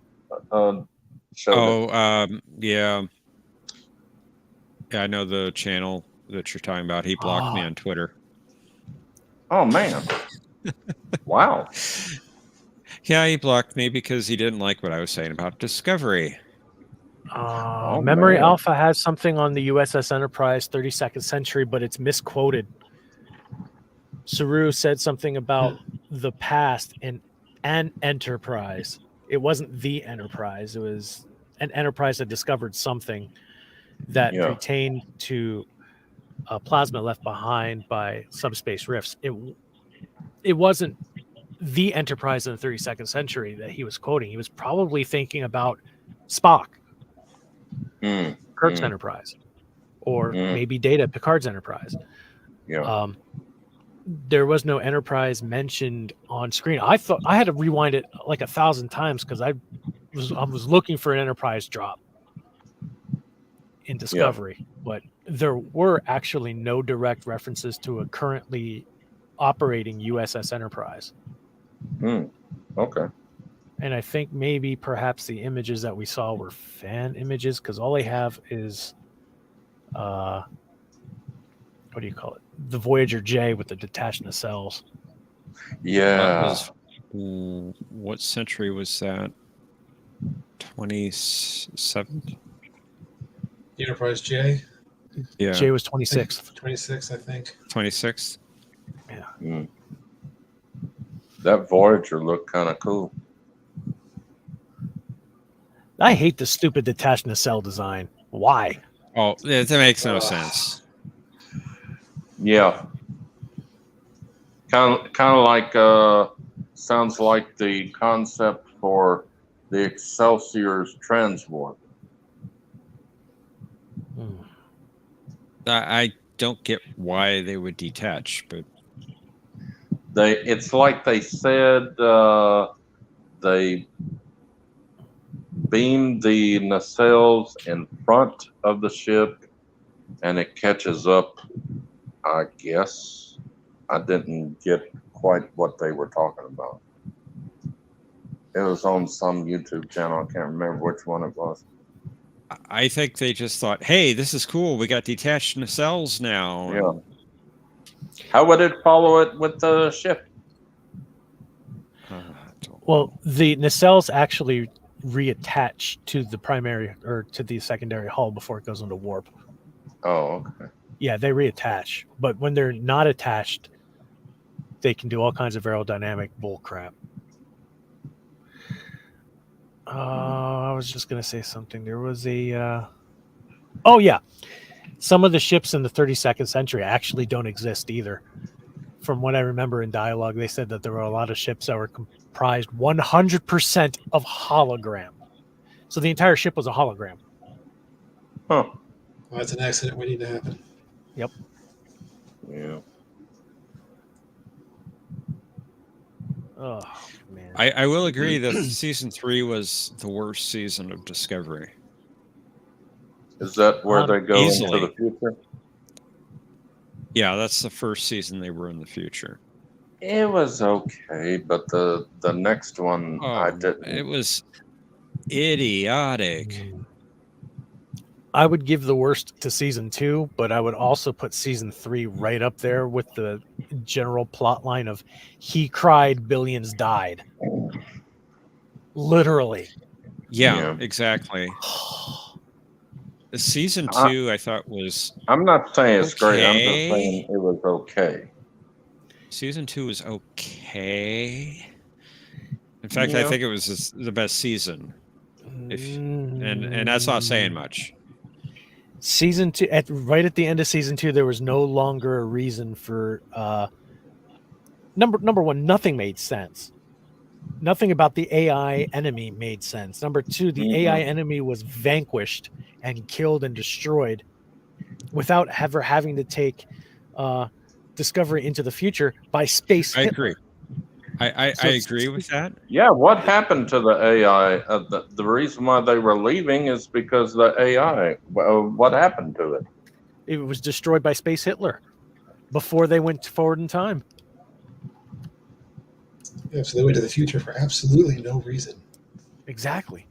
showed it. Yeah. Yeah, I know the channel that you're talking about. He blocked me on Twitter. Oh, man. Wow. Yeah, he blocked me because he didn't like what I was saying about Discovery. Memory Alpha has something on the USS Enterprise 32nd century, but it's misquoted. Saru said something about the past in an Enterprise. It wasn't the Enterprise. It was an Enterprise that discovered something that pertained to a plasma left behind by subspace rifts. It wasn't the Enterprise in the 32nd century that he was quoting. He was probably thinking about Spock. Kirk's Enterprise, or maybe Data, Picard's Enterprise. Yeah. There was no Enterprise mentioned on screen. I thought I had to rewind it like 1,000 times because I was looking for an Enterprise drop in Discovery, but there were actually no direct references to a currently operating USS Enterprise. Okay. And I think maybe perhaps the images that we saw were fan images because all they have is, what do you call it? The Voyager J with the detached nacelles. Yeah. What century was that? 27th? Enterprise J? Yeah. J was 26th. 26th, I think. 26th? Yeah. That Voyager looked kind of cool. I hate the stupid detached nacelle design. Why? Oh, that makes no sense. Yeah. Kind of like sounds like the concept for the Excelsior's transwarp. I don't get why they would detach, but it's like they said they beam the nacelles in front of the ship and it catches up, I guess. I didn't get quite what they were talking about. It was on some YouTube channel. I can't remember which one it was. I think they just thought, hey, this is cool. We got detached nacelles now. Yeah. How would it follow it with the ship? Well, the nacelles actually reattach to the primary or to the secondary hull before it goes into warp. Oh, okay. Yeah, they reattach. But when they're not attached, they can do all kinds of aerodynamic bull crap. I was just going to say something. There was a... Oh, yeah. Some of the ships in the 32nd century actually don't exist either. From what I remember in dialogue, they said that there were a lot of ships that were comprised 100% of hologram. So the entire ship was a hologram. Huh. Well, that's an accident waiting to happen. Yep. Yeah. Oh, man. I will agree that season 3 was the worst season of Discovery. Is that where they go easily. into the future? Yeah, that's the first season they were in the future. It was okay, but the next one I didn't. It was idiotic. I would give the worst to season 2, but I would also put season 3 right up there with the general plot line of he cried, billions died. Literally. Yeah. Exactly. The season 2, I thought was. I'm not saying it's great. I'm just okay. saying it was okay. Season 2 was okay. In fact, I think it was the best season. And that's not saying much. Season 2, right at the end of season 2, there was no longer a reason for number one, nothing made sense. Nothing about the AI enemy made sense. Number two, the AI enemy was vanquished and killed and destroyed without ever having to take Discovery into the future by space I Hitler. agree. I agree with that. Yeah, what happened to the AI? The reason why they were leaving is because the AI. What happened to it? It was destroyed by space Hitler before they went forward in time. Yeah, so they went to the future for absolutely no reason. Exactly.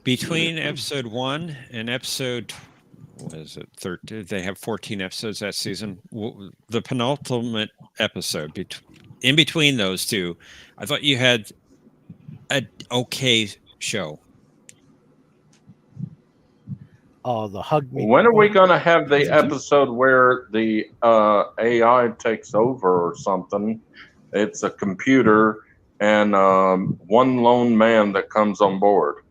Between episode 1 and episode, what is it, 13? They have 14 episodes that season. The penultimate episode, in between those two, I thought you had an okay show. Oh, the hug me. When are we going to have the episode where the AI takes over or something? It's a computer and one lone man that comes on board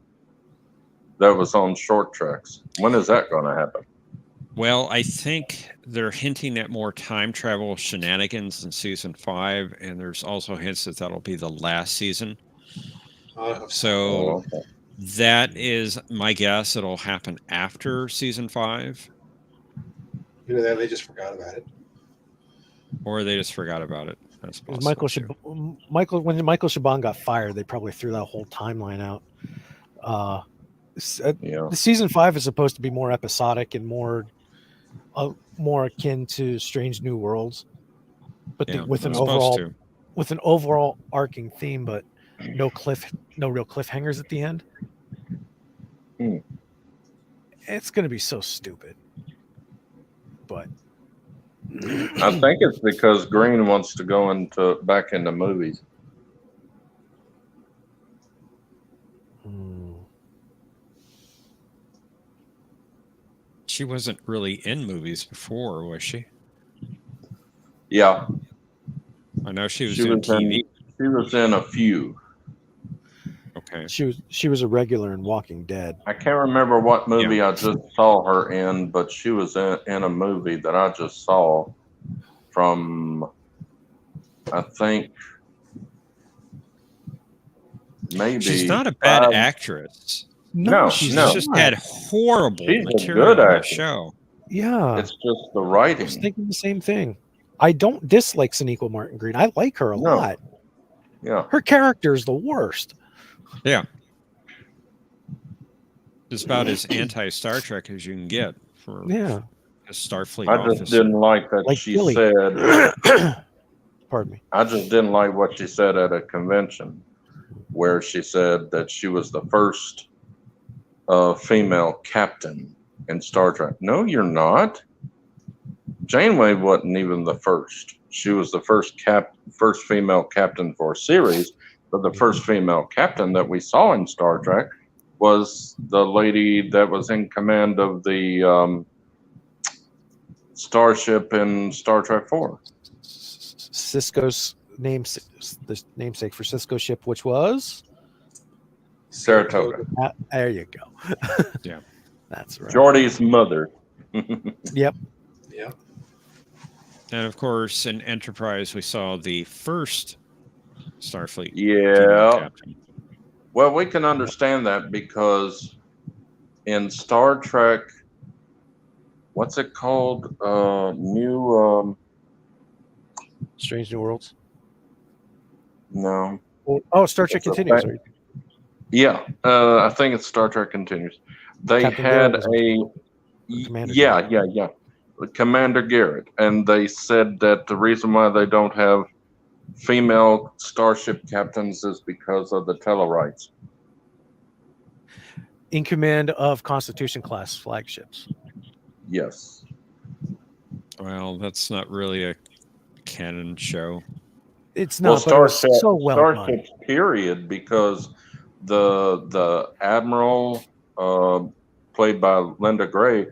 that was on Short Treks. When is that going to happen? Well, I think they're hinting at more time travel shenanigans in season 5, and there's also hints that that'll be the last season. So that is my guess. It'll happen after season 5. You know that they just forgot about it, or they just forgot about it. That's possible. When Michael Chabon got fired, they probably threw that whole timeline out. The season 5 is supposed to be more episodic and more akin to Strange New Worlds, but with an overall arcing theme, but no real cliffhangers at the end. It's going to be so stupid. But I think it's because Green wants to go back into movies. She wasn't really in movies before, was she? Yeah. I know she was in TV. She was in a few. Okay. She was a regular in Walking Dead. I can't remember what movie I just saw her in, but she was in a movie that I just saw from, I think, maybe. She's not a bad actress. No, she's no. just had horrible She's material a good on the actress. show. Yeah. It's just the writing. I was thinking the same thing. I don't dislike Sonequa Martin Green. I like her a lot. Yeah. Her character is the worst. Yeah. Just about as anti-Star Trek as you can get for a Starfleet I officer. just didn't like that she said. Pardon me. I just didn't like what she said at a convention, where she said that she was the first female captain in Star Trek. No, you're not. Janeway wasn't even the first. She was the first female captain for a series, but the first female captain that we saw in Star Trek was the lady that was in command of the starship in Star Trek 4. Cisco's namesake for Cisco's ship, which was Saratoga. There you go. Yeah. That's right. Geordi's mother. Yep. Yep. And of course, in Enterprise, we saw the first Starfleet. Yeah. Well, we can understand that because in Star Trek, what's it called? Strange New Worlds. No. Oh, Star Trek Continues. Yeah, I think it's Star Trek Continues. They Captain had Garrett yeah, Commander Garrett, and they said that the reason why they don't have female starship captains is because of the Tellarites. In command of Constitution class flagships. Yes. Well, that's not really a canon show. It's not, but it's so well Starships, done. period, because the Admiral, played by Linda Gray,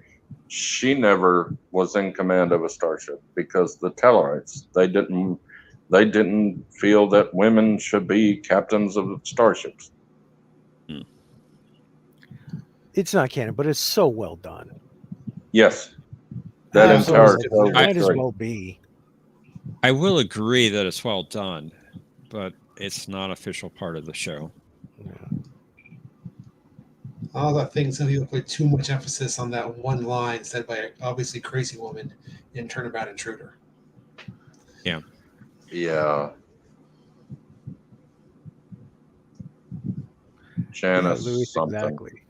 she never was in command of a starship because the Tellarites, they didn't feel that women should be captains of starships. It's not canon, but it's so well done. Yes, that entire show might as was great. well be. I will agree that it's well done, but it's not official part of the show. All I think some people put too much emphasis on that one line said by an obviously crazy woman in Turnabout Intruder. Yeah. Yeah. Janice Louis, something. exactly.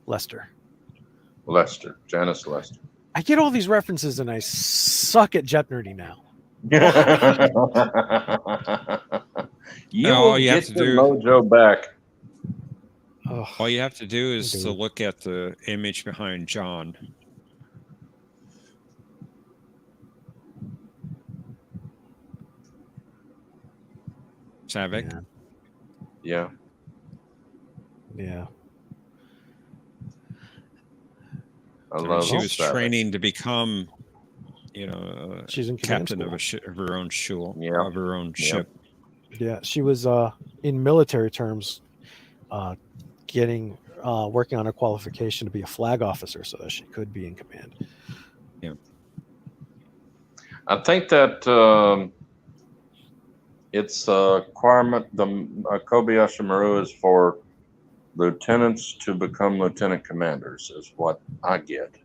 Lester. Janice Lester. I get all these references and I suck at Jeopnerdy now. You All will you have get to your do- mojo back. All you have to do is Okay. to look at the image behind John. Savick. Yeah. Yeah. I So love she was Savick. training to become, She's in command captain of school. of her own shul, Yeah. of her own Yeah. ship. Yeah, she was in military terms working on a qualification to be a flag officer so that she could be in command. Yeah. I think that it's a requirement. The Kobayashi Maru is for lieutenants to become lieutenant commanders, is what I get.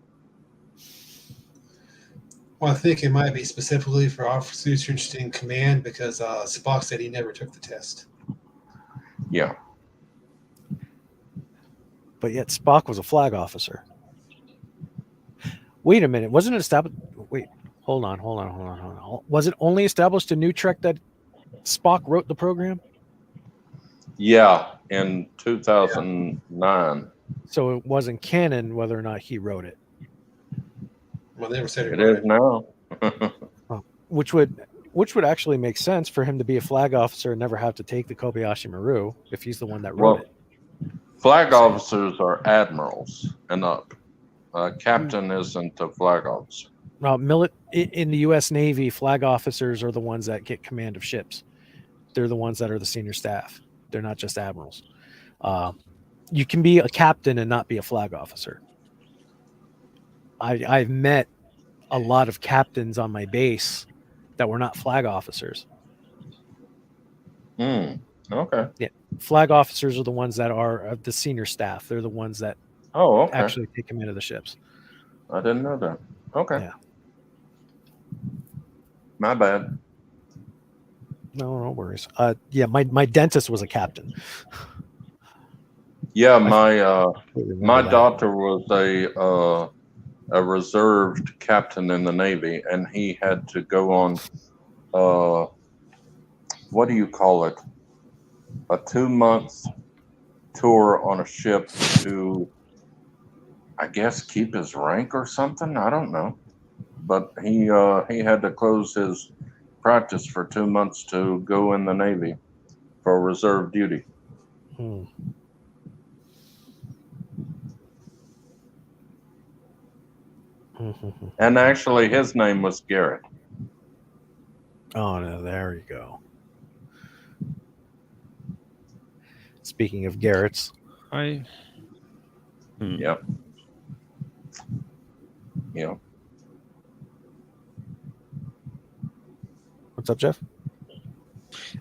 Well, I think it might be specifically for officers interested in command because Spock said he never took the test. Yeah. But yet Spock was a flag officer. Wait a minute, wasn't it established? Wait, hold on. Was it only established in New Trek that Spock wrote the program? Yeah, in 2009. So it wasn't canon whether or not he wrote it. Well, they never said It is now. Which would actually make sense for him to be a flag officer and never have to take the Kobayashi Maru if he's the one that wrote it. Flag officers are admirals and up. Captain isn't a flag officer. In the U.S. Navy, flag officers are the ones that get command of ships. They're the ones that are the senior staff. They're not just admirals. You can be a captain and not be a flag officer. I've met a lot of captains on my base that were not flag officers. Okay. Yeah, flag officers are the ones that are the senior staff. They're the ones that actually take command of the ships. I didn't know that. Okay. Yeah. My bad. No worries. Yeah, my dentist was a captain. Yeah, my doctor was a reserved captain in the Navy, and he had to go on what do you call it? A 2-month tour on a ship to, I guess, keep his rank or something. I don't know, but he had to close his practice for 2 months to go in the Navy for reserve duty. And actually, his name was Garrett. Oh no, there you go. Speaking of Garrett's, Yep. Yeah. What's up, Jeff?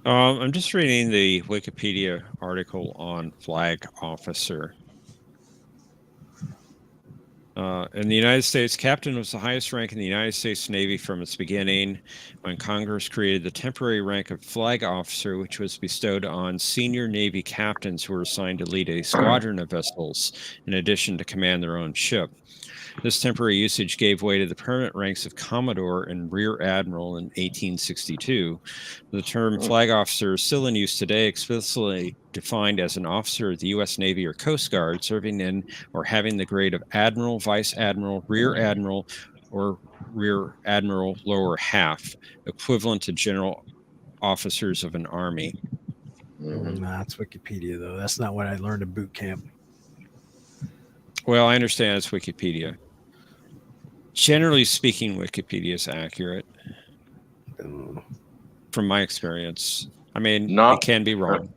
I'm just reading the Wikipedia article on flag officer. In the United States, captain was the highest rank in the United States Navy from its beginning, when Congress created the temporary rank of flag officer, which was bestowed on senior Navy captains who were assigned to lead a squadron of vessels, in addition to command their own ship. This temporary usage gave way to the permanent ranks of Commodore and Rear Admiral in 1862. The term flag officer is still in use today, explicitly defined as an officer of the U.S. Navy or Coast Guard serving in or having the grade of Admiral, Vice Admiral, Rear Admiral, or Rear Admiral lower half, equivalent to general officers of an army. Nah, it's Wikipedia, though. That's not what I learned in boot camp. Well, I understand it's Wikipedia. Generally speaking, Wikipedia is accurate. From my experience. I mean, it can be wrong.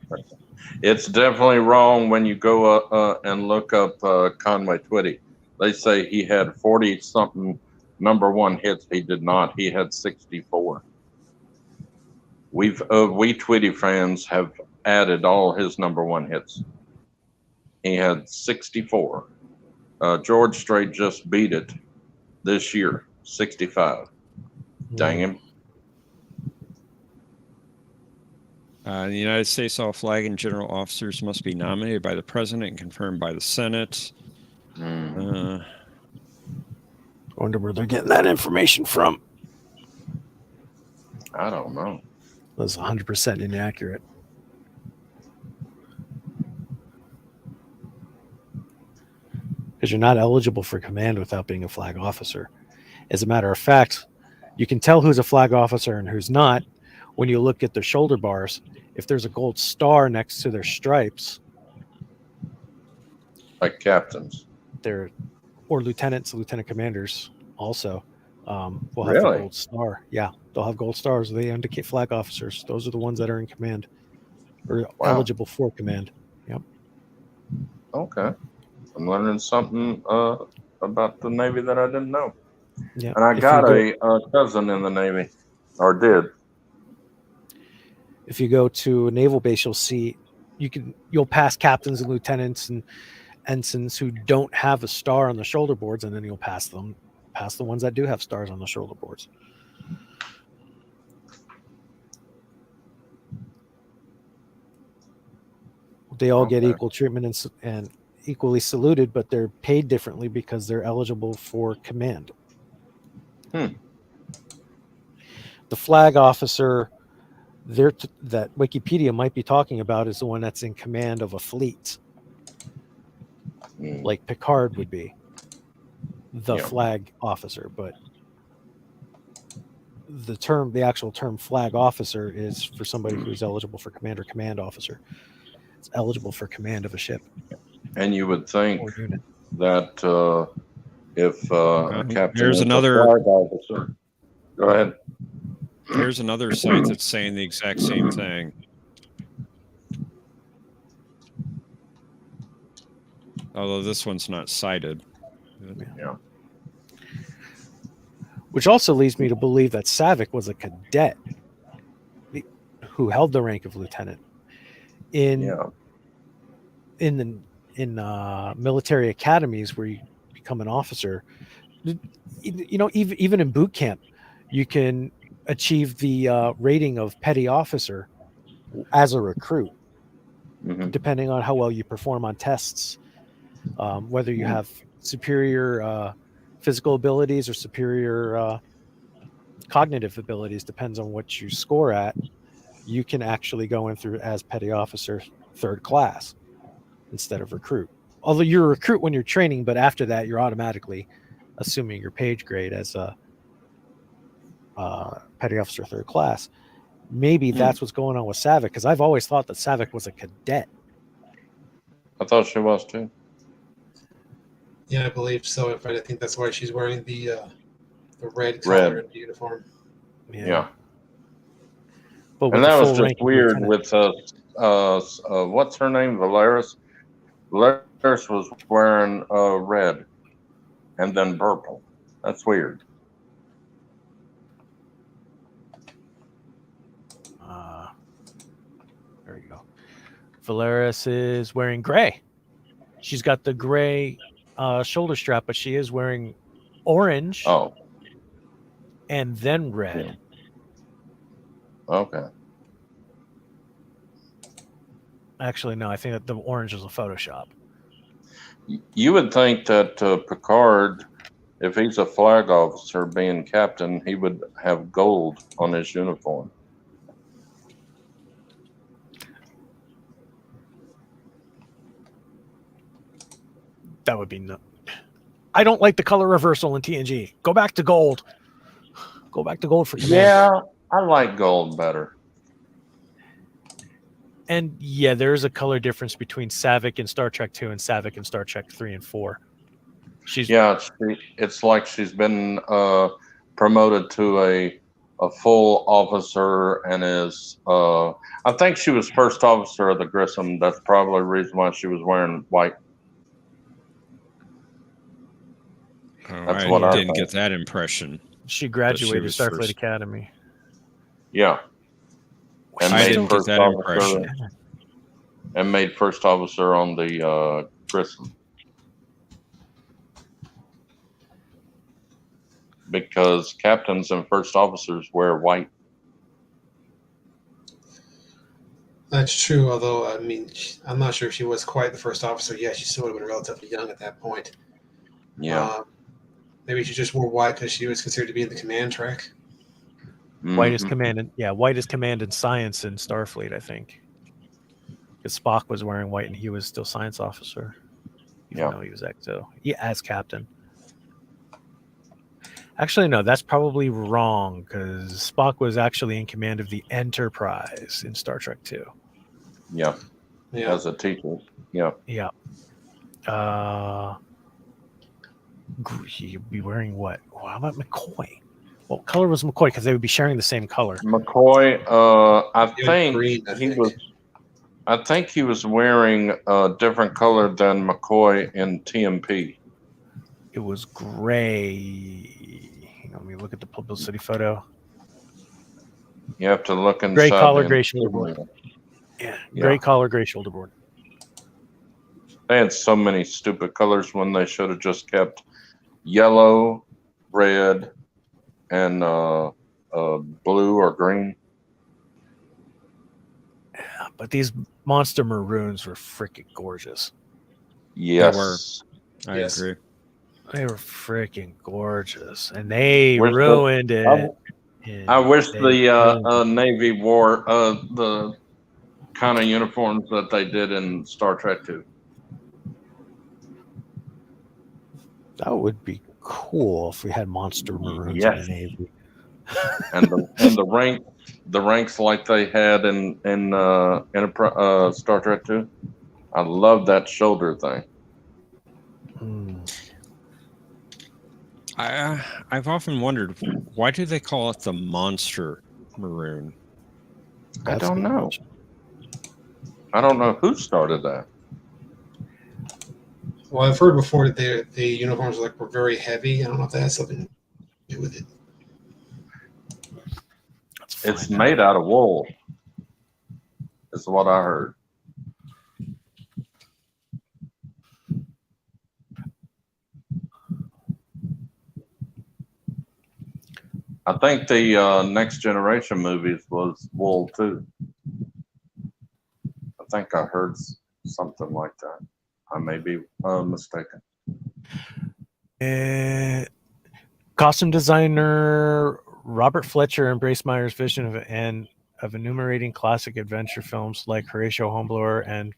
It's definitely wrong when you go and look up Conway Twitty. They say he had 40-something #1 hits. He did not. He had 64. we Tweety fans have added all his #1 hits. He had 64. George Strait just beat it this year, 65. Dang him. The United States all flag and general officers must be nominated by the president and confirmed by the Senate. I wonder where they're getting that information from. I don't know. That's 100% inaccurate. Because you're not eligible for command without being a flag officer. As a matter of fact, you can tell who's a flag officer and who's not when you look at their shoulder bars. If there's a gold star next to their stripes, like captains, or lieutenants, lieutenant commanders also will have Really? the gold star. Yeah, they'll have gold stars. They indicate flag officers. Those are the ones that are in command or eligible for command. Yep. Okay. I'm learning something about the Navy that I didn't know. Yeah. And I got a cousin in the Navy, or did. If you go to a naval base, you'll see you'll pass captains and lieutenants and ensigns who don't have a star on the shoulder boards, and then you'll pass the ones that do have stars on the shoulder boards. They all get equal treatment and equally saluted, but they're paid differently because they're eligible for command. The flag officer that Wikipedia might be talking about is the one that's in command of a fleet, like Picard would be the flag officer. But the actual term flag officer is for somebody who's eligible for command or command officer. It's eligible for command of a ship. And you would think that if a captain Here's is another- a flag officer, go ahead. Here's another site that's saying the exact same thing. Although this one's not cited. Yeah. Which also leads me to believe that Savick was a cadet who held the rank of lieutenant in military academies where you become an officer. You know, even in boot camp, you can achieve the rating of petty officer as a recruit, depending on how well you perform on tests. Whether you have superior physical abilities or superior cognitive abilities, depends on what you score at. You can actually go in through as petty officer 3rd class instead of recruit. Although you're a recruit when you're training, but after that, you're automatically assuming your page grade as a petty officer 3rd class. Maybe that's what's going on with Savick, because I've always thought that Savick was a cadet. I thought she was too. Yeah, I believe so. In fact, I think that's why she's wearing the red color in the uniform. Yeah. But and that was just weird with what's her name, Valeris? Valeris was wearing red and then purple. That's weird. There you go. Valeris is wearing gray. She's got the gray shoulder strap, but she is wearing orange. Oh. And then red. Okay. Actually, no, I think that the orange is a Photoshop. You would think that Picard, if he's a flag officer being captain, he would have gold on his uniform. That would be no. I don't like the color reversal in TNG. Go back to gold. Go back to gold for command. Yeah, I like gold better. And yeah, there's a color difference between Savick in Star Trek 2 and Savick in Star Trek 3 and 4. It's like she's been promoted to a full officer and is I think she was first officer of the Grissom. That's probably the reason why she was wearing white. That's what I didn't get that impression. She graduated Starfleet Academy. Yeah. And I made didn't get first that officer. impression. And made first officer on the Grissom. Because captains and first officers wear white. That's true, although, I mean, I'm not sure if she was quite the first officer yet. She still would have been relatively young at that point. Yeah. Maybe she just wore white because she was considered to be in the command track. White is command, white is command in science in Starfleet, I think. Because Spock was wearing white and he was still science officer, even though he was Exo. As captain. Actually, no, that's probably wrong because Spock was actually in command of the Enterprise in Star Trek 2. Yeah. As a teacher. Yeah. Yeah. He'd be wearing what? Well, how about McCoy? What color was McCoy? Because they would be sharing the same color. McCoy, I think he was wearing a different color than McCoy in TMP. It was gray. Let me look at the publicity photo. You have to look inside. Gray collar, the gray shoulder board. interior. Gray collar, gray shoulder board. They had so many stupid colors when they should have just kept yellow, red, and blue or green. Yeah, but these monster maroons were freaking gorgeous. Yes. I agree. They were freaking gorgeous, and they ruined it. I wish the Navy wore the kind of uniforms that they did in Star Trek 2. That would be cool if we had monster maroons in the Navy. And the ranks like they had in Star Trek 2. I love that shoulder thing. I've often wondered, why do they call it the monster maroon? I don't know. I don't know who started that. Well, I've heard before that the uniforms were very heavy. I don't know if that has something to do with it. It's made out of wool. Is what I heard. I think the Next Generation movies was wool too. I think I heard something like that. I may be mistaken. Costume designer Robert Fletcher embraced Meyer's vision of enumerating classic adventure films like Horatio Hornblower and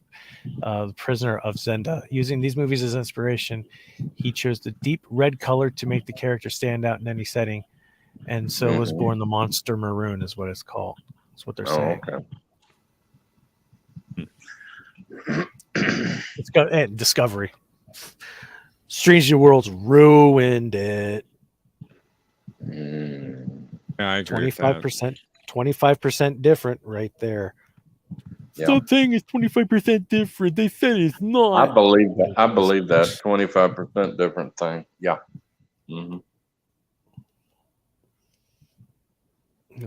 The Prisoner of Zenda. Using these movies as inspiration, he chose the deep red color to make the character stand out in any setting, and so was born the Monster Maroon, is what it's called. That's what they're saying. Okay. It's got Discovery. Strange New Worlds ruined it. I agree. 25% different right there. Yeah. Stop saying it's 25% different. They said it's not. I believe that. I believe that 25% different thing. Yeah. Mm-hmm.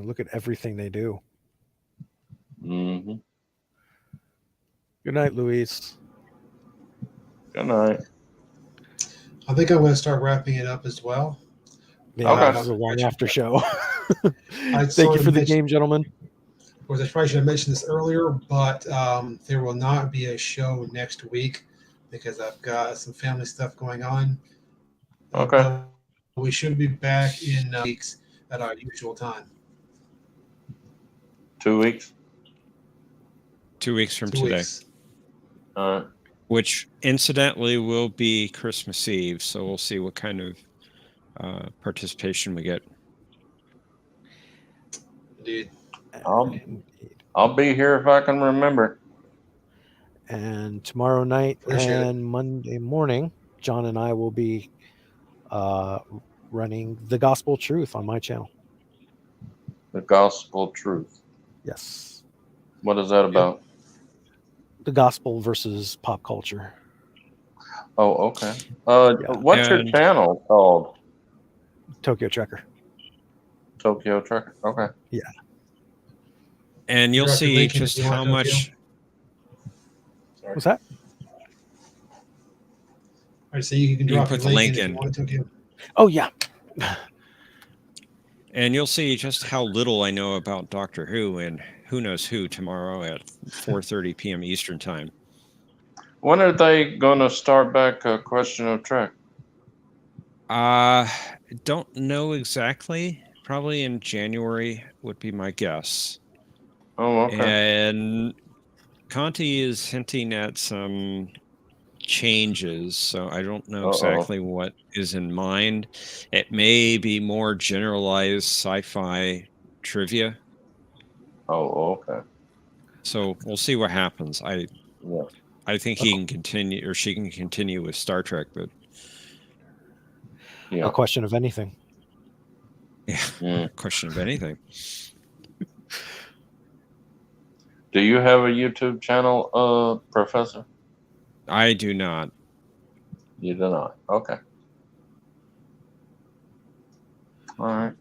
Look at everything they do. Mm-hmm. Good night, Louise. Good night. I think I'm going to start wrapping it up as well. Yeah, this is a long after show. Thank you for the game, gentlemen. Of course, I probably should have mentioned this earlier, but there will not be a show next week because I've got some family stuff going on. Okay. We should be back in weeks at our usual time. 2 weeks? 2 weeks from 2 today. weeks. Which, incidentally, will be Christmas Eve, so we'll see what kind of participation we get. Indeed. I'll be here if I can remember. And tomorrow night and Monday morning, John and I will be running The Gospel Truth on my channel. The Gospel Truth. Yes. What is that about? The gospel versus pop culture. Oh, okay. What's your channel called? Tokyo Trekker. Tokyo Trekker. Okay. Yeah. And you'll Drop your see link in if just you how want, Tokyo. much. Sorry. What's that? I say you can You can drop put your the link link in if in. you want, Tokyo. Oh yeah. And you'll see just how little I know about Doctor Who and Who Knows Who tomorrow at 4:30 p.m. Eastern Time. When are they going to start back a Question of Trek? Don't know exactly. Probably in January would be my guess. Oh, okay. And Conti is hinting at some changes, so I don't know exactly what is in mind. It may be more generalized sci-fi trivia. Oh, okay. So we'll see what happens. I think he can continue, or she can continue with Star Trek, but A question of anything. yeah, question of anything. Do you have a YouTube channel, Professor? I do not. You do not. Okay. All right.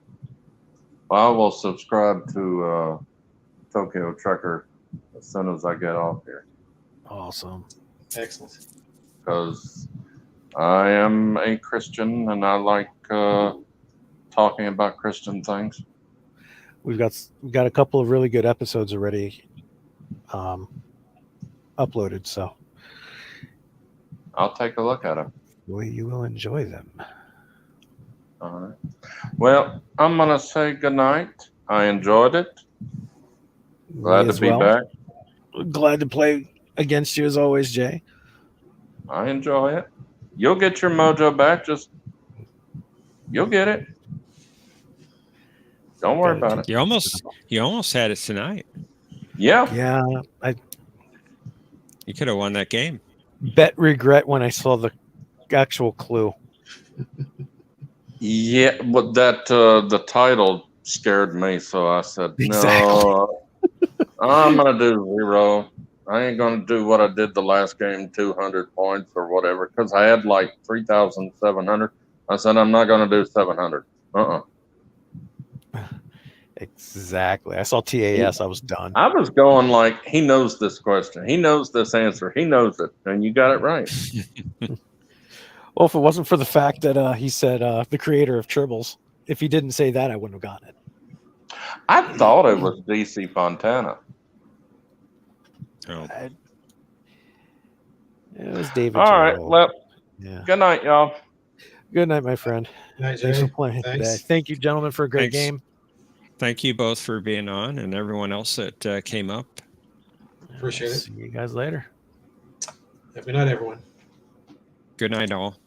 Well, I will subscribe to Tokyo Trekker as soon as I get off here, Awesome. Excellent. because I am a Christian and I like talking about Christian things. We've got a couple of really good episodes already uploaded, so I'll take a look at them. well, you will enjoy them. All right. Well, I'm gonna say goodnight. I enjoyed it. Glad Me to as be well. back. Glad to play against you as always, Jay. I enjoy it. You'll get your mojo back. You'll get it. Don't worry about it. You almost had it tonight. Yeah. Yeah. You could have won that game. Bet regret when I saw the actual clue. Yeah, but that the title scared me, so I said Exactly. no. I'm gonna do 0. I ain't gonna do what I did the last game, 200 points or whatever, because I had like 3,700. I said I'm not gonna do 700. Exactly. I saw TAS. I was done. I was going like, he knows this question, he knows this answer, he knows it, and you got it right. Well, if it wasn't for the fact that he said the creator of Tribbles, if he didn't say that, I wouldn't have gotten it. I thought it was DC Fontana. Oh. It was David. All right. Jarrell. Well, Yeah. good night, y'all. Good night, my friend. Night, Thanks Jay. for playing Thanks. today. Thank you, gentlemen, for a great Thanks. game. Thank you both for being on, and everyone else that came up. Appreciate it. See you guys later. Have a good night, everyone. Good night, all.